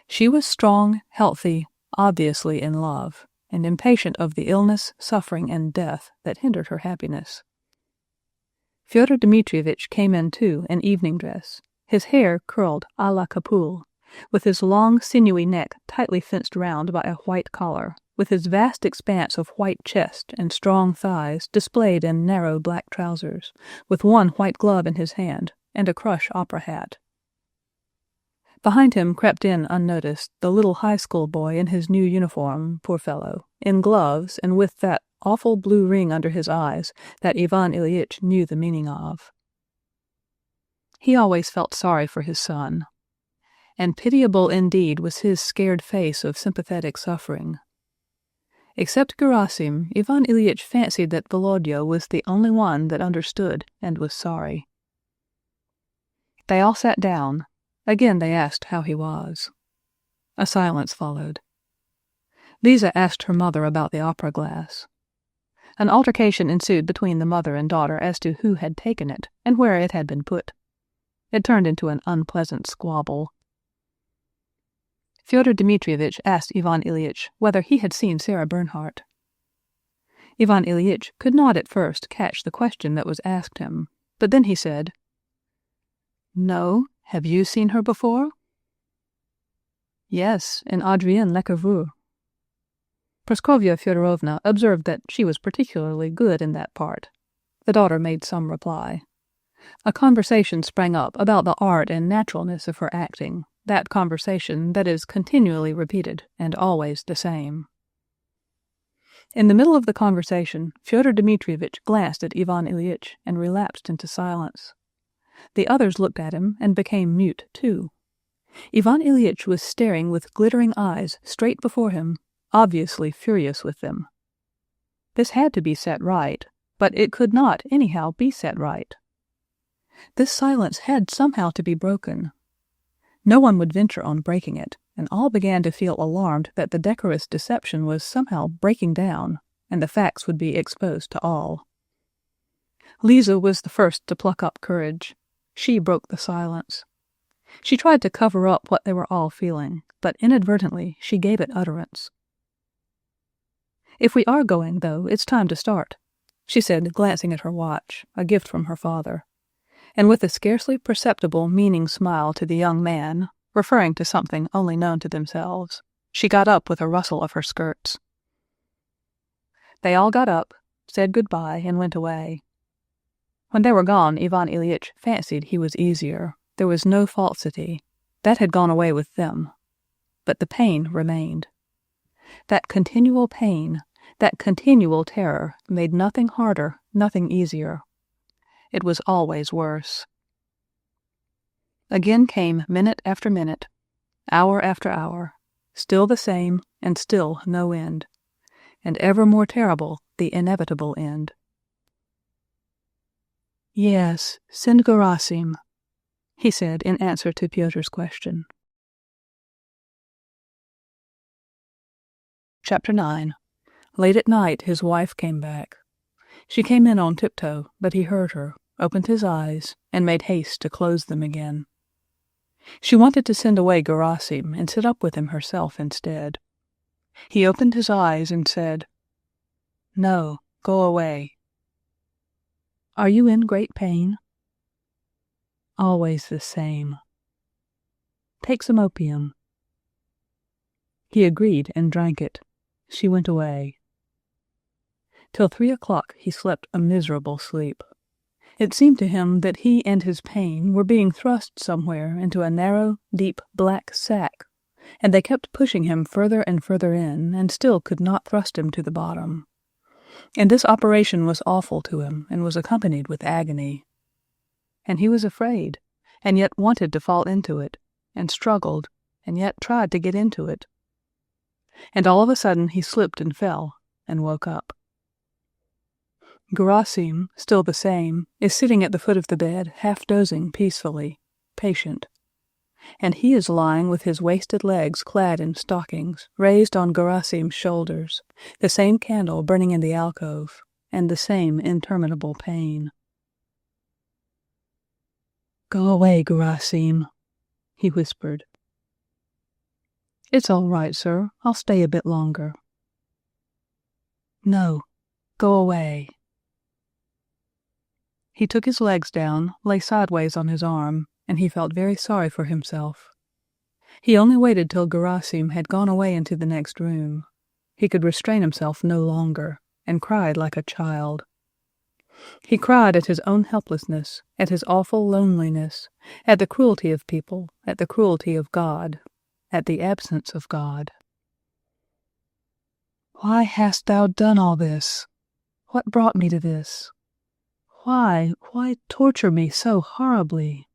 She was strong, healthy, obviously in love, and impatient of the illness, suffering, and death that hindered her happiness. Fyodor Dmitrievitch came in too in evening dress, his hair curled à la Capoule, with his long sinewy neck tightly fenced round by a white collar, with his vast expanse of white chest and strong thighs displayed in narrow black trousers, with one white glove in his hand, and a crush opera hat. Behind him crept in unnoticed the little high school boy in his new uniform, poor fellow, in gloves and with that awful blue ring under his eyes that Ivan Ilyich knew the meaning of. He always felt sorry for his son, and pitiable indeed was his scared face of sympathetic suffering. Except Gerasim, Ivan Ilyich fancied that Volodya was the only one that understood and was sorry. They all sat down. Again they asked how he was. A silence followed. Lisa asked her mother about the opera glass. An altercation ensued between the mother and daughter as to who had taken it and where it had been put. It turned into an unpleasant squabble. Fyodor Dmitrievitch asked Ivan Ilyich whether he had seen Sarah Bernhardt. Ivan Ilyich could not at first catch the question that was asked him, but then he said, "No, have you seen her before?" "Yes, in Adrienne Lecouvreur." Praskovya Fyodorovna observed that she was particularly good in that part. The daughter made some reply. A conversation sprang up about the art and naturalness of her acting, that conversation that is continually repeated and always the same. In the middle of the conversation, Fyodor Dmitrievitch glanced at Ivan Ilyich and relapsed into silence. The others looked at him and became mute too. Ivan Ilyich was staring with glittering eyes straight before him, obviously furious with them. This had to be set right, but it could not anyhow be set right. This silence had somehow to be broken. No one would venture on breaking it, and all began to feel alarmed that the decorous deception was somehow breaking down, and the facts would be exposed to all. Lisa was the first to pluck up courage. She broke the silence. She tried to cover up what they were all feeling, but inadvertently she gave it utterance. "If we are going, though, it's time to start," she said, glancing at her watch, a gift from her father, and with a scarcely perceptible meaning smile to the young man, referring to something only known to themselves, she got up with a rustle of her skirts. They all got up, said good-bye, and went away. When they were gone, Ivan Ilyich fancied he was easier. There was no falsity. That had gone away with them. But the pain remained. That continual pain, that continual terror made nothing harder, nothing easier. It was always worse. Again came minute after minute, hour after hour, still the same and still no end, and ever more terrible the inevitable end. "Yes, send Gerasim," he said in answer to Pyotr's question. Chapter 9. Late at night his wife came back. She came in on tiptoe, but he heard her, opened his eyes, and made haste to close them again. She wanted to send away Gerasim and sit up with him herself instead. He opened his eyes and said, "No, go away." "Are you in great pain?" "Always the same." "Take some opium." He agreed and drank it. She went away. Till 3 o'clock he slept a miserable sleep. It seemed to him that he and his pain were being thrust somewhere into a narrow, deep, black sack, and they kept pushing him further and further in, and still could not thrust him to the bottom. And this operation was awful to him, and was accompanied with agony. And he was afraid, and yet wanted to fall into it, and struggled, and yet tried to get into it. And all of a sudden he slipped and fell, and woke up. Gerasim, still the same, is sitting at the foot of the bed, half dozing peacefully, patient. And he is lying with his wasted legs clad in stockings, raised on Gerasim's shoulders, the same candle burning in the alcove, and the same interminable pain. "Go away, Gerasim," he whispered. "It's all right, sir. I'll stay a bit longer." "No, go away." He took his legs down, lay sideways on his arm, and he felt very sorry for himself. He only waited till Gerasim had gone away into the next room. He could restrain himself no longer, and cried like a child. He cried at his own helplessness, at his awful loneliness, at the cruelty of people, at the cruelty of God, at the absence of God. "Why hast thou done all this? What brought me to this? Why torture me so horribly?"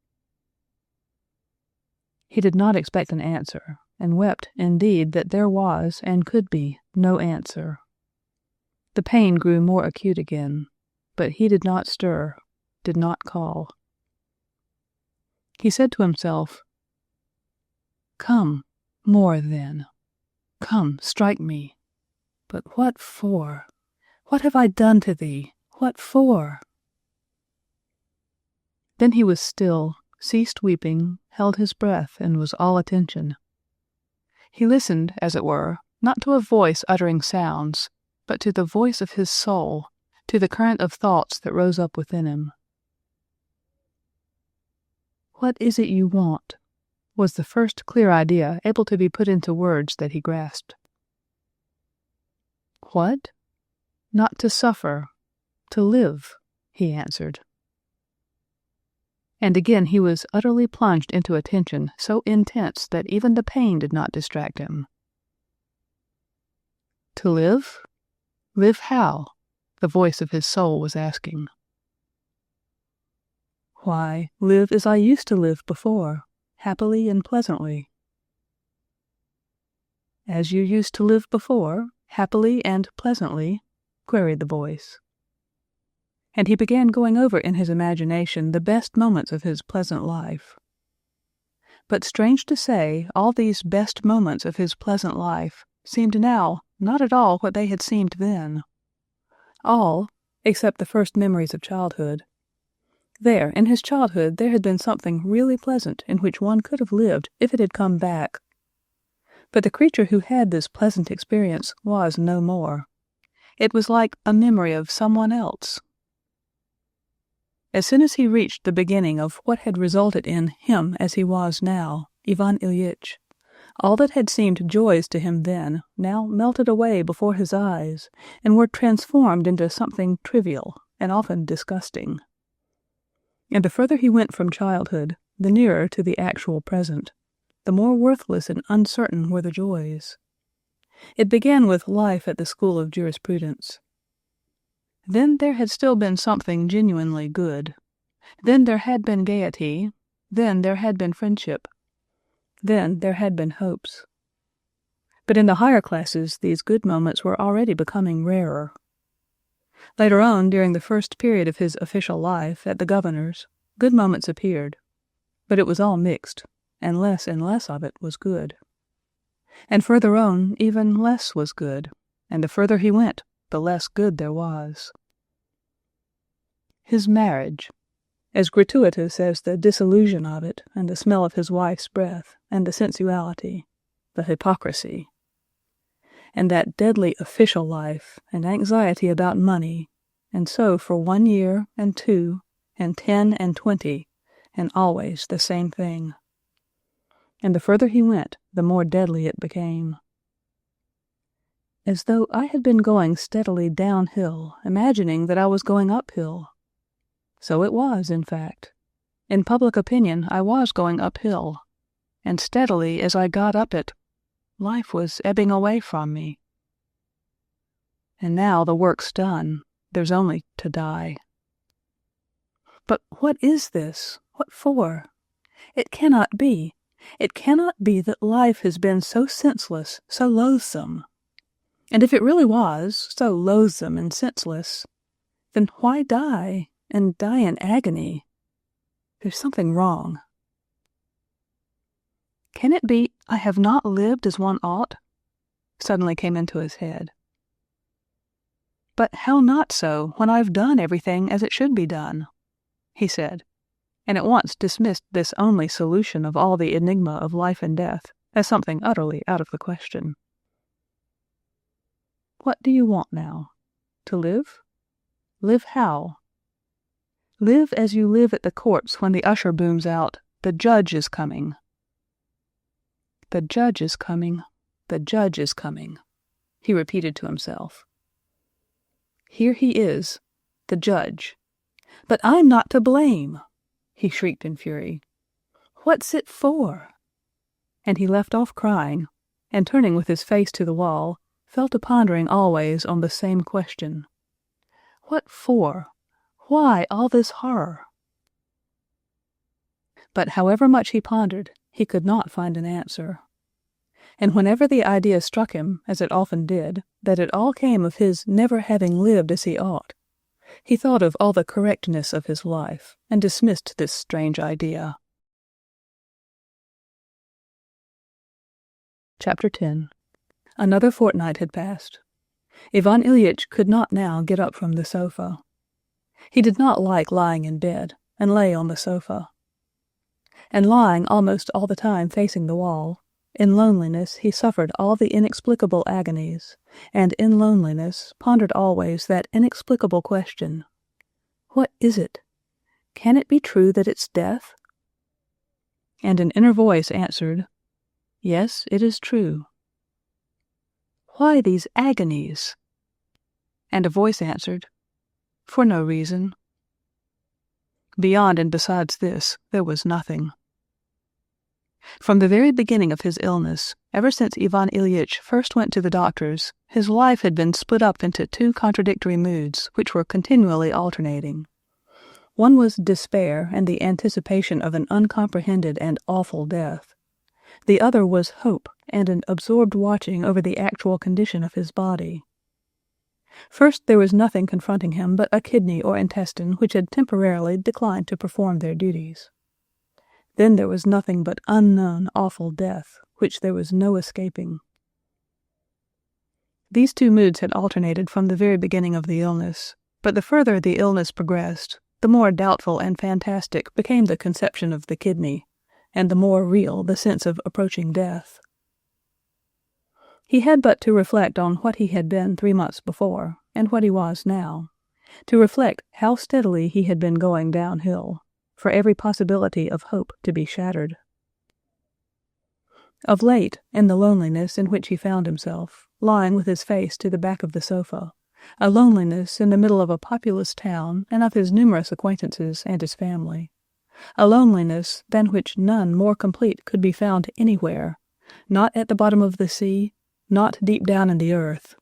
He did not expect an answer, and wept, indeed, that there was, and could be, no answer. The pain grew more acute again, but he did not stir, did not call. He said to himself, "Come, more then. Come, strike me. But what for? What have I done to thee? What for?" Then he was still, ceased weeping, held his breath, and was all attention. He listened, as it were, not to a voice uttering sounds, but to the voice of his soul, to the current of thoughts that rose up within him. "What is it you want?" was the first clear idea able to be put into words that he grasped. "What? Not to suffer, to live," he answered. And again he was utterly plunged into attention so intense that even the pain did not distract him. "To live? Live how?" the voice of his soul was asking. "Why, live as I used to live before, happily and pleasantly." "As you used to live before, happily and pleasantly?" queried the voice. And he began going over in his imagination the best moments of his pleasant life. But strange to say, all these best moments of his pleasant life seemed now not at all what they had seemed then. All, except the first memories of childhood. There, in his childhood, there had been something really pleasant in which one could have lived if it had come back. But the creature who had this pleasant experience was no more. It was like a memory of someone else. As soon as he reached the beginning of what had resulted in him as he was now, Ivan Ilyich, all that had seemed joys to him then now melted away before his eyes and were transformed into something trivial and often disgusting. And the further he went from childhood, the nearer to the actual present, the more worthless and uncertain were the joys. It began with life at the school of jurisprudence. Then there had still been something genuinely good. Then there had been gaiety. Then there had been friendship. Then there had been hopes. But in the higher classes these good moments were already becoming rarer. Later on, during the first period of his official life at the governor's, good moments appeared. But it was all mixed, and less of it was good. And further on, even less was good, and the further he went, the less good there was. His marriage, as gratuitous as the disillusion of it, and the smell of his wife's breath, and the sensuality, the hypocrisy, and that deadly official life, and anxiety about money, and so for 1 year, and 2, and 10, and 20, and always the same thing. And the further he went, the more deadly it became. As though I had been going steadily downhill, imagining that I was going uphill. So it was, in fact. In public opinion, I was going uphill, and steadily as I got up it, life was ebbing away from me. And now the work's done. There's only to die. But what is this? What for? It cannot be. It cannot be that life has been so senseless, so loathsome. And if it really was so loathsome and senseless, then why die, and die in agony? There's something wrong. Can it be I have not lived as one ought? Suddenly came into his head. But how not so, when I've done everything as it should be done? He said, and at once dismissed this only solution of all the enigma of life and death as something utterly out of the question. What do you want now? To live? Live how? Live as you live at the courts when the usher booms out, "The judge is coming." The judge is coming. The judge is coming, he repeated to himself. Here he is, the judge. But I'm not to blame, he shrieked in fury. What's it for? And he left off crying, and turning with his face to the wall, fell to pondering always on the same question. What for? Why all this horror? But however much he pondered, he could not find an answer. And whenever the idea struck him, as it often did, that it all came of his never having lived as he ought, he thought of all the correctness of his life, and dismissed this strange idea. Chapter 10. Another fortnight had passed. Ivan Ilyich could not now get up from the sofa. He did not like lying in bed, and lay on the sofa. And lying almost all the time facing the wall, in loneliness he suffered all the inexplicable agonies, and in loneliness pondered always that inexplicable question, what is it? Can it be true that it's death? And an inner voice answered, yes, it is true. Why these agonies? And a voice answered, for no reason. Beyond and besides this, there was nothing. From the very beginning of his illness, ever since Ivan Ilyich first went to the doctor's, his life had been split up into two contradictory moods which were continually alternating. One was despair and the anticipation of an uncomprehended and awful death. The other was hope and an absorbed watching over the actual condition of his body. First there was nothing confronting him but a kidney or intestine which had temporarily declined to perform their duties. Then there was nothing but unknown, awful death, which there was no escaping. These two moods had alternated from the very beginning of the illness, but the further the illness progressed, the more doubtful and fantastic became the conception of the kidney, and the more real the sense of approaching death. He had but to reflect on what he had been 3 months before, and what he was now, to reflect how steadily he had been going downhill, for every possibility of hope to be shattered. Of late, in the loneliness in which he found himself, lying with his face to the back of the sofa, a loneliness in the middle of a populous town and of his numerous acquaintances and his family, a loneliness than which none more complete could be found anywhere, not at the bottom of the sea, not deep down in the earth.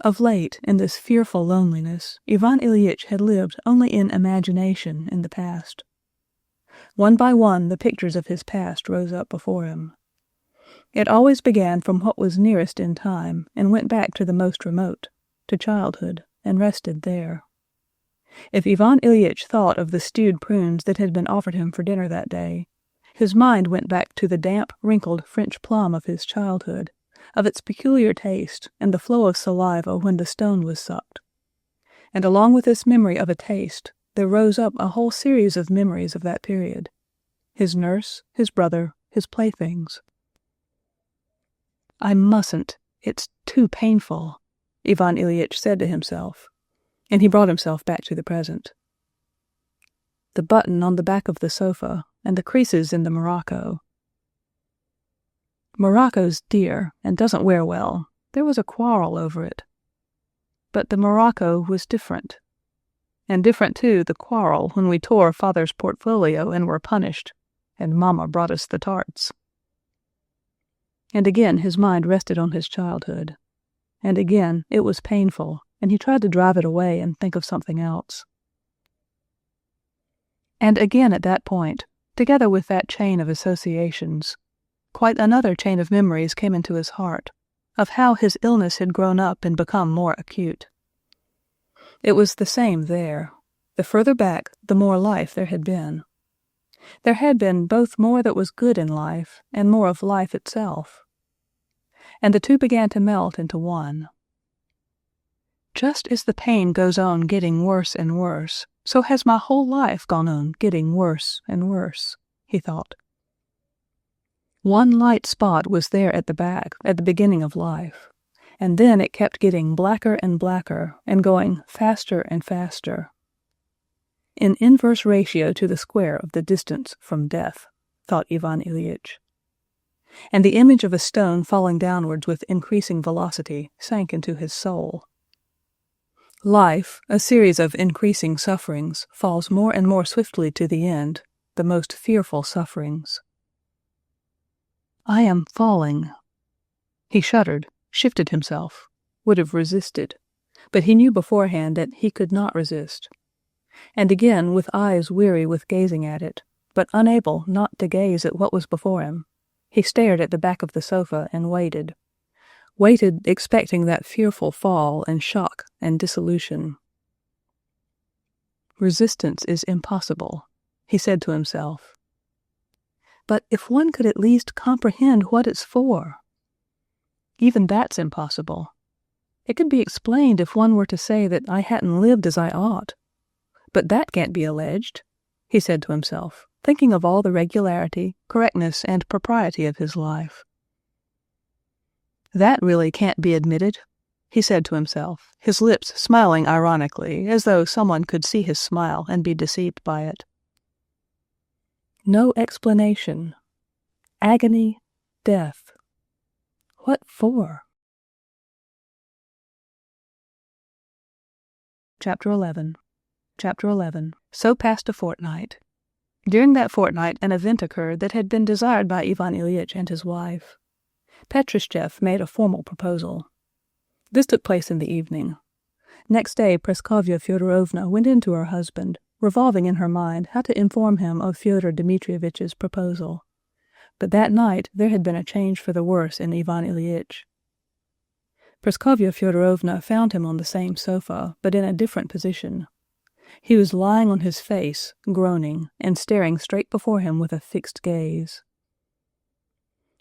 Of late, in this fearful loneliness, Ivan Ilyich had lived only in imagination in the past. One by one the pictures of his past rose up before him. It always began from what was nearest in time and went back to the most remote, to childhood, and rested there. If Ivan Ilyich thought of the stewed prunes that had been offered him for dinner that day, his mind went back to the damp, wrinkled French plum of his childhood, of its peculiar taste and the flow of saliva when the stone was sucked. And along with this memory of a taste, there rose up a whole series of memories of that period. His nurse, his brother, his playthings. I mustn't. It's too painful, Ivan Ilyich said to himself, and he brought himself back to the present. The button on the back of the sofa, and the creases in the morocco. Morocco's dear, and doesn't wear well. There was a quarrel over it. But the morocco was different. And different, too, the quarrel when we tore Father's portfolio and were punished, and Mama brought us the tarts. And again his mind rested on his childhood. And again it was painful, and he tried to drive it away and think of something else. And again at that point, together with that chain of associations, quite another chain of memories came into his heart, of how his illness had grown up and become more acute. It was the same there. The further back, the more life there had been. There had been both more that was good in life and more of life itself. And the two began to melt into one. Just as the pain goes on getting worse and worse, so has my whole life gone on getting worse and worse, he thought. One light spot was there at the back, at the beginning of life, and then it kept getting blacker and blacker and going faster and faster. In inverse ratio to the square of the distance from death, thought Ivan Ilyich. And the image of a stone falling downwards with increasing velocity sank into his soul. Life, a series of increasing sufferings, falls more and more swiftly to the end, the most fearful sufferings. I am falling. He shuddered, shifted himself, would have resisted, but he knew beforehand that he could not resist. And again, with eyes weary with gazing at it, but unable not to gaze at what was before him, he stared at the back of the sofa and waited expecting that fearful fall and shock and dissolution. Resistance is impossible, he said to himself. But if one could at least comprehend what it's for. Even that's impossible. It could be explained if one were to say that I hadn't lived as I ought. But that can't be alleged, he said to himself, thinking of all the regularity, correctness, and propriety of his life. That really can't be admitted, he said to himself, his lips smiling ironically, as though someone could see his smile and be deceived by it. No explanation. Agony, death. What for? Chapter 11. So passed a fortnight. During that fortnight an event occurred that had been desired by Ivan Ilyich and his wife. Petrushchev made a formal proposal. This took place in the evening. Next day Praskovya Fyodorovna went in to her husband, revolving in her mind how to inform him of Fyodor Dmitrievitch's proposal. But that night there had been a change for the worse in Ivan Ilyich. Praskovya Fyodorovna found him on the same sofa, but in a different position. He was lying on his face, groaning, and staring straight before him with a fixed gaze.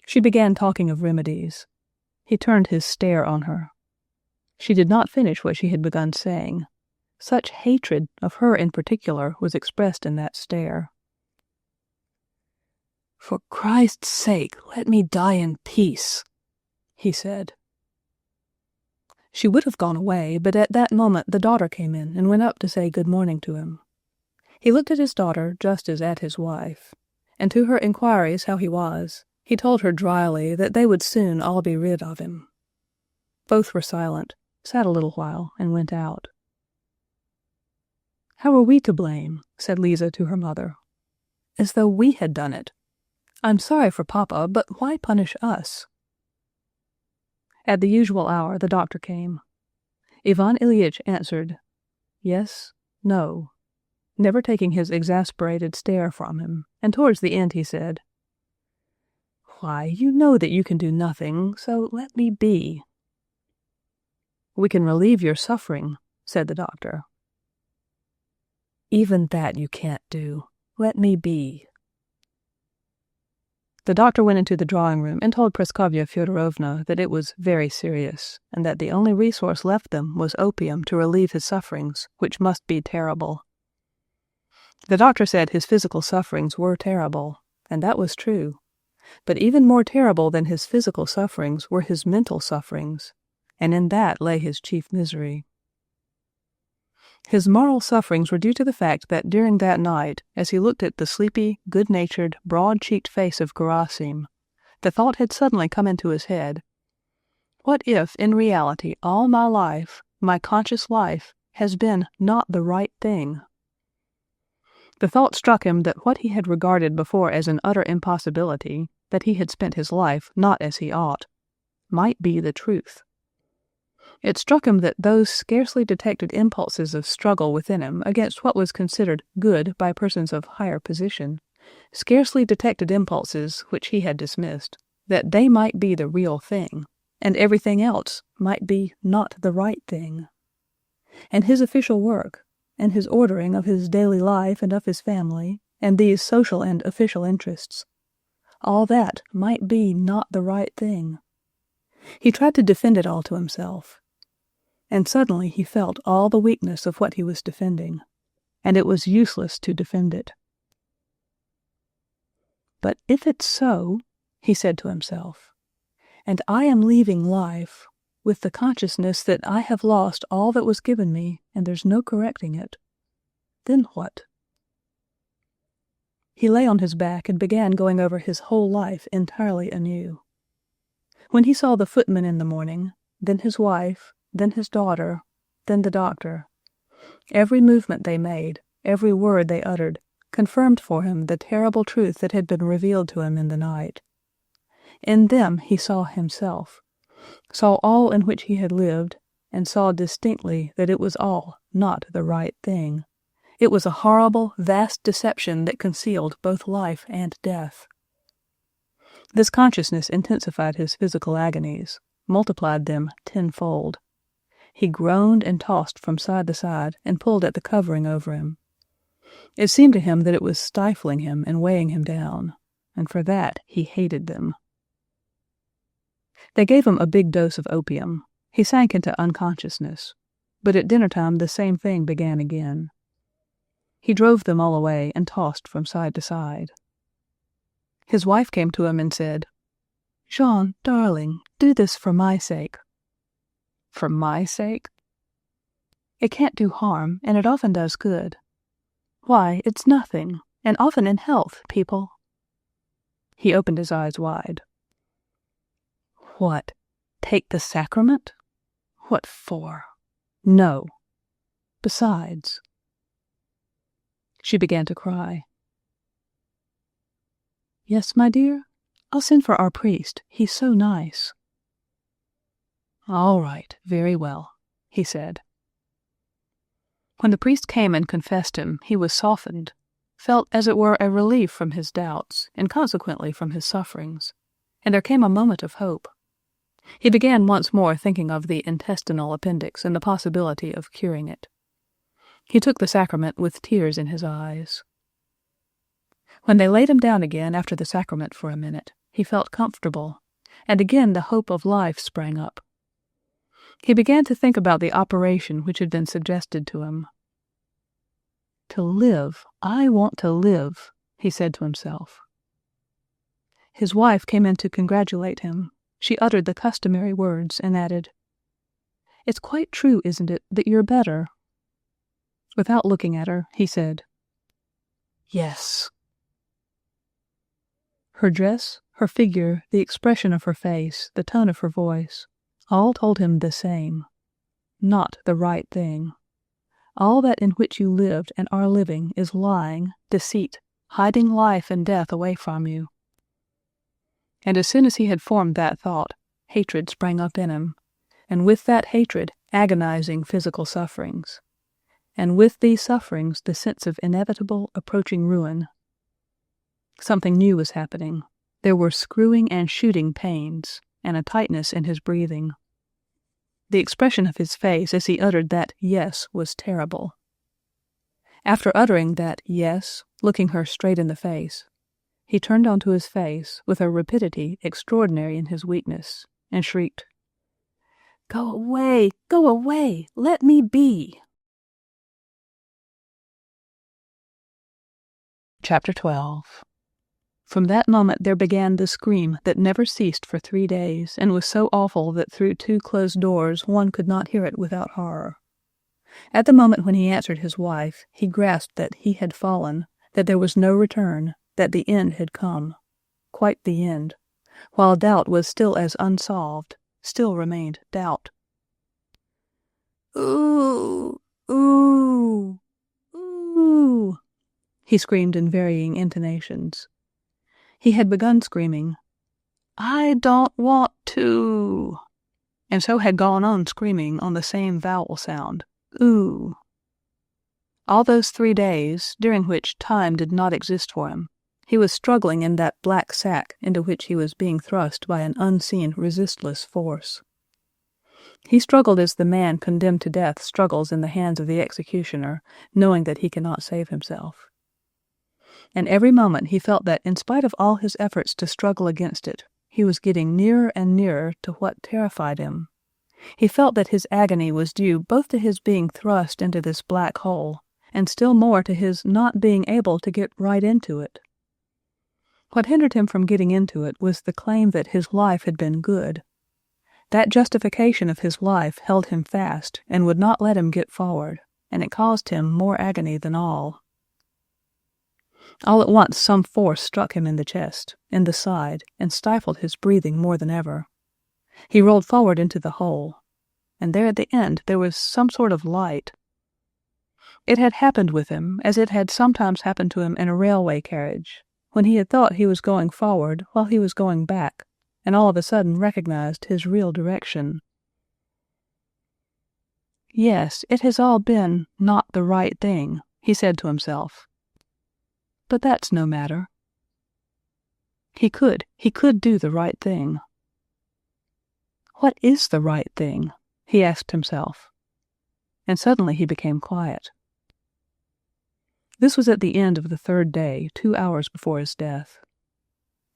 She began talking of remedies. He turned his stare on her. She did not finish what she had begun saying. Such hatred of her in particular was expressed in that stare. "For Christ's sake, let me die in peace," he said. She would have gone away, but at that moment the daughter came in and went up to say good morning to him. He looked at his daughter just as at his wife, and to her inquiries how he was, he told her dryly that they would soon all be rid of him. Both were silent, sat a little while, and went out. "How are we to blame?" said Lisa to her mother. "As though we had done it. I'm sorry for Papa, but why punish us?" At the usual hour the doctor came. Ivan Ilyich answered, yes, no, never taking his exasperated stare from him, and towards the end he said, "Why, you know that you can do nothing, so let me be." "We can relieve your suffering," said the doctor. "Even that you can't do. Let me be." The doctor went into the drawing-room and told Praskovya Fyodorovna that it was very serious, and that the only resource left them was opium to relieve his sufferings, which must be terrible. The doctor said his physical sufferings were terrible, and that was true. But even more terrible than his physical sufferings were his mental sufferings, and in that lay his chief misery. His moral sufferings were due to the fact that during that night, as he looked at the sleepy, good-natured, broad-cheeked face of Gerasim, the thought had suddenly come into his head, what if, in reality, all my life, my conscious life, has been not the right thing. The thought struck him that what he had regarded before as an utter impossibility, that he had spent his life not as he ought, might be the truth. It struck him that those scarcely detected impulses of struggle within him against what was considered good by persons of higher position, scarcely detected impulses which he had dismissed, that they might be the real thing, and everything else might be not the right thing. And his official work, and his ordering of his daily life and of his family, and these social and official interests, all that might be not the right thing. He tried to defend it all to himself, and suddenly he felt all the weakness of what he was defending, and it was useless to defend it. But if it's so, he said to himself, and I am leaving life with the consciousness that I have lost all that was given me and there's no correcting it, then what? He lay on his back and began going over his whole life entirely anew. When he saw the footman in the morning, then his wife, then his daughter, then the doctor, every movement they made, every word they uttered, confirmed for him the terrible truth that had been revealed to him in the night. In them he saw himself, saw all in which he had lived, and saw distinctly that it was all not the right thing. It was a horrible, vast deception that concealed both life and death. This consciousness intensified his physical agonies, multiplied them tenfold. He groaned and tossed from side to side and pulled at the covering over him. It seemed to him that it was stifling him and weighing him down, and for that he hated them. They gave him a big dose of opium. He sank into unconsciousness, but at dinner-time the same thing began again. He drove them all away and tossed from side to side. His wife came to him and said, "Jean, darling, do this for my sake." "For my sake?" "It can't do harm, and it often does good. Why, it's nothing, and often in health, people—" He opened his eyes wide. "What, take the sacrament? What for? No. Besides—" She began to cry. "Yes, my dear? I'll send for our priest. He's so nice." "All right, very well," he said. When the priest came and confessed him, he was softened, felt as it were a relief from his doubts, and consequently from his sufferings, and there came a moment of hope. He began once more thinking of the intestinal appendix and the possibility of curing it. He took the sacrament with tears in his eyes. When they laid him down again after the sacrament for a minute, he felt comfortable, and again the hope of life sprang up. He began to think about the operation which had been suggested to him. "To live, I want to live," he said to himself. His wife came in to congratulate him. She uttered the customary words and added, "It's quite true, isn't it, that you're better?" Without looking at her, he said, "Yes." Her dress, her figure, the expression of her face, the tone of her voice, all told him the same. Not the right thing. All that in which you lived and are living is lying, deceit, hiding life and death away from you. And as soon as he had formed that thought, hatred sprang up in him, and with that hatred, agonizing physical sufferings, and with these sufferings the sense of inevitable, approaching ruin. Something new was happening. There were screwing and shooting pains, and a tightness in his breathing. The expression of his face as he uttered that yes was terrible. After uttering that yes, looking her straight in the face, he turned onto his face with a rapidity extraordinary in his weakness, and shrieked, "Go away! Go away! Let me be!" Chapter 12. From that moment there began the scream that never ceased for 3 days, and was so awful that through 2 closed doors one could not hear it without horror. At the moment when he answered his wife, he grasped that he had fallen, that there was no return, that the end had come, quite the end, while doubt was still as unsolved, still remained doubt. "Ooh!" "Ooh! Ooh!" he screamed in varying intonations. He had begun screaming, "I don't want to," and so had gone on screaming on the same vowel sound, "ooh." All those 3 days, during which time did not exist for him, he was struggling in that black sack into which he was being thrust by an unseen, resistless force. He struggled as the man condemned to death struggles in the hands of the executioner, knowing that he cannot save himself. And every moment he felt that, in spite of all his efforts to struggle against it, he was getting nearer and nearer to what terrified him. He felt that his agony was due both to his being thrust into this black hole, and still more to his not being able to get right into it. What hindered him from getting into it was the claim that his life had been good. That justification of his life held him fast and would not let him get forward, and it caused him more agony than all. All at once some force struck him in the chest, in the side, and stifled his breathing more than ever. He rolled forward into the hole, and there at the end there was some sort of light. It had happened with him as it had sometimes happened to him in a railway carriage, when he had thought he was going forward while he was going back, and all of a sudden recognized his real direction. "Yes, it has all been not the right thing," he said to himself. "But that's no matter." He could do the right thing. "What is the right thing?" he asked himself. And suddenly he became quiet. This was at the end of the 3rd day, 2 hours before his death.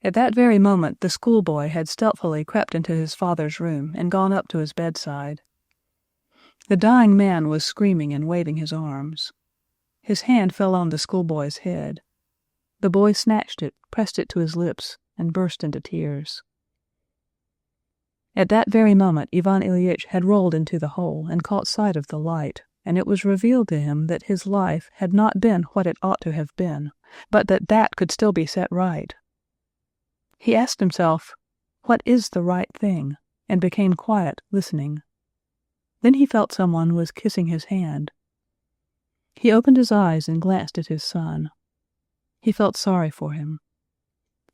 At that very moment the schoolboy had stealthily crept into his father's room and gone up to his bedside. The dying man was screaming and waving his arms. His hand fell on the schoolboy's head. The boy snatched it, pressed it to his lips, and burst into tears. At that very moment Ivan Ilyich had rolled into the hole and caught sight of the light, and it was revealed to him that his life had not been what it ought to have been, but that could still be set right. He asked himself, "What is the right thing?" and became quiet, listening. Then he felt someone was kissing his hand. He opened his eyes and glanced at his son. He felt sorry for him.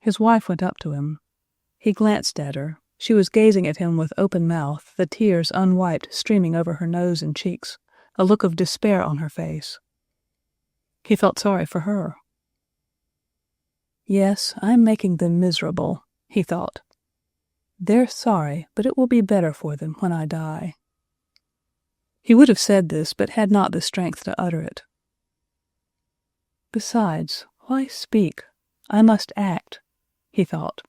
His wife went up to him. He glanced at her. She was gazing at him with open mouth, the tears unwiped streaming over her nose and cheeks, a look of despair on her face. He felt sorry for her. "Yes, I'm making them miserable," he thought. "They're sorry, but it will be better for them when I die." He would have said this, but had not the strength to utter it. "Besides, why speak? I must act," he thought.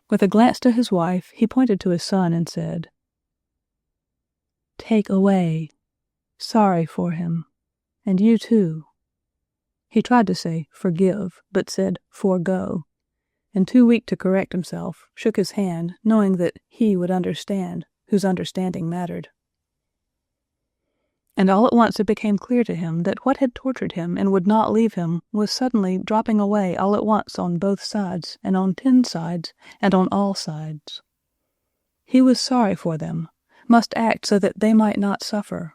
With a glance to his wife, he pointed to his son and said, "Take away. Sorry for him. And you too." He tried to say forgive, but said forego, and too weak to correct himself, shook his hand, knowing that he would understand, whose understanding mattered. And all at once it became clear to him that what had tortured him and would not leave him was suddenly dropping away all at once on both sides, and on 10 sides, and on all sides. He was sorry for them, must act so that they might not suffer.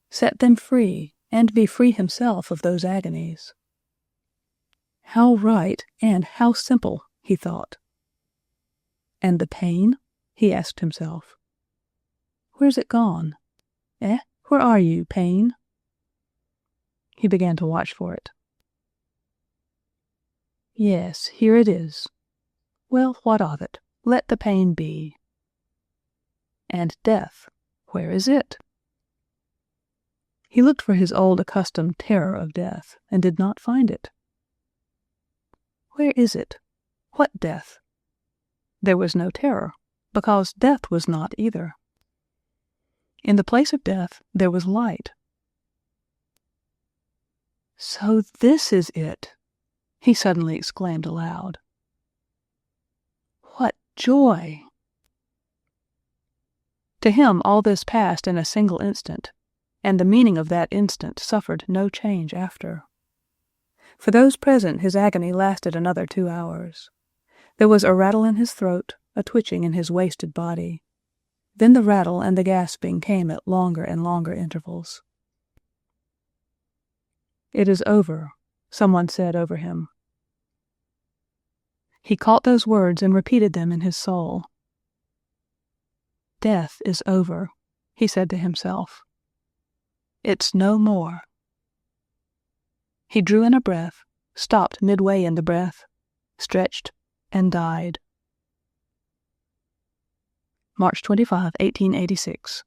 Set them free, and be free himself of those agonies. How right and how simple, he thought. And the pain? He asked himself. Where's it gone? Where are you, pain? He began to watch for it. Yes, here it is. Well, what of it? Let the pain be. And death, where is it? He looked for his old accustomed terror of death, and did not find it. Where is it? What death? There was no terror, because death was not either. In the place of death, there was light. So this is it, he suddenly exclaimed aloud. What joy! To him all this passed in a single instant, and the meaning of that instant suffered no change after. For those present his agony lasted another 2 hours. There was a rattle in his throat, a twitching in his wasted body. Then the rattle and the gasping came at longer and longer intervals. "It is over," someone said over him. He caught those words and repeated them in his soul. "Death is over," he said to himself. "It's no more." He drew in a breath, stopped midway in the breath, stretched, and died. March 25, 1886.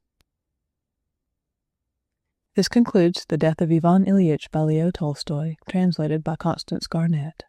This concludes The Death of Ivan Ilyich by Leo Tolstoy, translated by Constance Garnett.